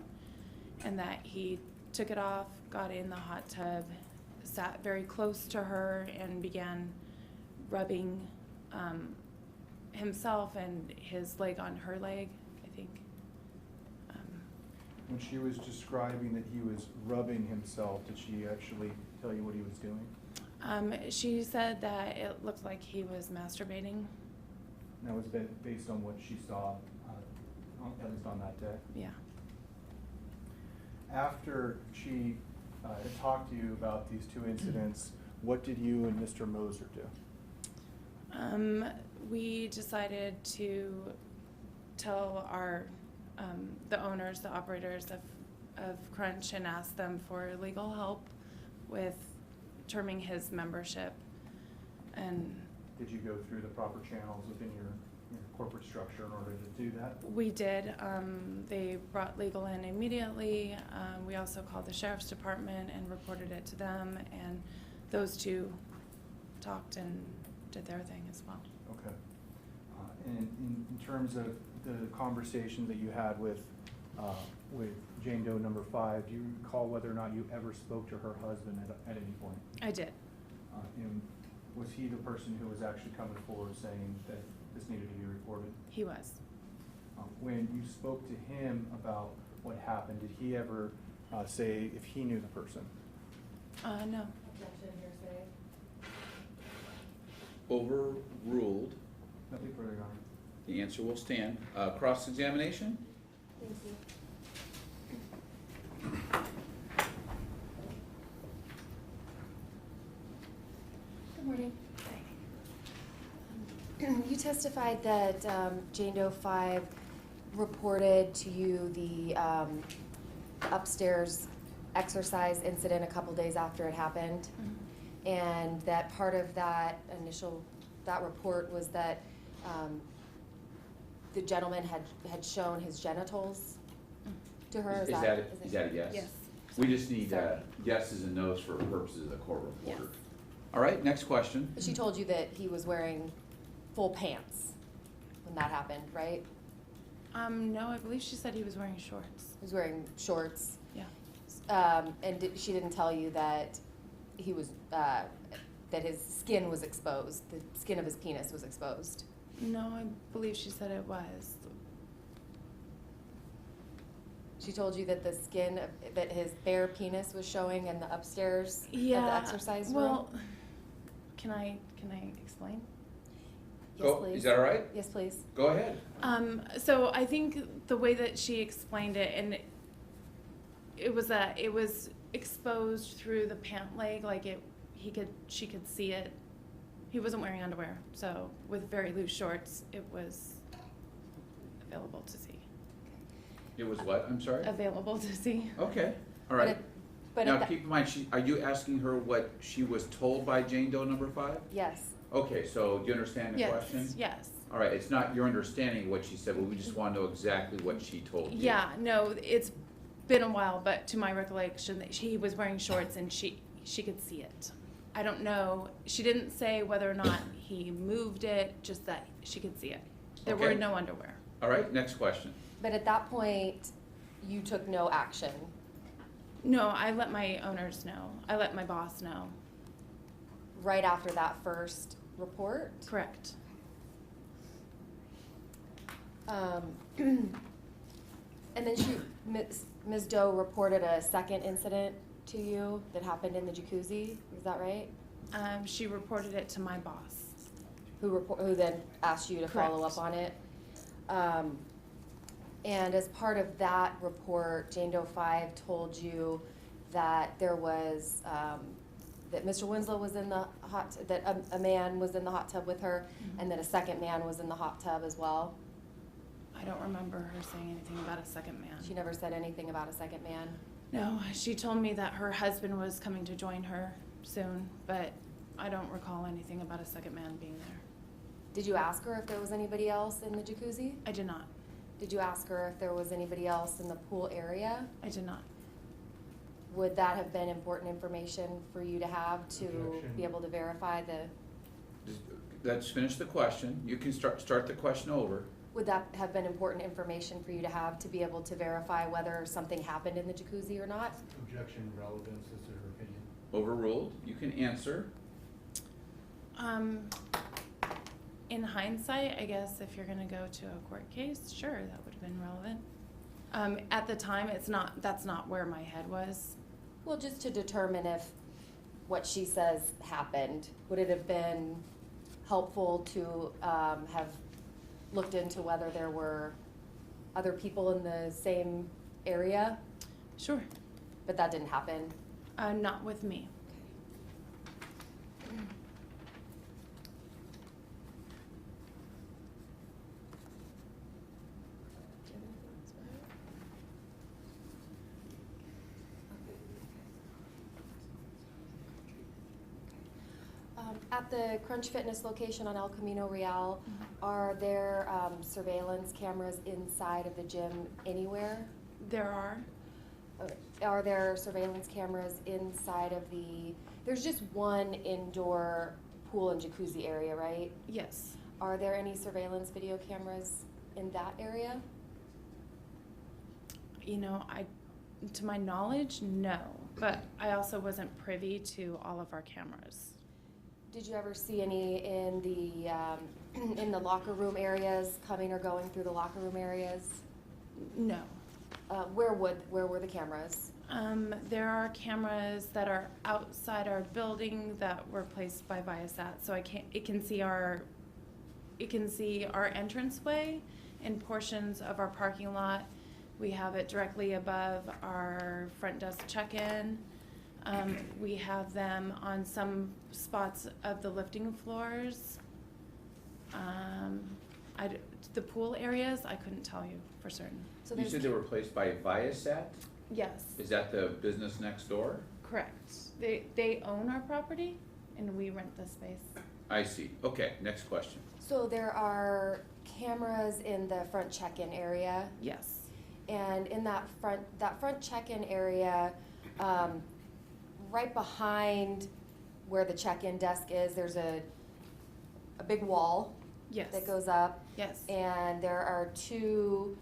H: and that he took it off, got in the hot tub, sat very close to her, and began rubbing himself and his leg on her leg, I think.
C: When she was describing that he was rubbing himself, did she actually tell you what he was doing?
H: She said that it looked like he was masturbating.
C: And that was based on what she saw, at least on that day?
H: Yeah.
C: After she had talked to you about these two incidents, what did you and Mr. Moser do?
H: We decided to tell our the owners, the operators of Crunch, and ask them for legal help with terming his membership. And
C: Did you go through the proper channels within your corporate structure in order to do that?
H: we did. They brought legal in immediately. We also called the sheriff's department and reported it to them, and those two talked and did their thing as well.
C: Okay. And in terms of the conversation that you had with Jane Doe number 5, do you recall whether or not you ever spoke to her husband at any point?
H: I did.
C: And was he the person who was actually coming forward saying that this needed to be reported?
H: He was.
C: When you spoke to him about what happened, did he ever say if he knew the person?
H: No.
A: Overruled.
C: Nothing further, Your Honor.
A: The answer will stand. Cross-examination?
J: Thank you. Good morning. You testified that Jane Doe 5 reported to you the upstairs exercise incident a couple days after it happened, and that part of that report was that the gentleman had shown his genitals to her.
A: Is that a yes?
H: Yes.
A: We just need
J: Sorry.
A: yeses and nos for purposes of the court reporter.
J: Yes.
A: All right, next question.
J: She told you that he was wearing full pants when that happened, right?
H: No, I believe she said he was wearing shorts.
J: He was wearing shorts.
H: Yeah.
J: And she didn't tell you that he was that his skin was exposed. The skin of his penis was exposed.
H: No, I believe she said it was.
J: She told you that the skin that his bare penis was showing in the upstairs
H: Yeah.
J: of the exercise room.
H: Well, can I explain?
J: Yes,
A: Go.
J: please.
A: Is that all right?
J: Yes, please.
A: Go ahead.
H: So I think the way that she explained it, and it was that it was exposed through the pant leg, like she could see it. He wasn't wearing underwear, so with very loose shorts, it was available to see.
A: It was what? I'm sorry?
H: Available to see.
A: Okay, all right.
J: But
A: Now, keep in mind, are you asking her what she was told by Jane Doe number 5?
J: yes.
A: Okay, so do you understand the question?
H: Yes.
A: All right, it's not your understanding of what she said, but we just want to know exactly what she told you.
H: Yeah, no, it's been a while, but to my recollection, that he was wearing shorts and she could see it. I don't know, she didn't say whether or not he moved it, just that she could see it. There were
A: Okay.
H: no underwear.
A: All right, next question.
J: But at that point, you took no action.
H: No, I let my owners know. I let my boss know.
J: Right after that first report.
H: Correct.
J: And then Ms. Doe reported a second incident to you that happened in the jacuzzi. Is that right?
H: She reported it to my boss.
J: Who then asked you to follow
H: Correct.
J: up on it. And as part of that report, Jane Doe 5 told you that there was that Mr. Winslow was in the that a man was in the hot tub with her, and that a second man was in the hot tub as well.
H: I I don't remember her saying anything about a second man.
J: She never said anything about a second man?
H: No, she told me that her husband was coming to join her soon, but I don't recall anything about a second man being there.
J: Did you ask her if there was anybody else in the jacuzzi?
H: I did not.
J: Did you ask her if there was anybody else in the pool area?
H: I did not.
J: Would that have been important information for you to have to
C: Objection.
J: be able to verify the,
A: Let's finish the question. You can start the question over.
J: would that have been important information for you to have to be able to verify whether something happened in the jacuzzi or not?
C: Objection, relevance is her opinion.
A: Overruled. You can answer.
H: In hindsight, I guess if you're gonna go to a court case, sure, that would have been relevant. At the time, that's not where my head was.
J: Well, just to determine if what she says happened, would it have been helpful to have looked into whether there were other people in the same area?
H: Sure.
J: But that didn't happen.
H: Not with me.
J: At the Crunch Fitness location on El Camino Real, are there surveillance cameras inside of the gym anywhere?
H: There are.
J: Are there surveillance cameras inside of there's just one indoor pool and jacuzzi area, right?
H: Yes.
J: Are there any surveillance video cameras in that area?
H: You know, to my knowledge, no. But I also wasn't privy to all of our cameras.
J: Did you ever see any in the locker room areas, coming or going through the locker room areas?
H: No.
J: Where were the cameras?
H: There are cameras that are outside our building that were placed by Viasat, so it can see our entranceway and portions of our parking lot. We have it directly above our front desk check-in. We have them on some spots of the lifting floors. The pool areas, I couldn't tell you for certain.
J: So
A: You said they were placed by Viasat?
H: Yes,
A: Is that the business next door?
H: correct. They own our property and we rent the space.
A: I see. Okay, next question.
J: So there are cameras in the front check-in area,
H: Yes.
J: and in that front check-in area, right behind where the check-in desk is, there's a big wall
H: Yes.
J: that goes up,
H: Yes.
J: and there are two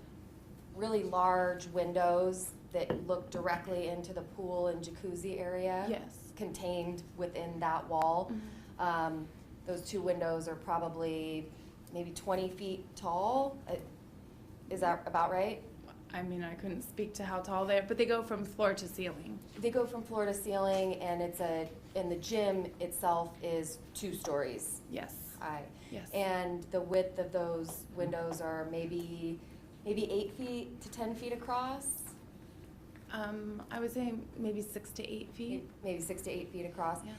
J: really large windows that look directly into the pool and jacuzzi area.
H: Yes.
J: Contained within that wall.
H: Mhm.
J: Those two windows are probably maybe 20 feet tall. Is that about right?
H: I mean, I couldn't speak to how tall they are, but they go from floor to ceiling.
J: They go from floor to ceiling, and and the gym itself is 2 stories
H: Yes.
J: high.
H: Yes.
J: And the width of those windows are maybe 8 feet to 10 feet across.
H: I would say maybe 6 to 8 feet.
J: Maybe 6 to 8 feet across.
H: Yeah.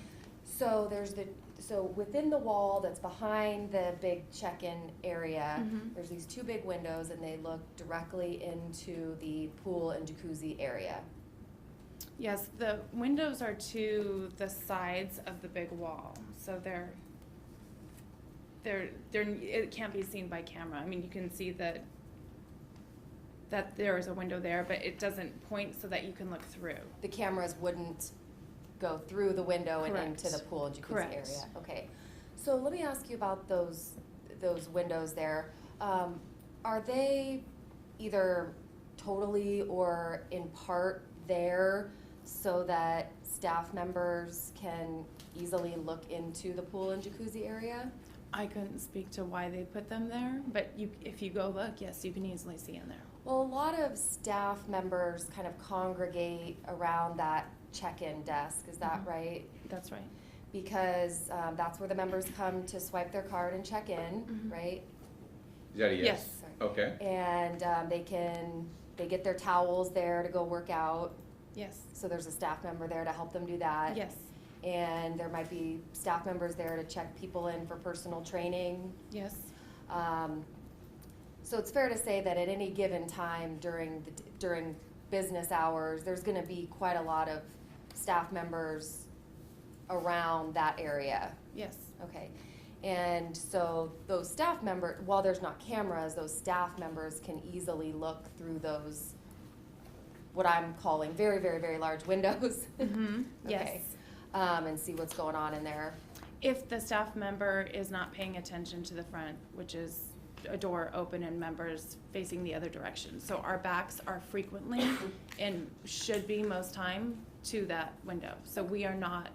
J: So within the wall that's behind the big check-in area,
H: Mhm.
J: there's these 2 big windows, and they look directly into the pool and jacuzzi area.
H: Yes, the windows are to the sides of the big wall, so it can't be seen by camera. I mean, you can see that there is a window there, but it doesn't point so that you can look through.
J: The cameras wouldn't go through the window and into
H: Correct.
J: the pool and jacuzzi
H: Correct.
J: area. Okay. So let me ask you about those windows there. Are they either totally or in part there so that staff members can easily look into the pool and jacuzzi area?
H: I couldn't speak to why they put them there, but if you go look, yes, you can easily see in there.
J: Well, a lot of staff members kind of congregate around that check-in desk, is that
H: Mhm.
J: right?
H: That's right.
J: Because that's where the members come to swipe their card and check in,
H: Mhm.
J: right?
A: Is that a yes?
H: Yes.
A: Okay.
J: And they get their towels there to go work out,
H: Yes.
J: so there's a staff member there to help them do that.
H: Yes.
J: And there might be staff members there to check people in for personal training.
H: Yes.
J: So it's fair to say that at any given time during business hours, there's gonna be quite a lot of staff members around that area.
H: Yes.
J: Okay, and so those staff members, while there's not cameras, those staff members can easily look through those, what I'm calling very, very, very large windows.
H: Mm-hmm.
J: Okay.
H: Yes.
J: And see what's going on in there.
H: If the staff member is not paying attention to the front, which is a door open and members facing the other direction. So our backs are frequently and should be most time to that window. So we are not,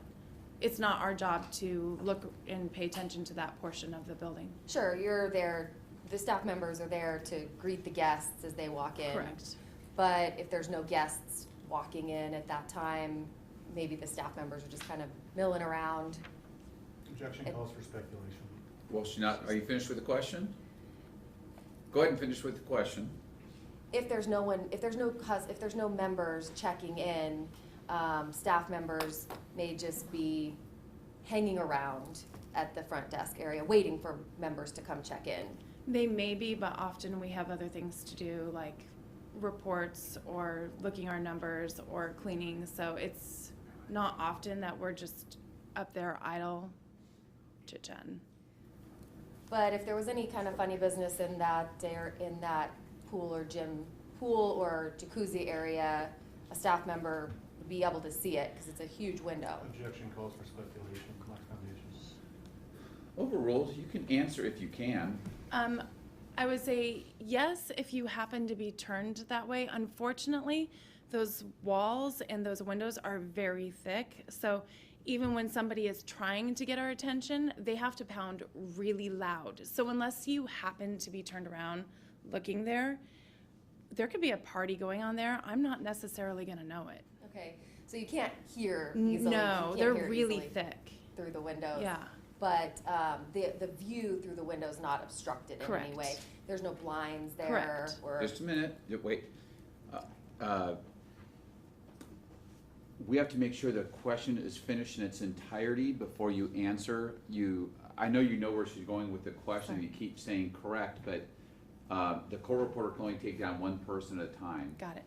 H: it's not our job to look and pay attention to that portion of the building.
J: Sure, you're there, the staff members are there to greet the guests as they walk in.
H: Correct.
J: But if there's no guests walking in at that time, maybe the staff members are just kind of milling around.
C: Objection calls for speculation.
A: Well, are you finished with the question? Go ahead and finish with the question.
J: If there's no members checking in, staff members may just be hanging around at the front desk area, waiting for members to come check in.
H: They may be, but often we have other things to do, like reports or looking our numbers or cleaning. So it's not often that we're just up there idle chit-chatting.
J: But if there was any kind of funny business in that pool or jacuzzi area, a staff member would be able to see it because it's a huge window.
C: Objection calls for speculation, lack foundations.
A: Overruled. You can answer if you can.
H: I would say yes if you happen to be turned that way. Unfortunately, those walls and those windows are very thick. So even when somebody is trying to get our attention, they have to pound really loud. So unless you happen to be turned around looking there, there could be a party going on there. I'm not necessarily going to know it.
J: Okay, so you can't hear easily.
H: No, they're really thick.
J: Through the windows.
H: Yeah.
J: But the view through the window is not obstructed in any way.
H: Correct.
J: There's no blinds there.
H: Correct.
J: Or
A: Just a minute. Wait. We have to make sure the question is finished in its entirety before you answer. I know you know where she's going with the question.
H: Sorry.
A: You keep saying correct, but the court reporter can only take down one person at a time.
H: Got it.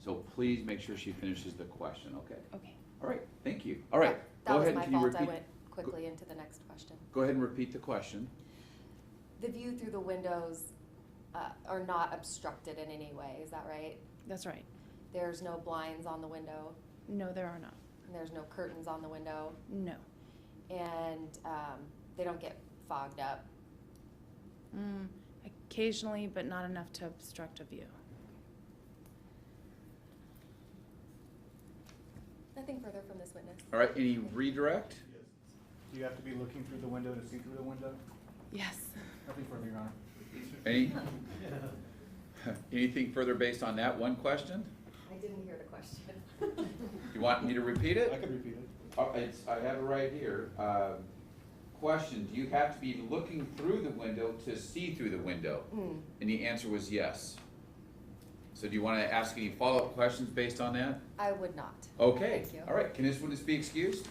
A: So please make sure she finishes the question. Okay.
H: Okay.
A: All right. Thank you. All right.
J: that
A: Go
J: was
A: ahead.
J: my
A: Can you
J: fault. I
A: repeat?
J: went quickly into the next question.
A: Go ahead and repeat the question.
J: The view through the windows are not obstructed in any way. Is that right?
H: That's right.
J: There's no blinds on the window.
H: No, there are not.
J: And there's no curtains on the window.
H: No.
J: And they don't get fogged up.
H: Occasionally, but not enough to obstruct a view.
J: Nothing further from this witness.
A: All right. Any redirect?
C: Yes. Do you have to be looking through the window to see through the window?
H: Yes.
C: Nothing further, Your Honor.
A: Any? Anything further based on that one question?
J: I didn't hear the question.
A: You want me to repeat it?
C: I could repeat it.
A: I have it right here. Question, do you have to be looking through the window to see through the window? And the answer was yes. So do you want to ask any follow-up questions based on that?
J: I would not.
A: Okay.
J: Thank you.
A: All right. Can this witness be excused?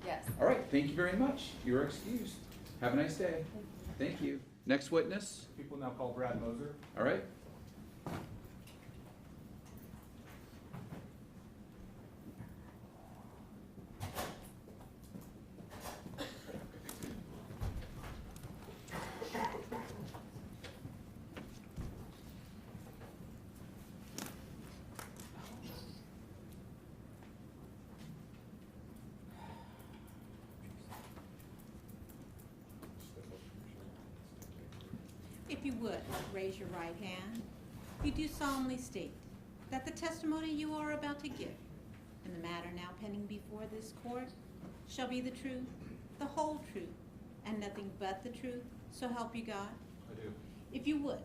J: Yes.
A: All right. Thank you very much. You are excused. Have a nice day. Thank you. Next witness.
C: People now call Brad Moser.
A: All right.
G: If you would, raise your right hand. You do solemnly state that the testimony you are about to give in the matter now pending before this court shall be the truth, the whole truth, and nothing but the truth, so help you God?
C: I do.
G: If you would,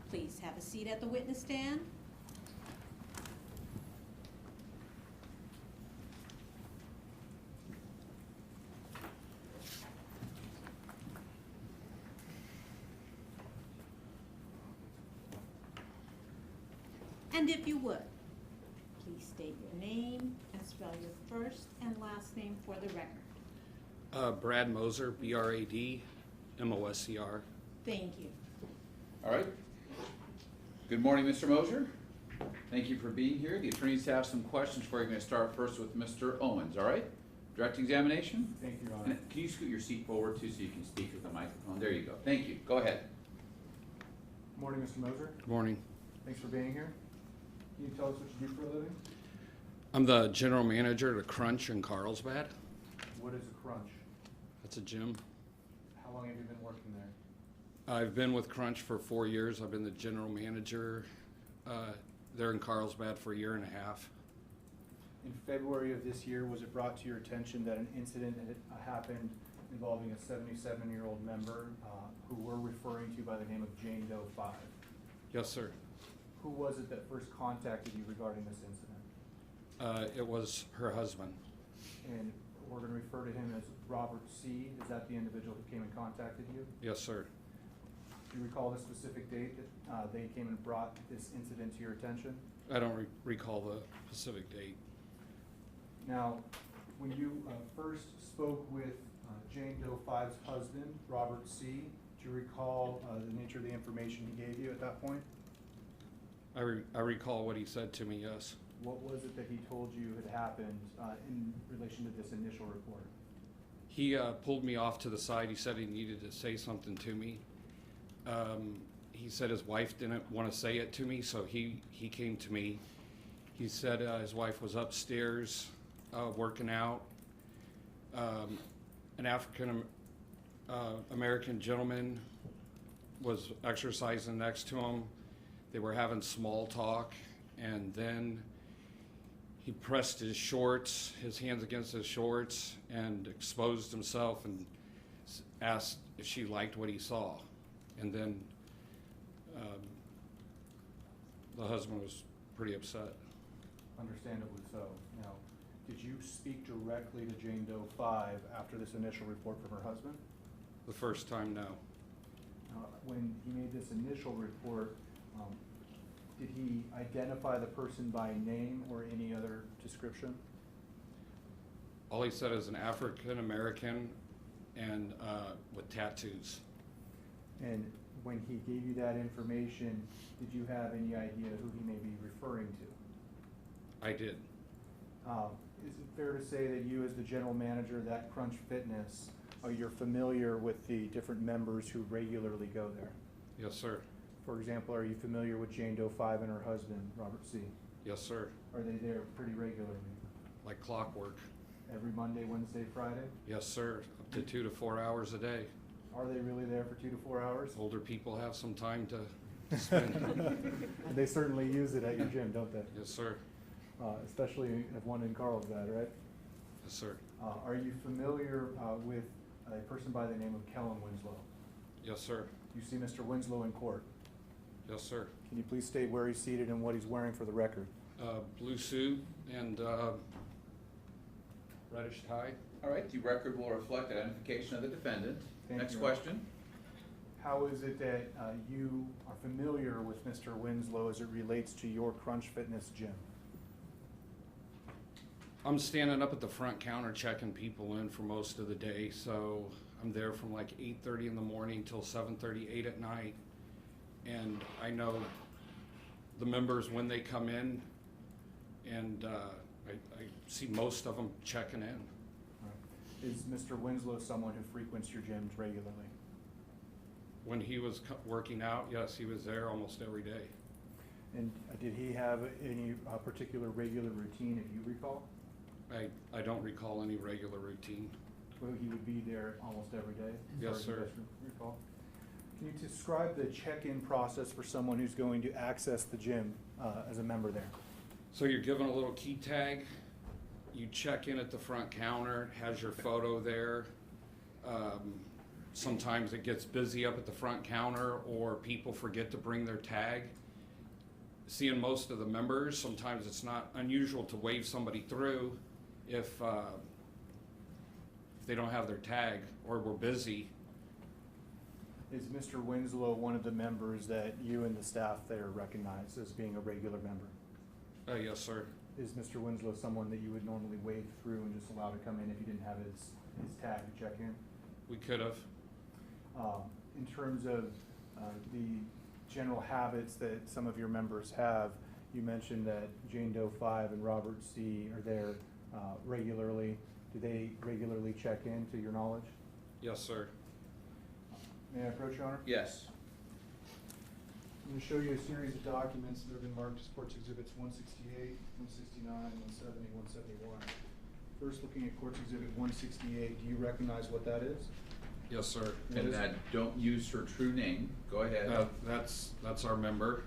G: please have a seat at the witness stand. And if you would, please state your name and spell your first and last name for the record.
K: Brad Moser, B-R-A-D, M-O-S-E-R.
G: Thank you.
A: All right. Good morning, Mr. Mosier. Thank you for being here. The attorneys have some questions for you. I'm going to start first with Mr. Owens, all right? Direct examination?
C: Thank you, Your Honor.
A: And can you scoot your seat forward too so you can speak with the microphone? There you go. Thank you. Go ahead.
C: Good morning, Mr. Moser.
K: Good morning.
C: Thanks for being here. Can you tell us what you do for a living?
K: I'm the general manager at a Crunch in Carlsbad.
C: What is a crunch?
K: That's a gym.
C: How long have you been working there?
K: I've been with Crunch for 4 years. I've been the general manager there in Carlsbad for a year and a half.
C: In February of this year, was it brought to your attention that an incident had happened involving a 77-year-old member who we're referring to by the name of Jane Doe 5?
K: Yes, sir.
C: Who was it that first contacted you regarding this incident?
K: It was her husband.
C: And we're going to refer to him as Robert C. Is that the individual who came and contacted you?
K: Yes, sir.
C: Do you recall the specific date that they came and brought this incident to your attention?
K: I don't recall the specific date.
C: Now, when you first spoke with Jane Doe 5's husband, Robert C., do you recall the nature of the information he gave you at that point?
K: I recall what he said to me, yes.
C: What was it that he told you had happened in relation to this initial report?
K: He pulled me off to the side. He said he needed to say something to me. He said his wife didn't want to say it to me, so he came to me. He said his wife was upstairs working out. An African American gentleman was exercising next to him. They were having small talk, and then he pressed his shorts, his hands against his shorts, and exposed himself and asked if she liked what he saw. And then the husband was pretty upset.
C: Understandably so. Now, did you speak directly to Jane Doe 5 after this initial report from her husband?
K: The first time, no.
C: When he made this initial report, did he identify the person by name or any other description?
K: All he said is an African American and with tattoos.
C: And when he gave you that information, did you have any idea who he may be referring to?
K: I did.
C: Is it fair to say that you, as the general manager of that Crunch Fitness, you're familiar with the different members who regularly go there?
K: Yes, sir.
C: For example, are you familiar with Jane Doe 5 and her husband, Robert C.?
K: Yes, sir.
C: Are they there pretty regularly?
K: Like clockwork.
C: Every Monday, Wednesday, Friday?
K: Yes, sir. Up to 2 to 4 hours a day.
C: Are they really there for 2 to 4 hours?
K: Older people have some time to spend.
C: They certainly use it at your gym, don't they?
K: Yes, sir.
C: Especially at one in Carlsbad, right?
K: Yes, sir.
C: Are you familiar with a person by the name of Kellen Winslow?
K: Yes, sir.
C: You see Mr. Winslow in court.
K: Yes, sir.
C: Can you please state where he's seated and what he's wearing for the record?
K: Blue suit and reddish tie.
A: All right, the record will reflect identification of the defendant.
C: Thank
A: Next
C: you.
A: question.
C: How is it that you are familiar with Mr. Winslow as it relates to your Crunch Fitness gym?
K: I'm standing up at the front counter checking people in for most of the day, so I'm there from like 8:30 in the morning till 7:30, 8 at night. And I know the members when they come in, and I see most of them checking in.
C: Is Mr. Winslow someone who frequents your gyms regularly?
K: When he was working out, yes, he was there almost every day.
C: And did he have any particular regular routine, if you recall?
K: I don't recall any regular routine.
C: Well, he would be there almost every day?
K: Yes,
C: as far as you
K: sir.
C: best recall. Can you describe the check-in process for someone who's going to access the gym as a member there?
K: So you're given a little key tag, you check in at the front counter, it has your photo there. Sometimes it gets busy up at the front counter or people forget to bring their tag. Seeing most of the members, sometimes it's not unusual to wave somebody through if they don't have their tag or we're busy.
C: Is Mr. Winslow one of the members that you and the staff there recognize as being a regular member?
K: Yes, sir.
C: Is Mr. Winslow someone that you would normally wave through and just allow to come in if you didn't have his tag to check in?
K: We could have.
C: In terms of the general habits that some of your members have. You mentioned that Jane Doe 5 and Robert C. are there regularly. Do they regularly check in, to your knowledge?
K: Yes, sir.
C: May I approach, Your Honor?
A: Yes.
C: I'm going to show you a series of documents that have been marked as Courts Exhibits 168, 169, 170, 171. First, looking at Courts Exhibit 168, do you recognize what that is?
K: Yes, sir.
A: And that, don't use her true name. Go ahead.
K: That's our member.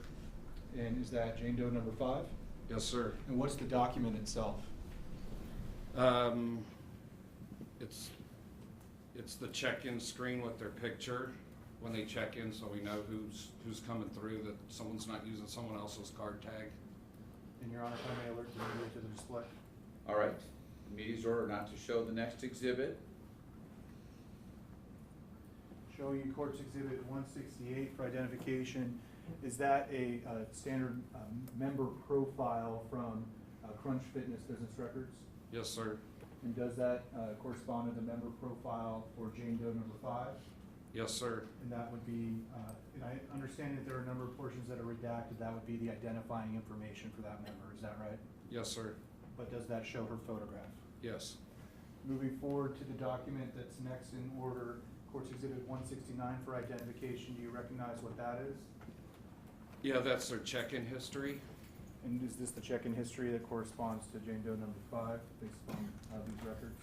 C: And is that Jane Doe number 5?
K: Yes, sir.
C: And what's the document itself?
K: It's the check-in screen with their picture when they check in, so we know who's coming through, that someone's not using someone else's card tag.
C: And Your Honor, if I may alert the media to the display.
A: All right. Media's order not to show the next exhibit.
C: Showing you Courts Exhibit 168 for identification. Is that a standard member profile from Crunch Fitness Business Records?
K: Yes, sir.
C: And does that correspond to the member profile for Jane Doe number 5?
K: Yes, sir.
C: And that would be, and I understand that there are a number of portions that are redacted, that would be the identifying information for that member, is that right?
K: Yes, sir.
C: But does that show her photograph?
K: Yes.
C: Moving forward to the document that's next in order, Courts Exhibit 169 for identification, do you recognize what that is?
K: Yeah, that's their check-in history.
C: And is this the check-in history that corresponds to Jane Doe number 5 based on these records?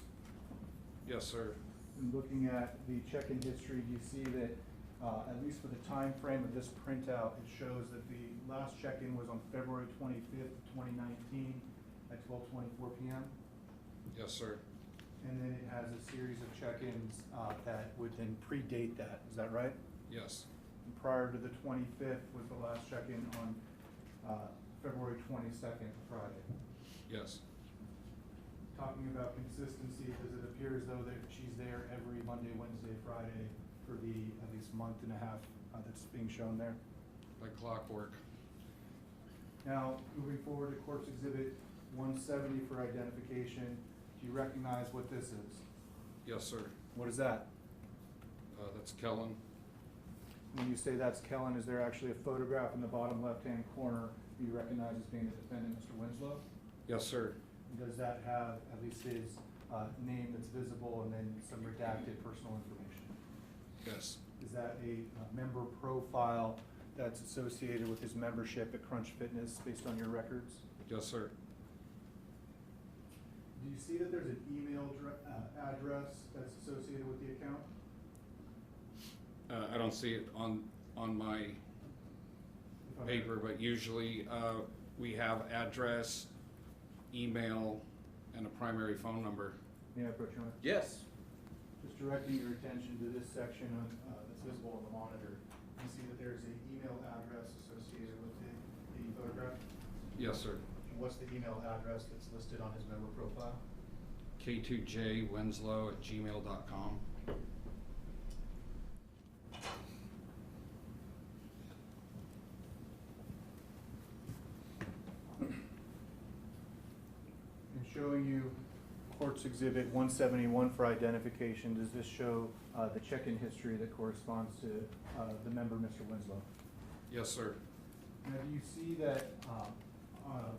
K: Yes, sir.
C: And looking at the check-in history, do you see that, at least for the time frame of this printout, it shows that the last check-in was on February 25th, 2019 at 12:24 p.m.?
K: Yes, sir.
C: And then it has a series of check-ins that would then predate that, is that right?
K: Yes.
C: And prior to the 25th was the last check-in on February 22nd, Friday.
K: Yes.
C: Talking about consistency, does it appear as though that she's there every Monday, Wednesday, Friday for the at least month and a half that's being shown there?
K: Like clockwork.
C: Now, moving forward to Courts Exhibit 170 for identification, do you recognize what this is?
K: Yes, sir.
C: What is that?
K: That's Kellen.
C: When you say that's Kellen, is there actually a photograph in the bottom left-hand corner you recognize as being the defendant, Mr. Winslow?
K: Yes, sir.
C: Does that have at least his name that's visible and then some redacted personal information?
K: Yes.
C: Is that a member profile that's associated with his membership at Crunch Fitness based on your records?
K: Yes, sir.
C: Do you see that there's an email address that's associated with the account?
K: I don't see it on my paper, but usually we have address, email, and a primary phone number.
C: May I approach you?
A: Yes.
C: Just directing your attention to this section that's visible on the monitor. You see that there's an email address associated with the photograph?
K: Yes, sir.
C: And what's the email address that's listed on his member profile?
K: k2jwinslow@gmail.com.
C: And showing you Courts Exhibit 171 for identification, does this show the check-in history that corresponds to the member, Mr. Winslow?
K: Yes, sir.
C: Now, do you see that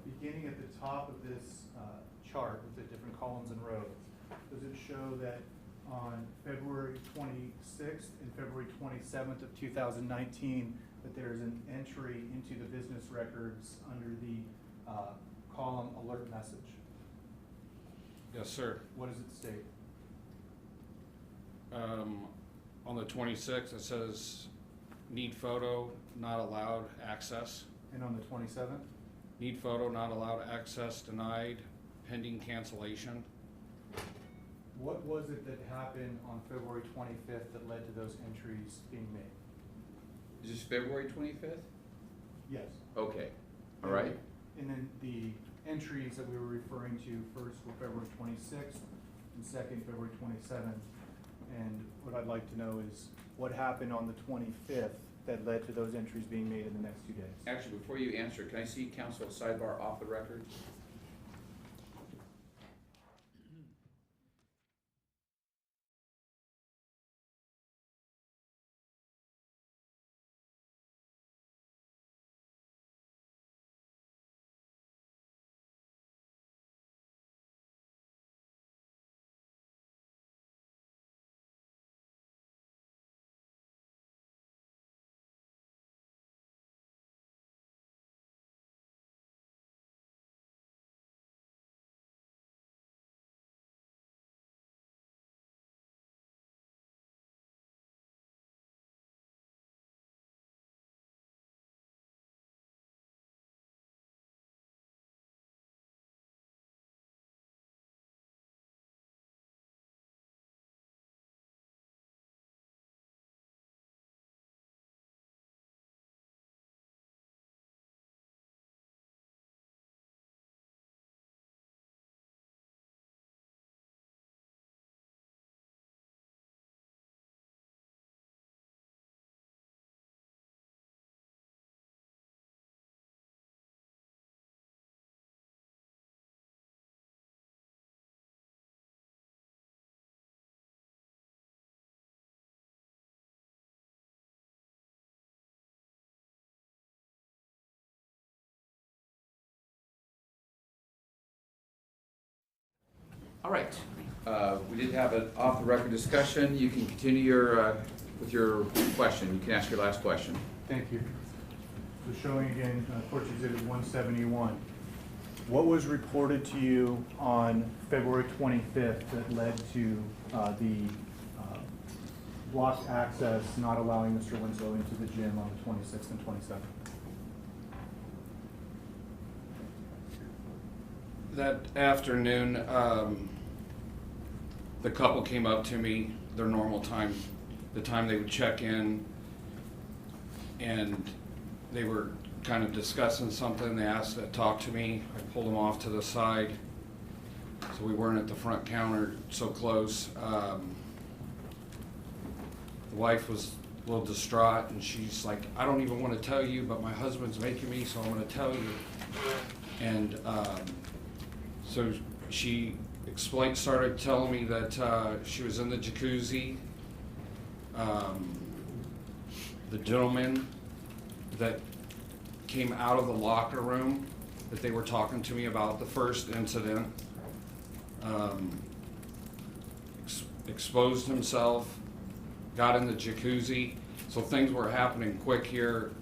C: beginning at the top of this chart with the different columns and rows, does it show that on February 26th and February 27th of 2019 that there is an entry into the business records under the column alert message?
K: Yes, sir.
C: What does it state?
K: On the 26th, it says need photo, not allowed access.
C: And on the 27th?
K: Need photo, not allowed access, denied, pending cancellation.
C: What was it that happened on February 25th that led to those entries being made?
A: Is this February 25th?
C: Yes.
A: Okay. All right.
C: And then the entries that we were referring to first were February 26th and second February 27th. And what I'd like to know is what happened on the 25th that led to those entries being made in the next 2 days?
A: Actually, before you answer, can I see counsel sidebar off the record? All right, we did have an off-the-record discussion. You can continue your, with your question. You can ask your last question.
C: Thank you. So showing again, Courts Exhibit 171. What was reported to you on February 25th that led to the blocked access, not allowing Mr. Winslow into the gym on the 26th and 27th?
K: That afternoon, the couple came up to me, their normal time, the time they would check in, and they were kind of discussing something. They asked to talk to me. I pulled them off to the side, so we weren't at the front counter so close. The wife was a little distraught, and she's like, I don't even want to tell you, but my husband's making me, so I'm going to tell you. And so she started telling me that she was in the jacuzzi. The gentleman that came out of the locker room that they were talking to me about the first incident exposed himself, got in the jacuzzi. So things were happening quick here.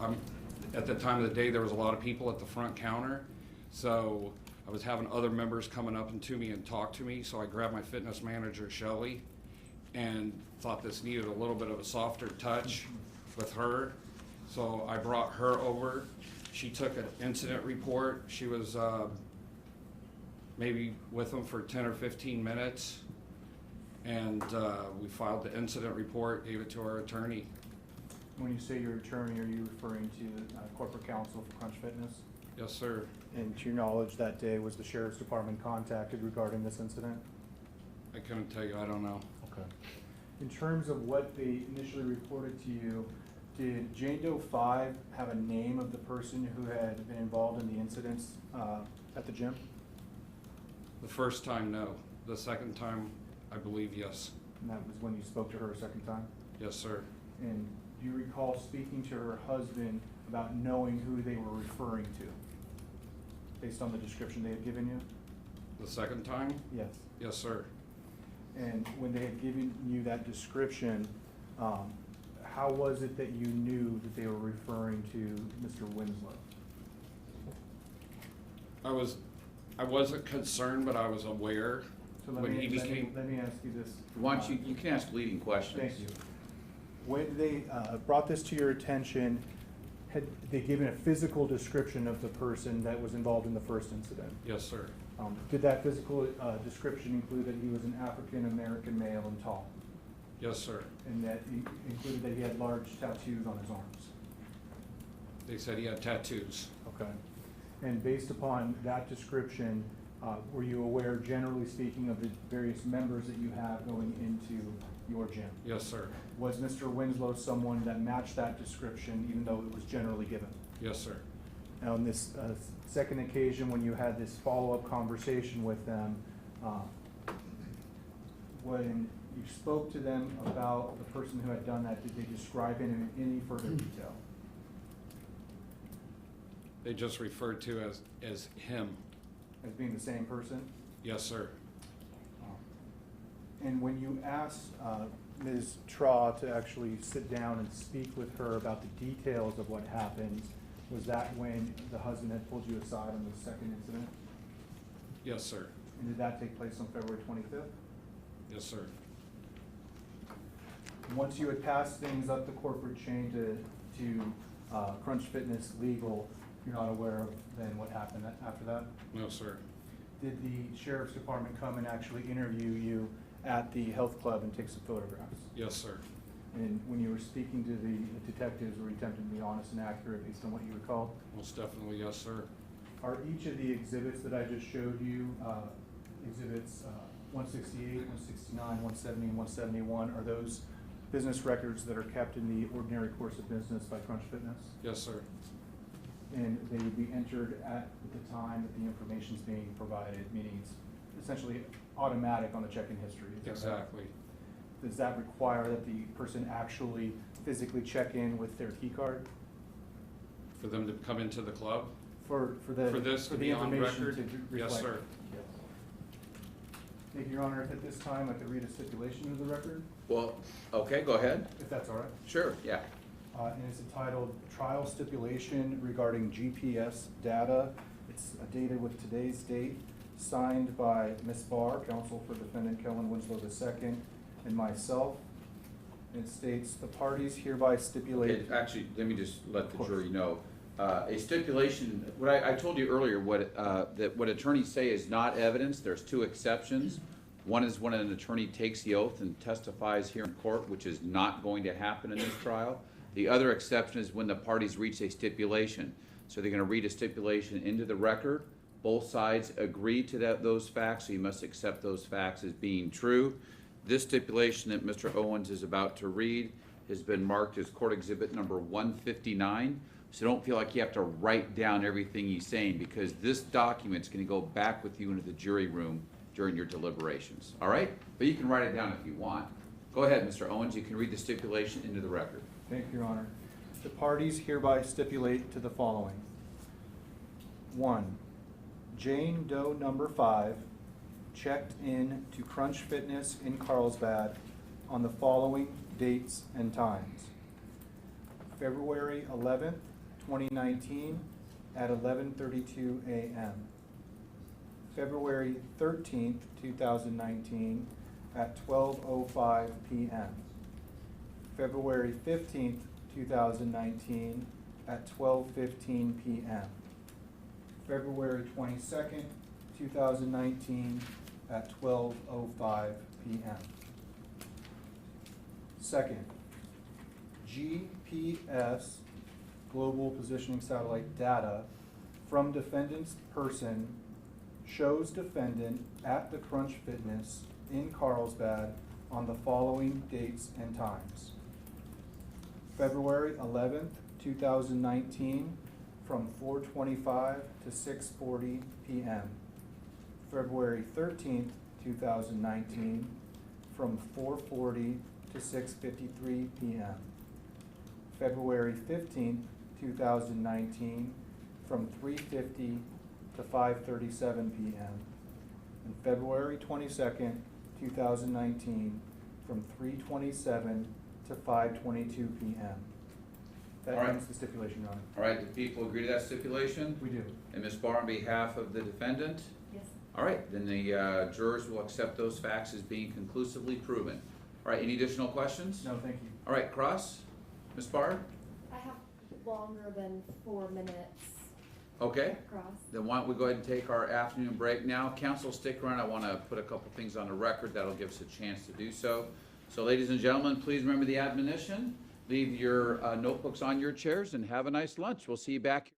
K: At the time of the day, there was a lot of people at the front counter. So I was having other members coming up to me and talk to me. So I grabbed my fitness manager, Shelly, and thought this needed a little bit of a softer touch with her. So I brought her over. She took an incident report. She was maybe with them for 10 or 15 minutes. And we filed the incident report, gave it to our attorney.
C: When you say your attorney, are you referring to corporate counsel for Crunch Fitness?
K: Yes, sir.
C: And to your knowledge, that day was the sheriff's department contacted regarding this incident?
K: I couldn't tell you, I don't know.
C: Okay. In terms of what they initially reported to you, did Jane Doe 5 have a name of the person who had been involved in the incidents at the gym?
K: The first time, no. The second time, I believe, yes.
C: And that was when you spoke to her a second time?
K: Yes, sir.
C: And do you recall speaking to her husband about knowing who they were referring to, based on the description they had given you?
K: The second time?
C: Yes.
K: Yes, sir.
C: And when they had given you that description, how was it that you knew that they were referring to Mr. Winslow?
K: I wasn't concerned, but I was aware
C: So
K: when he became.
C: let me ask you this.
A: Why don't you can ask leading questions.
C: Thank you. When they brought this to your attention, had they given a physical description of the person that was involved in the first incident?
K: Yes, sir.
C: Did that physical description include that he was an African-American male and tall?
K: Yes, sir.
C: And that included that he had large tattoos on his arms?
K: They said he had tattoos.
C: Okay. And based upon that description, were you aware, generally speaking, of the various members that you have going into your gym?
K: Yes, sir.
C: Was Mr. Winslow someone that matched that description, even though it was generally given?
K: Yes, sir.
C: Now, on this second occasion, when you had this follow-up conversation with them, when you spoke to them about the person who had done that, did they describe it in any further detail?
K: They just referred to as him.
C: As being the same person?
K: Yes, sir.
C: And when you asked Ms. Traw to actually sit down and speak with her about the details of what happened, was that when the husband had pulled you aside on the second incident?
K: Yes, sir.
C: And did that take place on February 25th?
K: Yes, sir.
C: Once you had passed things up the corporate chain to Crunch Fitness Legal, you're not aware of then what happened after that?
K: No, sir.
C: Did the sheriff's department come and actually interview you at the health club and take some photographs?
K: Yes, sir.
C: And when you were speaking to the detectives, were you attempting to be honest and accurate based on what you recalled?
K: Most definitely, yes, sir.
C: Are each of the exhibits that I just showed you, exhibits 168, 169, 170, and 171, are those business records that are kept in the ordinary course of business by Crunch Fitness?
K: Yes, sir.
C: And they would be entered at the time that the information is being provided, meaning it's essentially automatic on the check-in history. Is that right?
K: Exactly.
C: Does that require that the person actually physically check in with their key card?
K: For them to come into the club?
C: For
K: this to
C: the
K: be on
C: information
K: record?
C: to
K: Yes,
C: reflect?
K: sir.
C: Yes. Thank you, Your Honor. At this time, I could read a stipulation into the record,
A: Well, okay, go ahead.
C: if that's all right.
A: Sure, yeah.
C: And it's entitled Trial Stipulation Regarding GPS Data. It's dated with today's date, signed by Ms. Barr, counsel for defendant Kellen Winslow II, and myself. It states, the parties hereby stipulate.
A: Okay, actually, let me just let
C: Of
A: the
C: course.
A: jury know. A stipulation, what I told you earlier, that what attorneys say is not evidence. There's two exceptions. One is when an attorney takes the oath and testifies here in court, which is not going to happen in this trial. The other exception is when the parties reach a stipulation. So they're gonna read a stipulation into the record. Both sides agree to those facts, so you must accept those facts as being true. This stipulation that Mr. Owens is about to read has been marked as court exhibit number 159. So don't feel like you have to write down everything he's saying, because this document's gonna go back with you into the jury room during your deliberations, all right? But you can write it down if you want. Go ahead, Mr. Owens, you can read the stipulation into the record.
C: Thank you, Your Honor. The parties hereby stipulate to the following. 1, Jane Doe number 5 checked in to Crunch Fitness in Carlsbad on the following dates and times. February 11th, 2019 at 11:32 a.m. February 13th, 2019 at 12:05 p.m. February 15th, 2019 at 12:15 p.m. February 22nd, 2019 at 12:05 p.m. Second, GPS global positioning satellite data from defendant's person shows defendant at the Crunch Fitness in Carlsbad on the following dates and times. February 11th, 2019 from 4:25 to 6:40 p.m. February 13th, 2019 from 4:40 to 6:53 p.m. February 15th, 2019 from 3:50 to 5:37 p.m. and February 22nd, 2019 from 3:27 to 5:22 p.m. That
A: All right.
C: ends the stipulation, Your Honor.
A: All right, do people agree to that stipulation?
C: We do.
A: And Ms. Barr, on behalf of the defendant?
J: Yes.
A: All right, then the jurors will accept those facts as being conclusively proven. All right, any additional questions?
C: No, thank you.
A: All right, Cross, Ms. Barr?
J: I have longer than 4 minutes
A: Okay,
J: across.
A: then why don't we go ahead and take our afternoon break now. Council, stick around. I want to put a couple things on the record that'll give us a chance to do so. So ladies and gentlemen, please remember the admonition. Leave your notebooks on your chairs and have a nice lunch. We'll see you back.